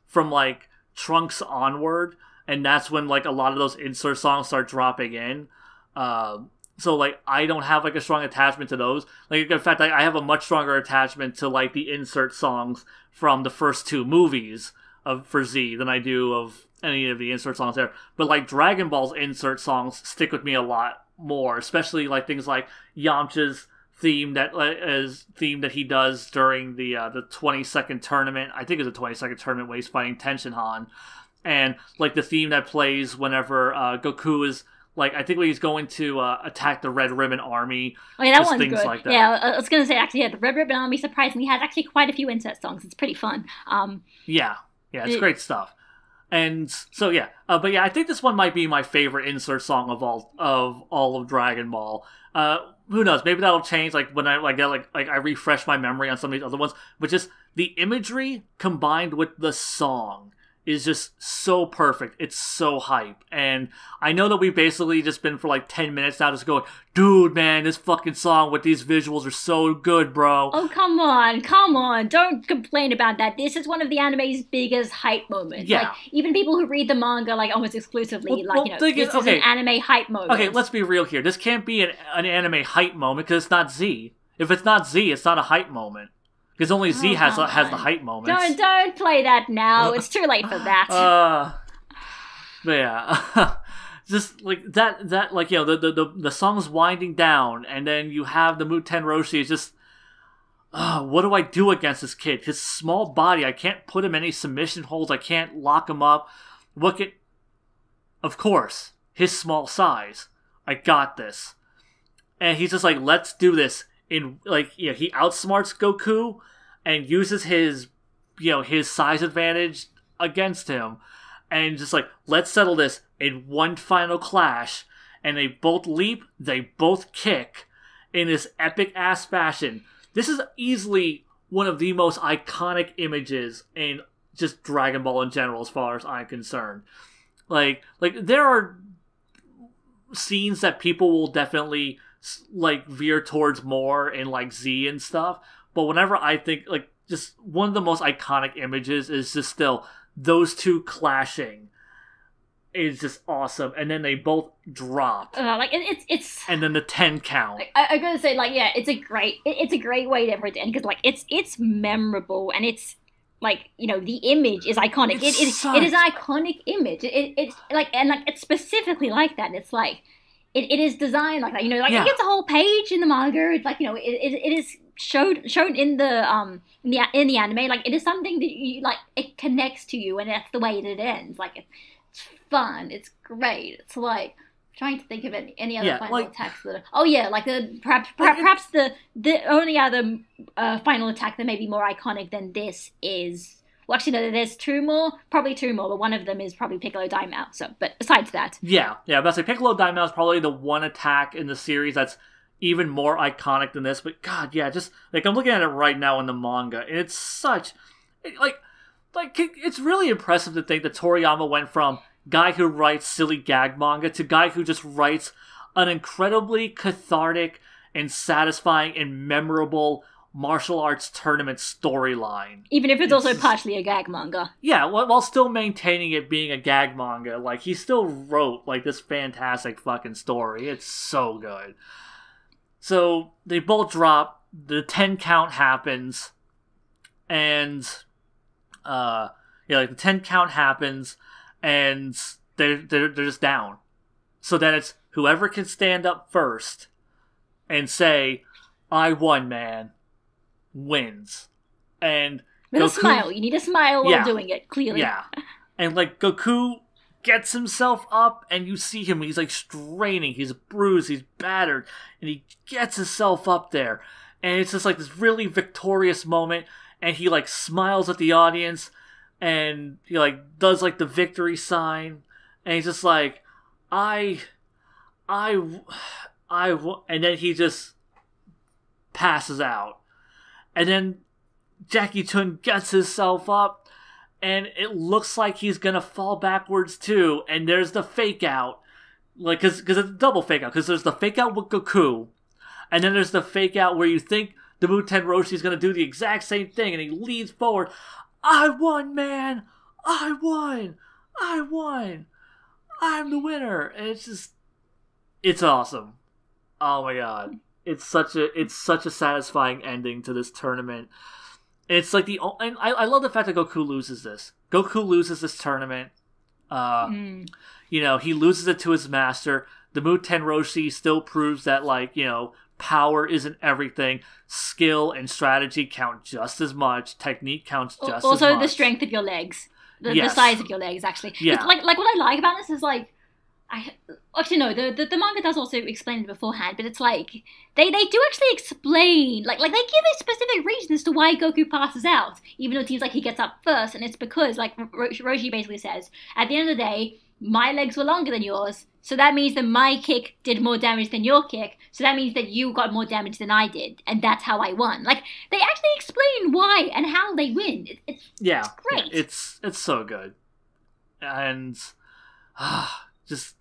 from like Trunks onward, and that's when, like, a lot of those insert songs start dropping in. So, like, I don't have, like, a strong attachment to those. Like, in fact, I have a much stronger attachment to, like, the insert songs from the first 2 movies for Z than I do of any of the insert songs there. But, like, Dragon Ball's insert songs stick with me a lot more, especially, like, things like Yamcha's theme that he does during the 20-second tournament. I think it's a 20-second tournament where he's fighting Tenshinhan, and, like, the theme that plays whenever Goku is, like, I think when he's going to attack the Red Ribbon Army. Oh, yeah, that one's things good. Like that. Yeah, I was gonna say, actually, yeah, the Red Ribbon Army surprisingly has actually quite a few insert songs. It's pretty fun. Yeah, it's great stuff. And so yeah, but yeah, I think this one might be my favorite insert song of all of Dragon Ball. Who knows? Maybe that'll change. Like when I refresh my memory on some of these other ones. But just the imagery combined with the song is just so perfect. It's so hype. And I know that we've basically just been for like 10 minutes now just going, dude, man, this fucking song with these visuals are so good, bro. Oh, come on. Don't complain about that. This is one of the anime's biggest hype moments. Yeah. Like, even people who read the manga, like, almost exclusively, this is an anime hype moment. Okay, let's be real here. This can't be an anime hype moment because it's not Z. If it's not Z, it's not a hype moment. Because only Z has the hype moments. Don't play that now. It's too late for that. But yeah, just like that like, you know, the song's winding down, and then you have the Muten Roshi. It's just, what do I do against this kid? His small body, I can't put him in any submission holds, I can't lock him up. Of course, his small size. I got this. And he's just like, let's do this. He outsmarts Goku and uses his size advantage against him. And just like, let's settle this in one final clash. And they both leap, they both kick in this epic-ass fashion. This is easily one of the most iconic images in just Dragon Ball in general, as far as I'm concerned. Like there are scenes that people will definitely like veer towards more in like Z and stuff, but whenever I think like just one of the most iconic images is just still those two clashing is just awesome, and then they both drop. It's and then the 10 count. I gotta say, like, yeah, it's a great way for it to end, because like it's memorable, and it's like, you know, the image is iconic. It is an iconic image. It's like, and like it's specifically like that. It's like it is designed like that. You know, like it gets a whole page in the manga. It's like, you know, it is shown in the in the anime. Like it is something that you like. It connects to you, and that's the way that it ends. Like it's fun. It's great. It's like trying to think of any other final attacks that perhaps the only other final attack that may be more iconic than this is, well, actually no, there's two more, but one of them is probably Piccolo Daimao. So, but besides that, but say Piccolo Daimao is probably the one attack in the series that's even more iconic than this. But God, yeah, just like I'm looking at it right now in the manga, and it's such it's really impressive to think that Toriyama went from guy who writes silly gag manga to guy who just writes an incredibly cathartic and satisfying and memorable martial arts tournament storyline. Even if it's also partially a gag manga. Yeah, while still maintaining it being a gag manga. Like, he still wrote, like, this fantastic fucking story. It's so good. So, they both drop, the 10 count happens, and, the 10 count happens, and they're just down. So then it's whoever can stand up first and say, I won, man, wins. And with Goku, a smile. You need a smile while doing it, clearly. Yeah. And like Goku gets himself up, and you see him, he's like straining, he's bruised, he's battered, and he gets himself up there. And it's just like this really victorious moment, and he like smiles at the audience, and he like does like the victory sign, and he's just like, and then he just passes out. And then Jackie Chun gets himself up, and it looks like he's gonna fall backwards too, and there's the fake out. Like, cause it's a double fake out, cause there's the fake out with Goku, and then there's the fake out where you think the Muten Roshi is gonna do the exact same thing, and he leans forward. I won, man! I won! I'm the winner! And it's awesome. Oh my god. It's such a satisfying ending to this tournament. And it's like and I love the fact that Goku loses this. Goku loses this tournament. You know, he loses it to his master. The Muten Roshi still proves that, like, you know, power isn't everything. Skill and strategy count just as much. Technique counts just as much. Also, the strength of your legs. The size of your legs, actually. Yeah. It's like what I like about this is, like, actually, no, the manga does also explain it beforehand, but it's like, they do actually explain, like they give a specific reason as to why Goku passes out, even though it seems like he gets up first, and it's because, like, Roshi basically says, at the end of the day, my legs were longer than yours, so that means that my kick did more damage than your kick, so that means that you got more damage than I did, and that's how I won. Like, they actually explain why and how they win. It's great. Yeah, it's so good. And, just,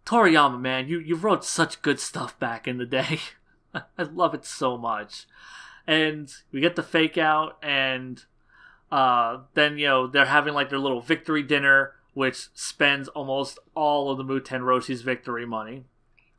Toriyama, man, you wrote such good stuff back in the day. I love it so much. And we get the fake out, and then, you know, they're having, like, their little victory dinner, which spends almost all of the Muten Roshi's victory money.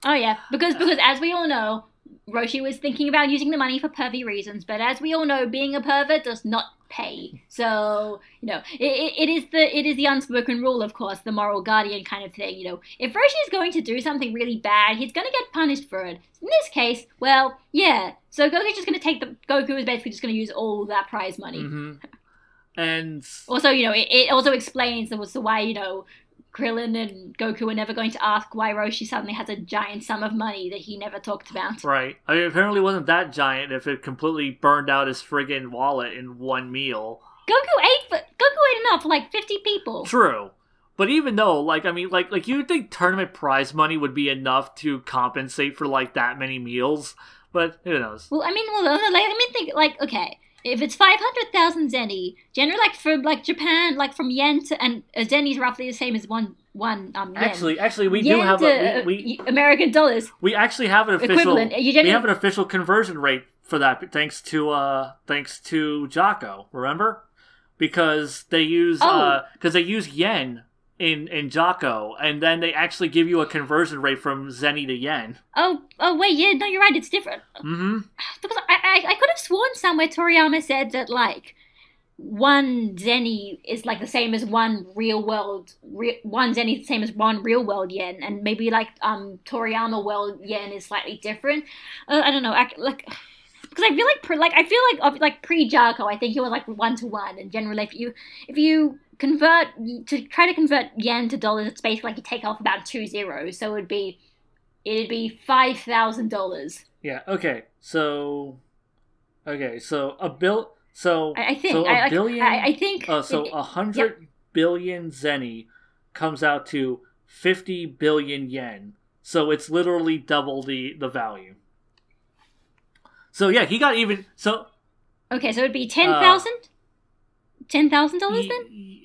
Oh yeah, because as we all know, Roshi was thinking about using the money for pervy reasons, but as we all know, being a pervert does not pay. So, it is the unspoken rule, of course, the moral guardian kind of thing. If Roshi is going to do something really bad, he's going to get punished for it. In this case, well, yeah. So Goku's just going to Goku is basically just going to use all that prize money. Mm-hmm. And also, it also explains why, Krillin and Goku were never going to ask why Roshi suddenly has a giant sum of money that he never talked about. Right. I mean, apparently it wasn't that giant if it completely burned out his friggin' wallet in one meal. Goku ate enough for like 50 people. True. But even though, like you would think tournament prize money would be enough to compensate for like that many meals, but who knows? Well, let me think. Like, okay, if it's 500,000 zeni, generally, like for like Japan, like from yen to, and a zeni is roughly the same as one yen. Actually, we yen do have we American dollars. We actually have an official equivalent. We have an official conversion rate for that, thanks to Jocko. Remember, because they use yen in Jocko, and then they actually give you a conversion rate from zeni to yen. Oh wait, yeah, no, you're right, it's different. Mm-hmm. Because I could have sworn somewhere Toriyama said that like one zeni is like the same as one zeni is the same as one real world yen, and maybe like Toriyama world yen is slightly different. I don't know, because I feel like pre Jocko, I think it was like 1-to-1, and generally if you try to convert yen to dollars, it's basically like you take off about 2 zeros, so it'd be $5,000. Yeah. Okay. So a bill. So I think so a billion. I think. So 100 billion zeni comes out to 50 billion yen. So it's literally double the value. So yeah, he got even. So okay, so it'd be $10,000 then.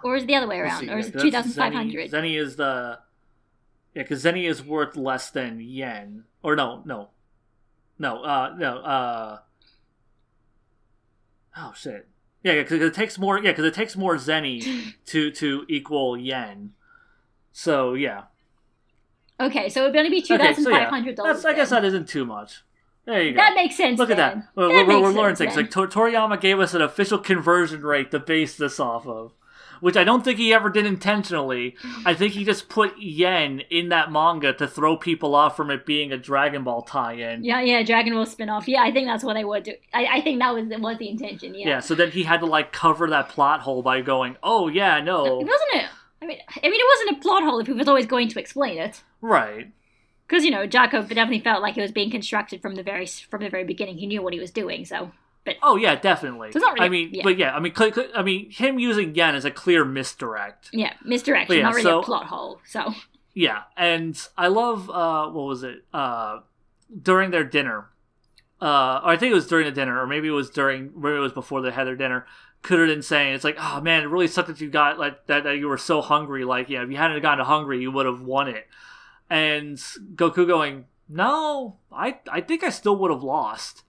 Or is it the other way around? Or is it 2,500? Zeni is because zeni is worth less than yen. Or no. Oh shit. Yeah, because it takes more. Yeah, because it takes more zeni to equal yen. So yeah. Okay, so it'd only be $2,500. I guess that isn't too much. There you go. That makes sense. Look then. at that. We're learning things. Like Toriyama gave us an official conversion rate to base this off of, which I don't think he ever did intentionally. I think he just put yen in that manga to throw people off from it being a Dragon Ball tie-in. Yeah, Dragon Ball spin-off. Yeah, I think that's what they would do. I think that was the intention, yeah. Yeah, so then he had to, like, cover that plot hole by going, oh, yeah, no. It wasn't it. I mean, it wasn't a plot hole if he was always going to explain it. Right. Because, Jocko definitely felt like it was being constructed from the very beginning. He knew what he was doing, so... But, oh yeah, definitely. So it's not really, I mean, him using yen is a clear misdirect. Yeah, misdirection, not really a plot hole. So yeah, and I love what was it? During their dinner, or I think it was during the dinner, or maybe it was before they had their dinner. Kururin saying, "It's like, oh man, it really sucked that you got like that you were so hungry. Like, if you hadn't gotten hungry, you would have won it." And Goku going, "No, I think I still would have lost."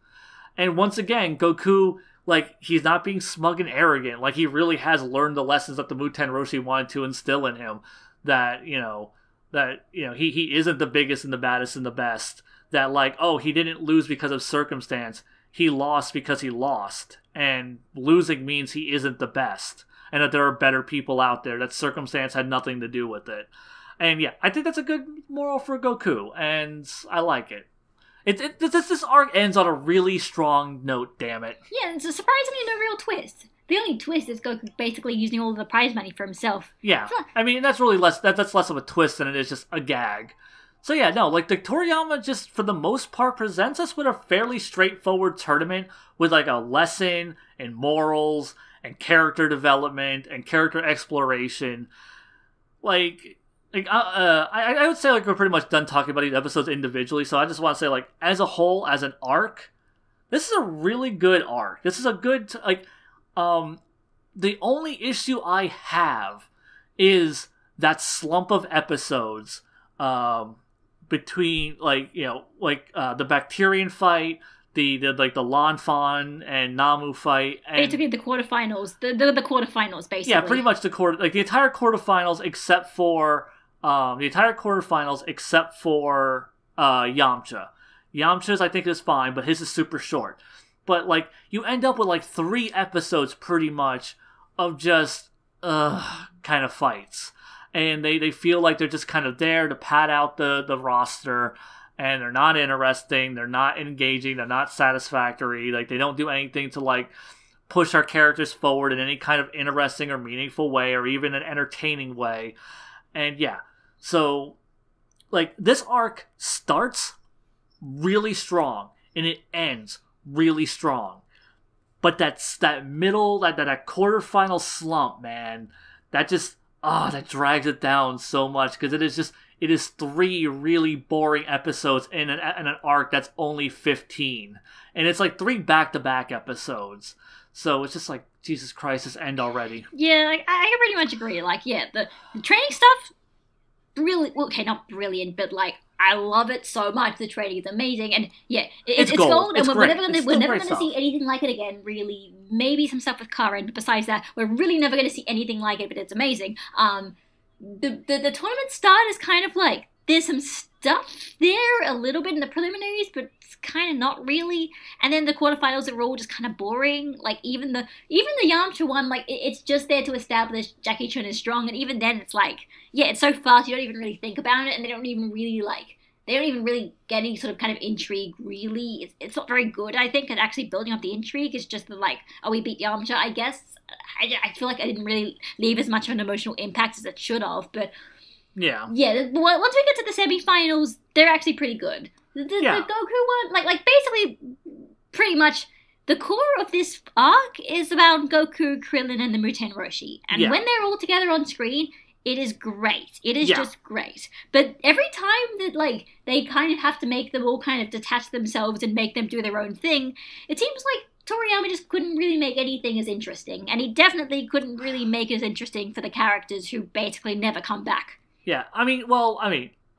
And once again, Goku, like, he's not being smug and arrogant. Like, he really has learned the lessons that the Muten Roshi wanted to instill in him. That, he isn't the biggest and the baddest and the best. That, like, oh, he didn't lose because of circumstance. He lost because he lost. And losing means he isn't the best. And that there are better people out there. That circumstance had nothing to do with it. And yeah, I think that's a good moral for Goku. And I like it. This arc ends on a really strong note, damn it. Yeah, it's surprisingly no real twist. The only twist is Goku basically using all of the prize money for himself. Yeah, I mean, that's really that's less of a twist than it is just a gag. So yeah, no, like, the Toriyama just, for the most part, presents us with a fairly straightforward tournament with, like, a lesson and morals and character development and character exploration. I would say, like, we're pretty much done talking about these episodes individually, so I just want to say, like, as a whole, as an arc, this is a really good arc. This is a good, the only issue I have is that slump of episodes, between, the Bacterian fight, the Lanfan and Namu fight, and basically the quarterfinals, the quarterfinals, basically. Yeah, pretty much the entire quarterfinals except for Yamcha. Yamcha's, I think, is fine, but his is super short. but like you end up with like 3 episodes pretty much of just kind of fights, and they feel like they're just kind of there to pad out the roster, and they're not interesting, they're not engaging, they're not satisfactory. Like they don't do anything to like push our characters forward in any kind of interesting or meaningful way, or even an entertaining way. And yeah, so like this arc starts really strong and it ends really strong, but that middle, that quarterfinal slump, man, that just that drags it down so much, because it is 3 really boring episodes in an arc that's only 15, and it's like 3 back-to-back episodes. So it's just like, Jesus Christ, just end already. Yeah, like, I pretty much agree. Like, yeah, the training stuff, really, well, okay, not brilliant, but like, I love it so much. The training is amazing, and yeah, it's gold, and we're never going to see anything like it again. Really, maybe some stuff with Karen, but besides that, we're really never going to see anything like it. But it's amazing. The tournament start is kind of like, there's some stuff there a little bit in the preliminaries, but it's kind of not really. And then the quarterfinals are all just kind of boring. Like even the Yamcha one, like it's just there to establish Jackie Chun is strong, and even then it's like, yeah, it's so fast you don't even really think about it, and they don't even really get any sort of kind of intrigue, really. It's not very good, I think, at actually building up the intrigue. It's just the, like, oh, we beat Yamcha, I guess. I feel like I didn't really leave as much of an emotional impact as it should have, but yeah, once we get to the semi-finals, they're actually pretty good. The Goku one, like basically, pretty much, the core of this arc is about Goku, Krillin, and the Muten Roshi. And when they're all together on screen, it is great. It is just great. But every time that, like, they kind of have to make them all kind of detach themselves and make them do their own thing, it seems like Toriyama just couldn't really make anything as interesting. And he definitely couldn't really make it as interesting for the characters who basically never come back. Yeah,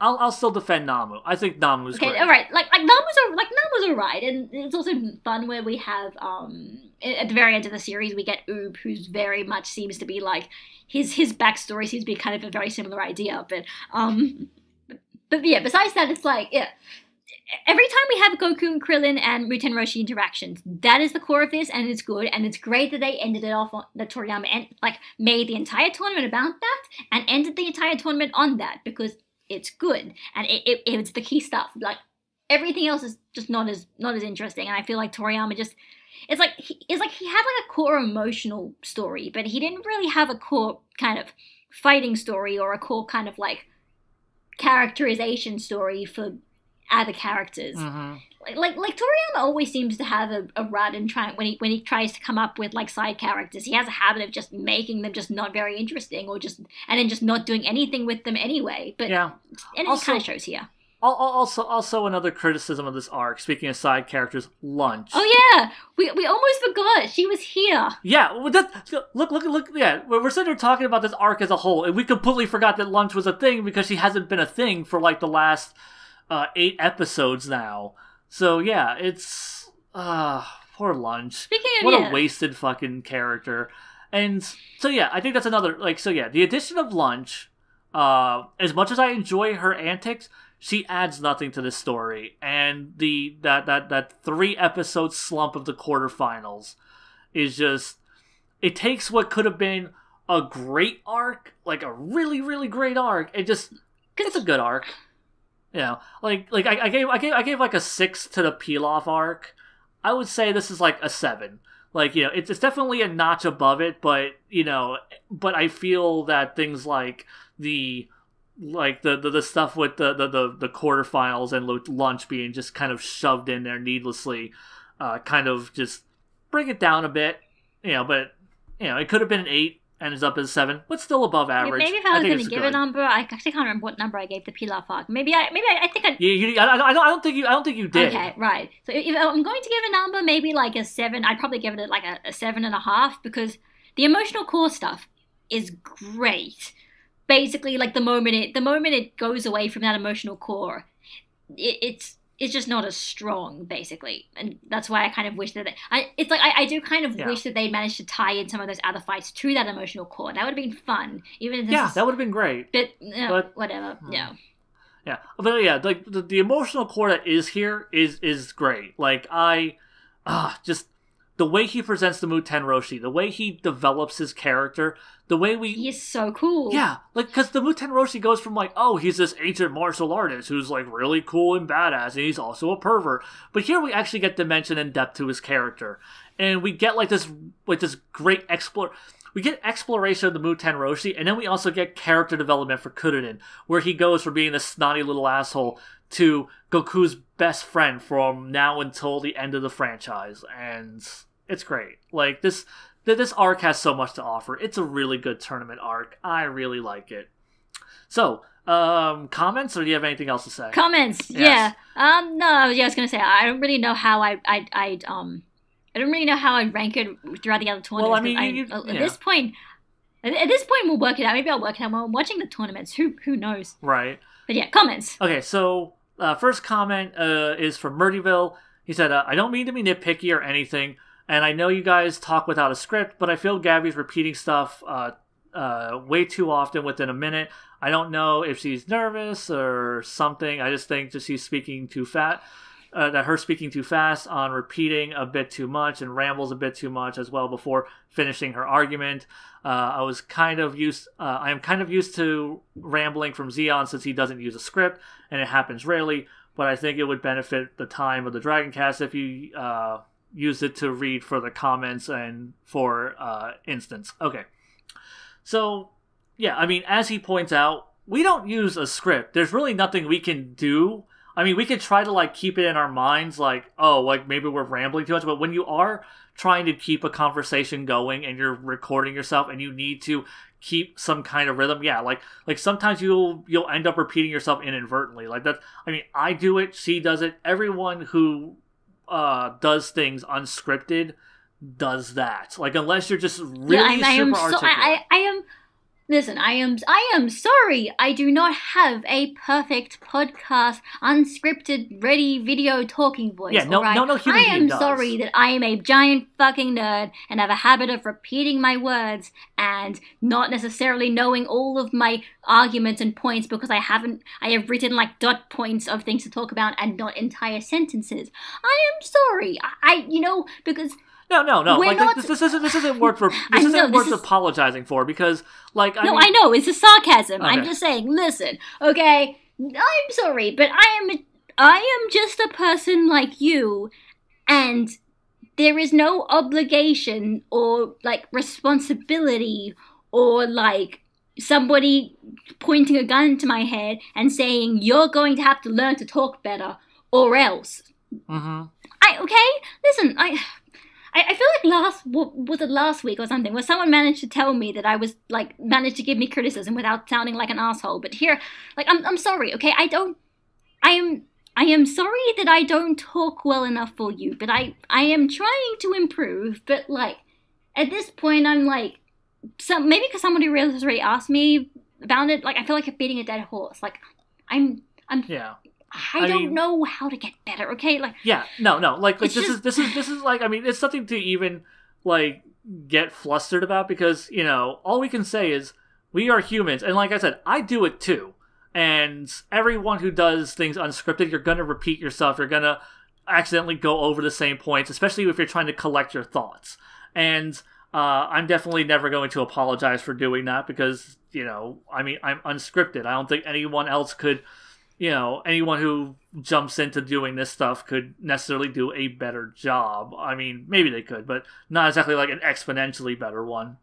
I'll still defend Namu. I think Namu's great. Okay, alright. Like Namu's alright, and it's also fun where we have at the very end of the series we get Oob, who's very much seems to be like his backstory seems to be kind of a very similar idea, but yeah, besides that, it's like, yeah, every time we have Goku and Krillin and Muten Roshi interactions, that is the core of this, and it's good, and it's great that they ended it off on that Toriyama made the entire tournament about that and ended the entire tournament on that, because it's good, and it's the key stuff. Like, everything else is just not as interesting, and I feel like Toriyama just, it's like he had like a core emotional story, but he didn't really have a core kind of fighting story or a core kind of like characterization story for other characters. Mm-hmm. Like Toriyama always seems to have a rut in trying when he tries to come up with like side characters. He has a habit of just making them just not very interesting, or just and then just not doing anything with them anyway. But yeah, and it kind of shows here. Also, another criticism of this arc, speaking of side characters, Lunch. Oh yeah, we almost forgot she was here. Yeah, look. Yeah, we're sitting here talking about this arc as a whole, and we completely forgot that Lunch was a thing because she hasn't been a thing for like the last 8 episodes now. So yeah, it's poor Lunch. Speaking of, what a wasted fucking character. And so yeah, I think that's another the addition of Lunch, as much as I enjoy her antics, she adds nothing to this story. And that 3 episode slump of the quarterfinals is just, it takes what could have been a great arc, like a really, really great arc, and just, it's a good arc. You know, like I gave like a 6 to the Pilaf arc. I would say this is like a 7. Like, you know, it's definitely a notch above it, but you know, but I feel that things like the stuff with the quarterfinals and Lunch being just kind of shoved in there needlessly, kind of just bring it down a bit. You know, but you know, it could have been an 8. Ends up as 7, but still above average. Maybe if I was going to give a number, I actually can't remember what number I gave the Pilaf arc. Maybe I think I don't think you did. Okay, right. So if I'm going to give a number, maybe like a 7. I'd probably give it like a 7.5, because the emotional core stuff is great. Basically, like the moment it goes away from that emotional core, it's just not as strong, basically, and that's why I kind of wish that I do kind of wish that they managed to tie in some of those other fights to that emotional core. That would have been fun, even if that would have been great. But whatever, yeah. Yeah, but yeah, like the emotional core that is here is great. Like I just the way he presents the Muten Roshi, the way he develops his character, the way He is so cool. Yeah, like, because the Muten Roshi goes from, like, oh, he's this ancient martial artist who's, like, really cool and badass, and he's also a pervert. But here we actually get dimension and depth to his character. And we get, this great we get exploration of the Muten Roshi, and then we also get character development for Kuririn, where he goes from being this snotty little asshole to Goku's best friend from now until the end of the franchise. And it's great. Like, this arc has so much to offer. It's a really good tournament arc. I really like it. So, comments, or do you have anything else to say? Comments, yes. Yeah. No, I was gonna say I don't really know how I don't really know how I'd rank it throughout the other tournaments. Well, I mean, at this point, we'll work it out. Maybe I'll work it out while I'm watching the tournaments. Who knows? Right. But yeah, comments. Okay, so first comment is from Murdyville. He said, I don't mean to be nitpicky or anything, and I know you guys talk without a script, but I feel Gabby's repeating stuff way too often within a minute. I don't know if she's nervous or something. I just think she's speaking too fast. That her speaking too fast on repeating a bit too much and rambles a bit too much as well before finishing her argument. I am kind of used to rambling from Zeon since he doesn't use a script, and it happens rarely, but I think it would benefit the time of the Dragon Cast if you use it to read further comments and for instance. Okay. So, yeah, I mean, as he points out, we don't use a script. There's really nothing we can do. I mean, we could try to, like, keep it in our minds, like, oh, like, maybe we're rambling too much, but when you are trying to keep a conversation going and you're recording yourself and you need to keep some kind of rhythm, yeah, like sometimes you'll end up repeating yourself inadvertently. Like, that, I mean, I do it, she does it, everyone who does things unscripted does that. Like, unless you're just really super articulate. Listen, I am sorry. I do not have a perfect podcast, unscripted, ready video talking voice. Yeah, no human being does. Sorry that I am a giant fucking nerd and have a habit of repeating my words and not necessarily knowing all of my arguments and points because I have written like dot points of things to talk about and not entire sentences. I am sorry. Because. No. Like, this isn't worth apologizing for, because, like, I know it's a sarcasm. Okay. I'm just saying. Listen, okay. I'm sorry, but I am just a person like you, and there is no obligation or like responsibility or like somebody pointing a gun to my head and saying you're going to have to learn to talk better or else. Mm-hmm. Listen, I feel like last week or something, where someone managed to tell me that I was, like, managed to give me criticism without sounding like an asshole. But here, like, I'm sorry, okay? I am sorry that I don't talk well enough for you, but I am trying to improve. But, like, at this point, I'm like, maybe because somebody has already asked me about it, like, I feel like I'm beating a dead horse. Like, yeah. I don't know how to get better, okay? Like, yeah, no. Like this is like, I mean, it's something to even like get flustered about, because, you know, all we can say is we are humans, and like I said, I do it too. And everyone who does things unscripted, you're gonna repeat yourself. You're gonna accidentally go over the same points, especially if you're trying to collect your thoughts. And I'm definitely never going to apologize for doing that, because, you know, I mean, I'm unscripted. I don't think anyone else could. You know, anyone who jumps into doing this stuff could necessarily do a better job. I mean, maybe they could, but not exactly like an exponentially better one.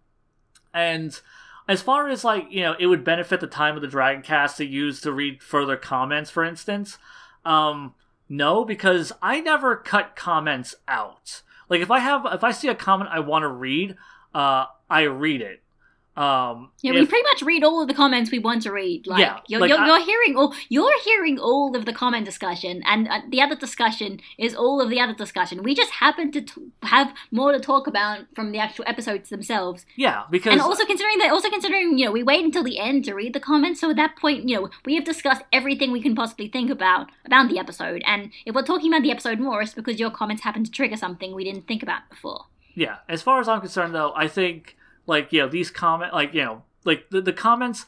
And as far as, like, you know, it would benefit the time of the Dragon Cast to use to read further comments, for instance, no, because I never cut comments out. Like, if I see a comment I want to read, I read it. We pretty much read all of the comments we want to read. Like, yeah, you're hearing all of the comment discussion, and the other discussion is all of the other discussion. We just happen to have more to talk about from the actual episodes themselves. Yeah, because and also considering, you know, we wait until the end to read the comments, so at that point, you know, we have discussed everything we can possibly think about the episode. And if we're talking about the episode more, it's because your comments happen to trigger something we didn't think about before. Yeah, as far as I'm concerned, though, I think, like, you know, these comment, like, you know, like the comments,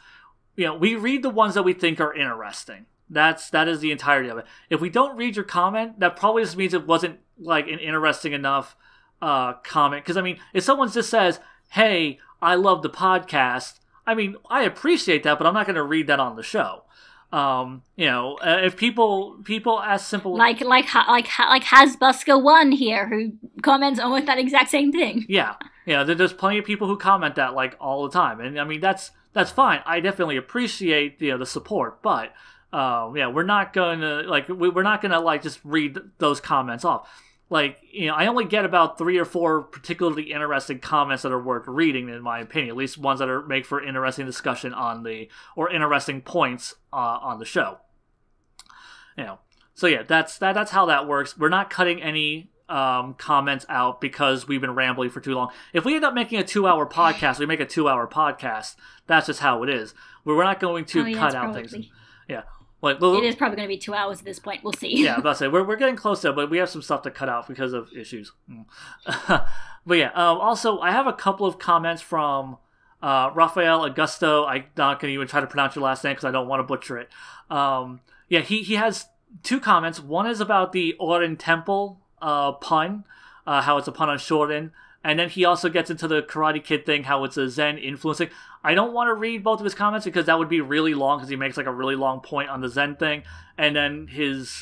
you know, we read the ones that we think are interesting. That is the entirety of it. If we don't read your comment, that probably just means it wasn't like an interesting enough comment. Because I mean, if someone just says, "Hey, I love the podcast," I mean, I appreciate that, but I'm not going to read that on the show. If people ask simple like Hasbusker1 here, who comments almost that exact same thing. Yeah, there's plenty of people who comment that like all the time, and I mean that's fine. I definitely appreciate the support, but we're not gonna just read those comments off. Like, I only get about 3 or 4 particularly interesting comments that are worth reading, in my opinion. At least ones that make for interesting discussion or interesting points on the show. So yeah, that's how that works. We're not cutting any comments out because we've been rambling for too long. If we end up making a 2-hour podcast, we make a 2-hour podcast. That's just how it is. We're not going to cut out things. Yeah. It is probably going to be 2 hours at this point. We'll see. Yeah, I was about to say, we're getting close to it, but we have some stuff to cut out because of issues. But yeah, also, I have a couple of comments from Rafael Augusto. I'm not going to even try to pronounce your last name because I don't want to butcher it. He has 2 comments. One is about the Orin Temple pun, how it's a pun on Shorin. And then he also gets into the Karate Kid thing, how it's a Zen influencing. I don't want to read both of his comments because that would be really long because he makes like a really long point on the Zen thing. And then his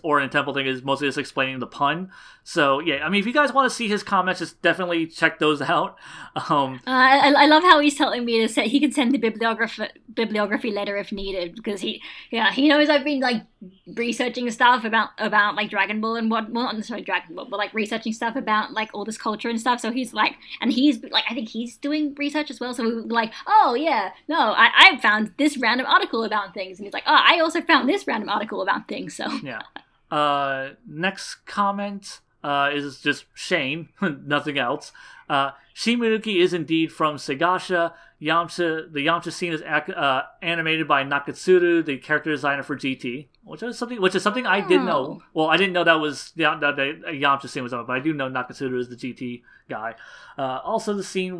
Orin Temple thing is mostly just explaining the pun. So yeah, I mean, if you guys want to see his comments, just definitely check those out. I love how he's telling me to say he can send the bibliography letter if needed, because he knows I've been like researching stuff about like Dragon Ball and not necessarily Dragon Ball, but like researching stuff about like all this culture and stuff. So he's like, and he's like, I think he's doing research as well. So we were like, oh yeah, no, I found this random article about things, and he's like, oh, I also found this random article about things. So yeah. Next comment is just Shane, nothing else. Shimunuki is indeed from Segasha. The Yamcha scene is animated by Nakatsuru, the character designer for GT, which is something I didn't know. Well, I didn't know that was that the Yamcha scene was on it, but I do know Nakatsuru is the GT guy. Also, the scene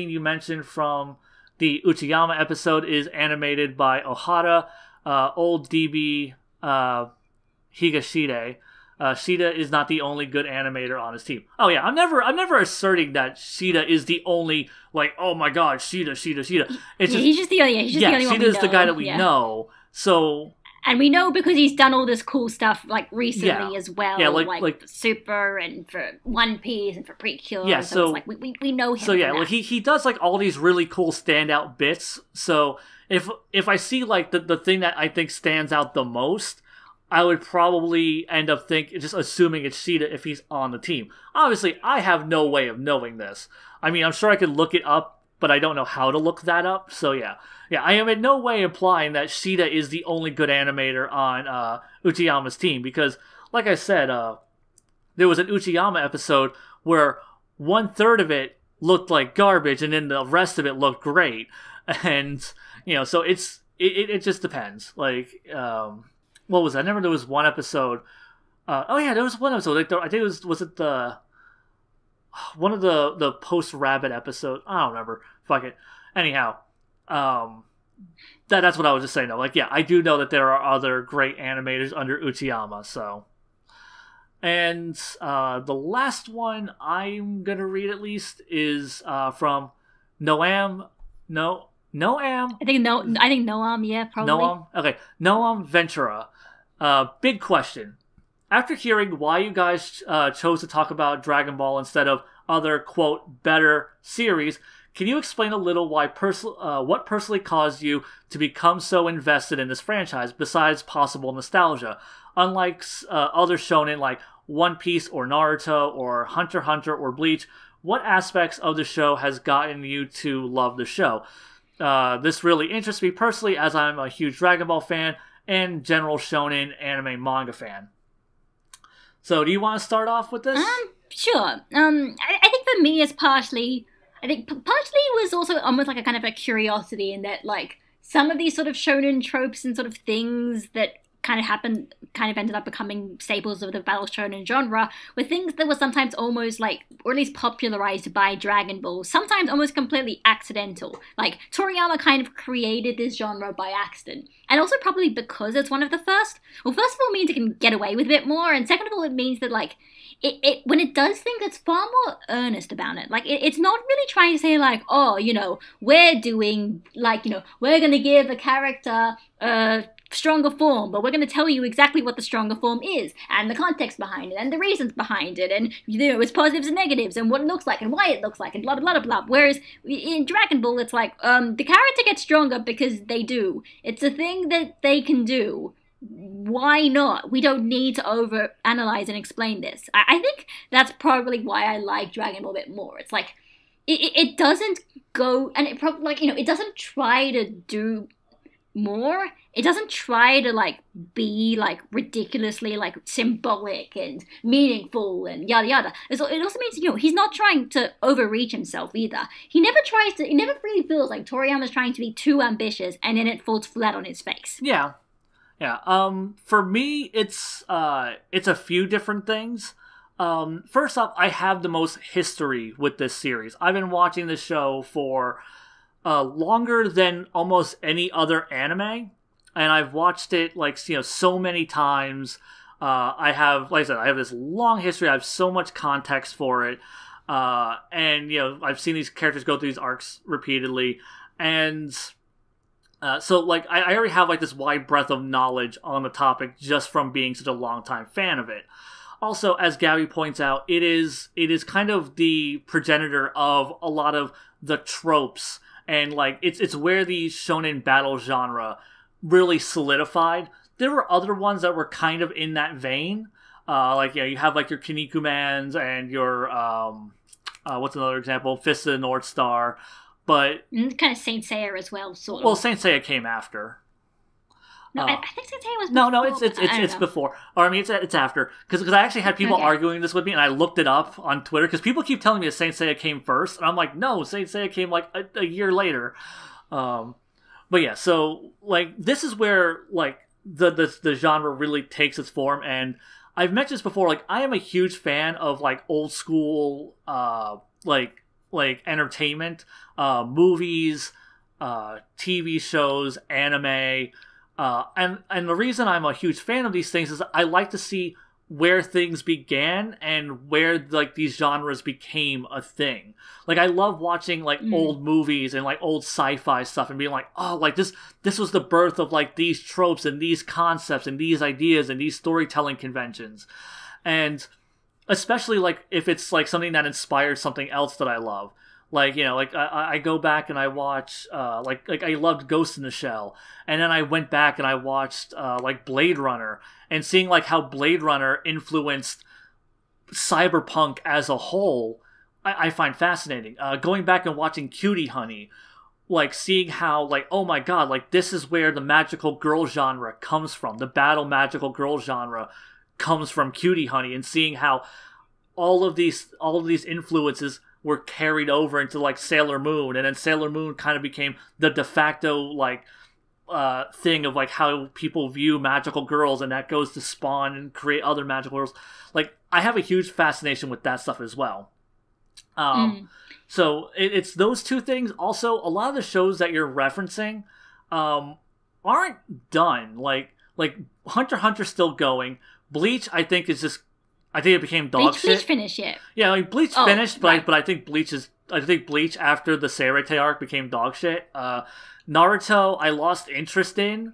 you mentioned from the Uchiyama episode is animated by Ohara. Old DB Higashide. Shida is not the only good animator on his team. Oh yeah, I'm never asserting that Shida is the only, like, oh my god, Shida. It's just, he's just the only one we know. Shida is the guy that we know. So, and we know because he's done all this cool stuff like recently as well. Yeah, like for Super and for One Piece and for Precure. Yeah, so it's like we know him. So yeah, like he does like all these really cool standout bits. So if I see like the thing that I think stands out the most, I would probably end up just assuming it's Shida if he's on the team. Obviously, I have no way of knowing this. I mean, I'm sure I could look it up, but I don't know how to look that up. So yeah, I am in no way implying that Shida is the only good animator on Uchiyama's team, because, like I said, there was an Uchiyama episode where 1/3 of it looked like garbage, and then the rest of it looked great. And so it just depends. Like, what was that? I remember there was one episode. There was one episode. Like, I think was it one of the post Rabbit episode? I don't remember. Fuck it. Anyhow, that's what I was just saying. Though, like, yeah, I do know that there are other great animators under Uchiyama. So, and the last one I'm gonna read at least is from Noam. Noam. I think Noam. Yeah, probably. Noam. Okay, Noam Ventura. Big question. After hearing why you guys chose to talk about Dragon Ball instead of other, quote, better series, can you explain a little what personally caused you to become so invested in this franchise, besides possible nostalgia? Unlike other shonen like One Piece or Naruto or Hunter x Hunter or Bleach, what aspects of the show has gotten you to love the show? This really interests me personally, as I'm a huge Dragon Ball fan and general shonen anime manga fan. So, do you want to start off with this? Sure. I think for me, it's partially was also almost like a kind of a curiosity in that, like, some of these sort of shonen tropes and sort of things that kind of ended up becoming staples of the battle shonen genre were things that were sometimes almost like, or at least popularized by Dragon Ball, sometimes almost completely accidental. Like, Toriyama kind of created this genre by accident. And also probably because it's one of the first. Well, first of all, it means it can get away with a bit more, and second of all, it means that, like, it when it does things, it's far more earnest about it. Like, it's not really trying to say, like, oh, you know, we're doing, like, you know, we're gonna give a character a stronger form, but we're going to tell you exactly what the stronger form is, and the context behind it, and the reasons behind it, and, you know, its positives and negatives, and what it looks like, and why it looks like, and blah, blah, blah, blah. Whereas in Dragon Ball, it's like, the character gets stronger because they do. It's a thing that they can do. Why not? We don't need to overanalyze and explain this. I think that's probably why I like Dragon Ball a bit more. It's like, it doesn't go, and it probably, like, you know, it doesn't try to do more. It doesn't try to, like, be, like, ridiculously, like, symbolic and meaningful and yada yada. It also means, you know, he's not trying to overreach himself either. He never really feels like Toriyama's trying to be too ambitious, and then it falls flat on his face. Yeah. For me, it's a few different things. First off, I have the most history with this series. I've been watching this show for longer than almost any other anime, and I've watched it, like, you know, so many times. I have, like I said, I have this long history. I have so much context for it, and, you know, I've seen these characters go through these arcs repeatedly, and so, like, I already have, like, this wide breadth of knowledge on the topic just from being such a long-time fan of it. Also, as Gabby points out, it is kind of the progenitor of a lot of the tropes, and, like, it's where the shonen battle genre really solidified. There were other ones that were kind of in that vein. Like, you know, you have, like, your Kinnikuman's and your, what's another example? Fist of the North Star. But kind of Saint Seiya as well, sort of. Well, Saint Seiya came after. No, I think Saint Seiya was before. No, it's before. Or, I mean, it's after. Because I actually had people arguing this with me, and I looked it up on Twitter, because people keep telling me that Saint Seiya came first, and I'm like, no, Saint Seiya came, like, a year later. But yeah, so, like, this is where, like, the genre really takes its form, and I've mentioned this before, like, I am a huge fan of, like, old school, like entertainment, movies, TV shows, anime, and the reason I'm a huge fan of these things is I like to see where things began and where, like, these genres became a thing. Like, I love watching, like, old movies and, like, old sci-fi stuff and being like, oh, like, this was the birth of, like, these tropes and these concepts and these ideas and these storytelling conventions. And especially, like, if it's, like, something that inspires something else that I love. Like, you know, like, I go back and I watch, like I loved Ghost in the Shell. And then I went back and I watched, like, Blade Runner. And seeing, like, how Blade Runner influenced cyberpunk as a whole, I find fascinating. Going back and watching Cutie Honey, like, seeing how, like, oh my god, like, this is where the magical girl genre comes from. The battle magical girl genre comes from Cutie Honey. And seeing how all of these influences were carried over into, like, Sailor Moon, and then Sailor Moon kind of became the de facto, like, thing of, like, how people view magical girls, and that goes to spawn and create other magical girls. Like, I have a huge fascination with that stuff as well. So it's those two things. Also, a lot of the shows that you're referencing aren't done. Like Hunter x Hunter's still going. Bleach, I think it became dog shit. Bleach finished yet? Yeah, like, Bleach finished, but I think Bleach after the Seirete arc became dog shit. Naruto, I lost interest in.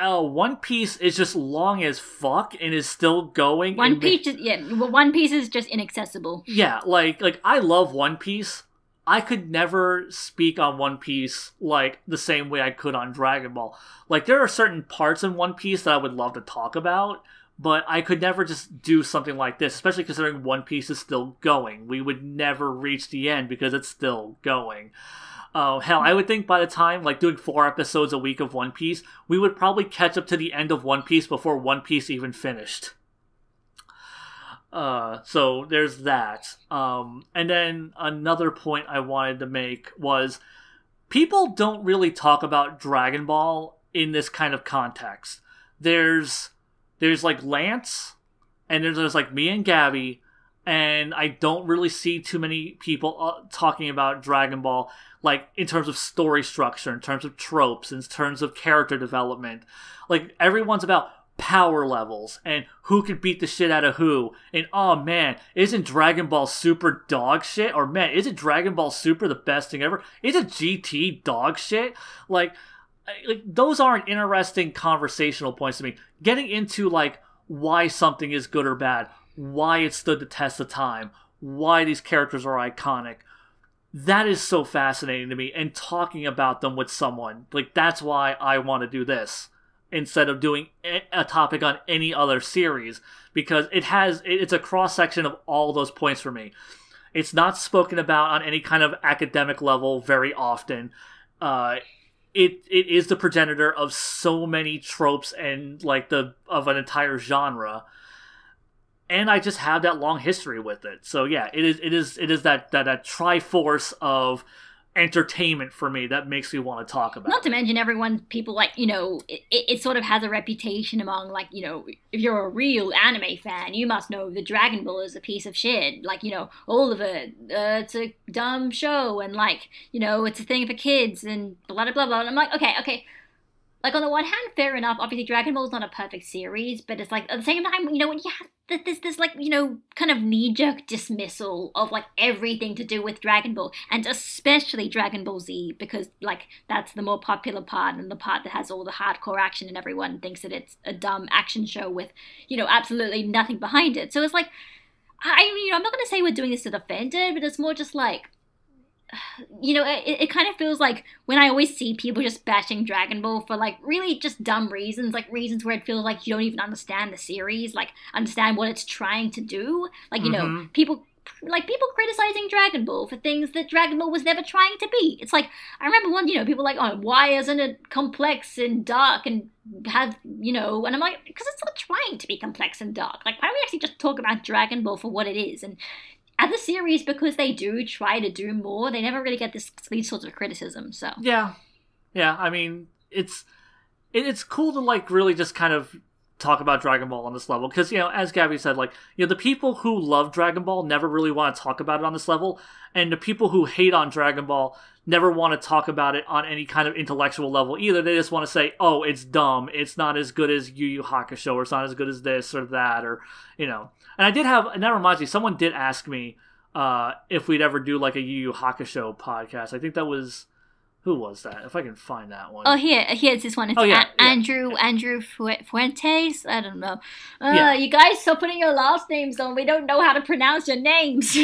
One Piece is just long as fuck and is still going. One Piece is just inaccessible. Yeah, like I love One Piece. I could never speak on One Piece, like, the same way I could on Dragon Ball. Like, there are certain parts in One Piece that I would love to talk about, but I could never just do something like this, especially considering One Piece is still going. We would never reach the end because it's still going. Hell, I would think by the time, like, doing 4 episodes a week of One Piece, we would probably catch up to the end of One Piece before One Piece even finished. So there's that. And then another point I wanted to make was, people don't really talk about Dragon Ball in this kind of context. there's like Lance, and there's like me and Gabby, and I don't really see too many people talking about Dragon Ball, like in terms of story structure, in terms of tropes, in terms of character development. Like everyone's about power levels and who could beat the shit out of who, and oh man, isn't Dragon Ball Super dog shit? Or man, isn't Dragon Ball Super the best thing ever? Isn't GT dog shit? Like those aren't interesting conversational points to me. Getting into like why something is good or bad, why it stood the test of time, why these characters are iconic, that is so fascinating to me. And talking about them with someone, like that's why I want to do this instead of doing a topic on any other series, because it's a cross-section of all those points for me. It's not spoken about on any kind of academic level very often. It is the progenitor of so many tropes and like of an entire genre, and I just have that long history with it. So yeah, it is that triforce of entertainment for me that makes me want to talk about Not to mention people like, it sort of has a reputation among, like, if you're a real anime fan, you must know that Dragon Ball is a piece of shit. Like, all of it, it's a dumb show, and like, it's a thing for kids, and blah, blah, blah, blah. And I'm like, okay. Like, on the one hand, fair enough, obviously Dragon Ball is not a perfect series, but it's like, at the same time, when you have this like, kind of knee-jerk dismissal of, like, everything to do with Dragon Ball, and especially Dragon Ball Z, because, like, that's the more popular part, and the part that has all the hardcore action, and everyone thinks that it's a dumb action show with, absolutely nothing behind it. So it's like, I'm not going to say we're doing this to defend it, but it's more just like, it kind of feels like when I always see people just bashing Dragon Ball for, like, really just dumb reasons, like reasons where it feels like you don't even understand the series, like, understand what it's trying to do. Like, people criticizing Dragon Ball for things that Dragon Ball was never trying to be. It's like, I remember people like, oh, why isn't it complex and dark and have, and I'm like, because it's not trying to be complex and dark. Like, why don't we actually just talk about Dragon Ball for what it is? And as a series, because they do try to do more, they never really get these sorts of criticism. So yeah. I mean, it's cool to like really just kind of talk about Dragon Ball on this level, because as Gabby said, like the people who love Dragon Ball never really want to talk about it on this level, and the people who hate on Dragon Ball never want to talk about it on any kind of intellectual level either. They just want to say, oh, it's dumb, it's not as good as Yu Yu Hakusho, or it's not as good as this or that, or And and that reminds me, someone did ask me if we'd ever do like a Yu Yu Hakusho podcast. I think that was, who was that? If I can find that one. Oh, here's this one. It's Andrew Fuentes. I don't know. You guys stop putting your last names on. We don't know how to pronounce your names.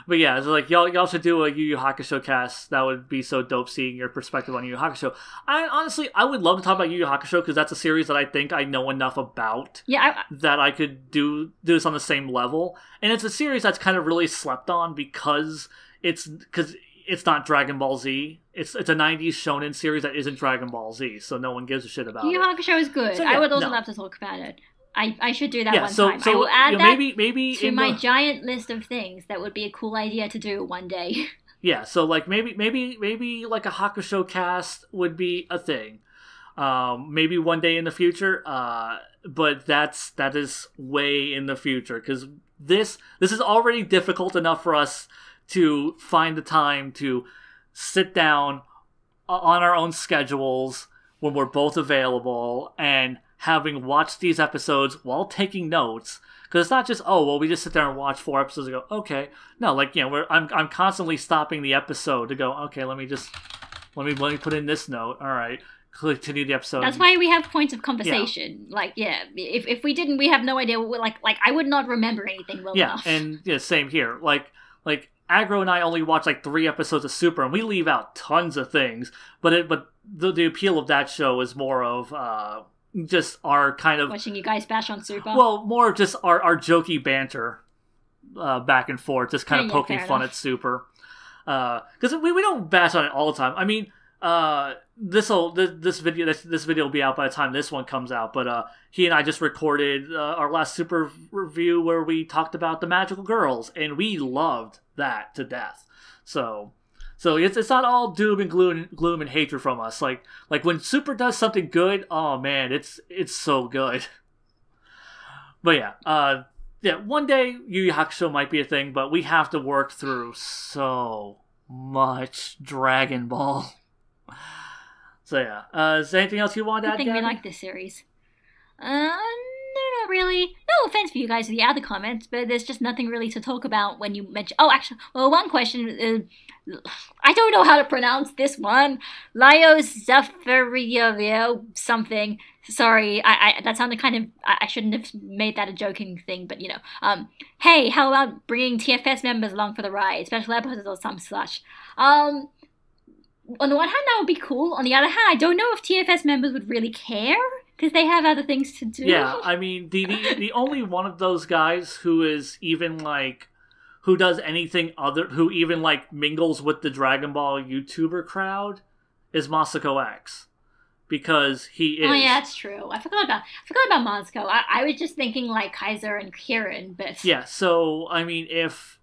But yeah, it's like y'all should do a Yu Yu Hakusho cast. That would be so dope, seeing your perspective on Yu Yu Hakusho. I would love to talk about Yu Yu Hakusho, because that's a series that I think I know enough about. That I could do this on the same level, and it's a series that's kind of really slept on because it's not Dragon Ball Z. It's a 90s shonen series that isn't Dragon Ball Z, so no one gives a shit about it. Yu Yu Hakusho is good. So, I would also love to talk about it. I should do that one time. I will add that maybe to my giant list of things that would be a cool idea to do one day. Yeah, so like maybe like a Hakusho cast would be a thing. Maybe one day in the future. But that is way in the future, because this is already difficult enough for us to find the time to sit down on our own schedules when we're both available, and having watched these episodes while taking notes. Because it's not just, oh, well, we just sit there and watch 4 episodes and go, okay. No, like, I'm constantly stopping the episode to go, okay, let me put in this note. All right, continue the episode. That's why we have points of conversation. Yeah. Like, yeah, if we didn't, we have no idea what like I would not remember anything well enough. And same here. Like Agro and I only watch like 3 episodes of Super, and we leave out tons of things. But the appeal of that show is more of just our kind of watching you guys bash on Super. Well, more of just our jokey banter back and forth, just kind of poking fun at Super. Because we don't bash on it all the time. I mean, this video will be out by the time this one comes out, but he and I just recorded our last Super review where we talked about the magical girls, and we loved that to death. So So it's not all doom and gloom and hatred from us. Like when Super does something good, oh man, it's so good. But yeah, one day Yu Yu Hakusho might be a thing, but we have to work through so much Dragon Ball. So yeah, is there anything else you want to add? I think we like this series. No, not really. No offense for you guys with the other comments, but there's just nothing really to talk about when you mention. Oh, actually, well, one question. I don't know how to pronounce this one. Lyosephario something. Sorry, I that sounded kind of. I shouldn't have made that a joking thing, but Hey, how about bringing TFS members along for the ride, special episodes or some such? On the one hand, that would be cool. On the other hand, I don't know if TFS members would really care. Because they have other things to do. Yeah, I mean, the only one of those guys who is even, like, who does anything other, who even, like, mingles with the Dragon Ball YouTuber crowd is Masako X. Because he is. Oh, yeah, that's true. I forgot about Moscow. I was just thinking, like, Kaiser and Kieran, but... Yeah, so, I mean, if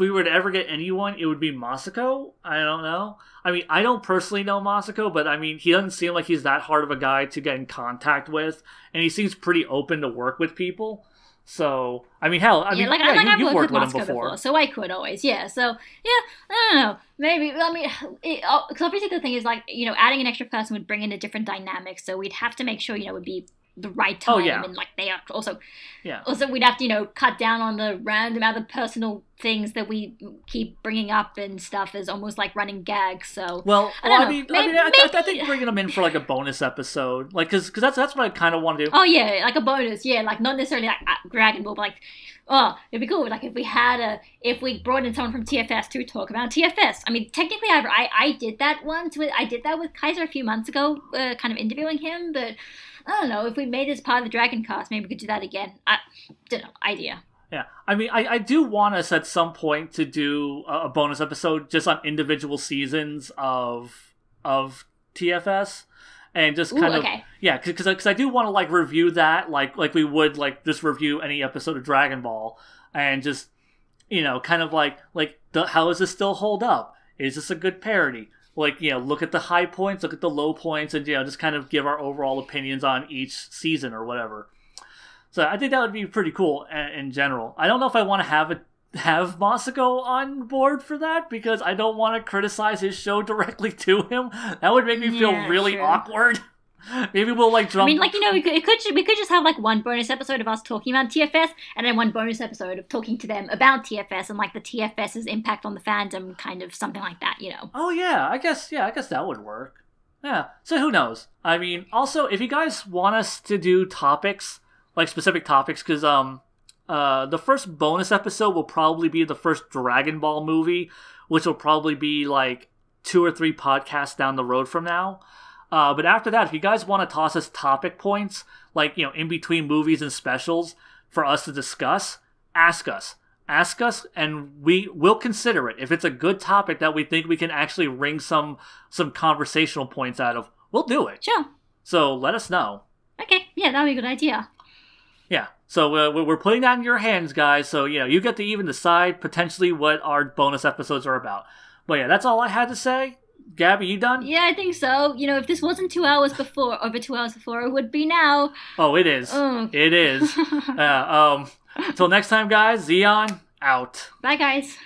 we were to ever get anyone, it would be Masako. I don't know. I mean, I don't personally know Masako, but I mean, he doesn't seem like he's that hard of a guy to get in contact with, and he seems pretty open to work with people. So, I mean, hell, I've worked with him before, so I could always, yeah. So, yeah, I don't know. Maybe, I mean, because obviously the thing is, like, adding an extra person would bring in a different dynamic, so we'd have to make sure, it would be the right time. Oh, yeah. And, like, they are also... Yeah. Also, we'd have to, cut down on the random other personal things that we keep bringing up and stuff as almost like running gags. So, I think bringing them in for like a bonus episode, like because that's what I kind of want to do. Oh yeah, like a bonus, yeah, like not necessarily like Dragon Ball, but like, oh, it'd be cool. Like if we brought in someone from TFS to talk about TFS. I mean, technically, I did that once. I did that with Kaiser a few months ago, kind of interviewing him, but. I don't know, if we made this part of the Dragon Cast, maybe we could do that again. I don't know, idea. Yeah, I mean, I do want us at some point to do a bonus episode just on individual seasons of TFS, and just kind of yeah, because I do want to like review that like we would like just review any episode of Dragon Ball, and just kind of like how does this still hold up? Is this a good parody? Like, look at the high points, look at the low points, and, just kind of give our overall opinions on each season or whatever. So I think that would be pretty cool in general. I don't know if I want to have Masako on board for that, because I don't want to criticize his show directly to him. That would make me feel really awkward. Maybe we'll like jump. I mean, like we could just have like one bonus episode of us talking about TFS, and then one bonus episode of talking to them about TFS and like the TFS's impact on the fandom, kind of something like that, Oh yeah, I guess that would work. Yeah. So who knows? I mean, also if you guys want us to do topics, like specific topics, because the first bonus episode will probably be the first Dragon Ball movie, which will probably be like 2 or 3 podcasts down the road from now. But after that, if you guys want to toss us topic points, like, in between movies and specials for us to discuss, ask us. Ask us, and we will consider it. If it's a good topic that we think we can actually wring some conversational points out of, we'll do it. Sure. So let us know. Okay, yeah, that would be a good idea. Yeah, so we're putting that in your hands, guys. So, you get to even decide potentially what our bonus episodes are about. But yeah, that's all I had to say. Gabby, you done? Yeah, I think so. If this wasn't 2 hours before, over 2 hours before, it would be now. Oh, it is. It is. Until next time, guys, Xeon, out. Bye, guys.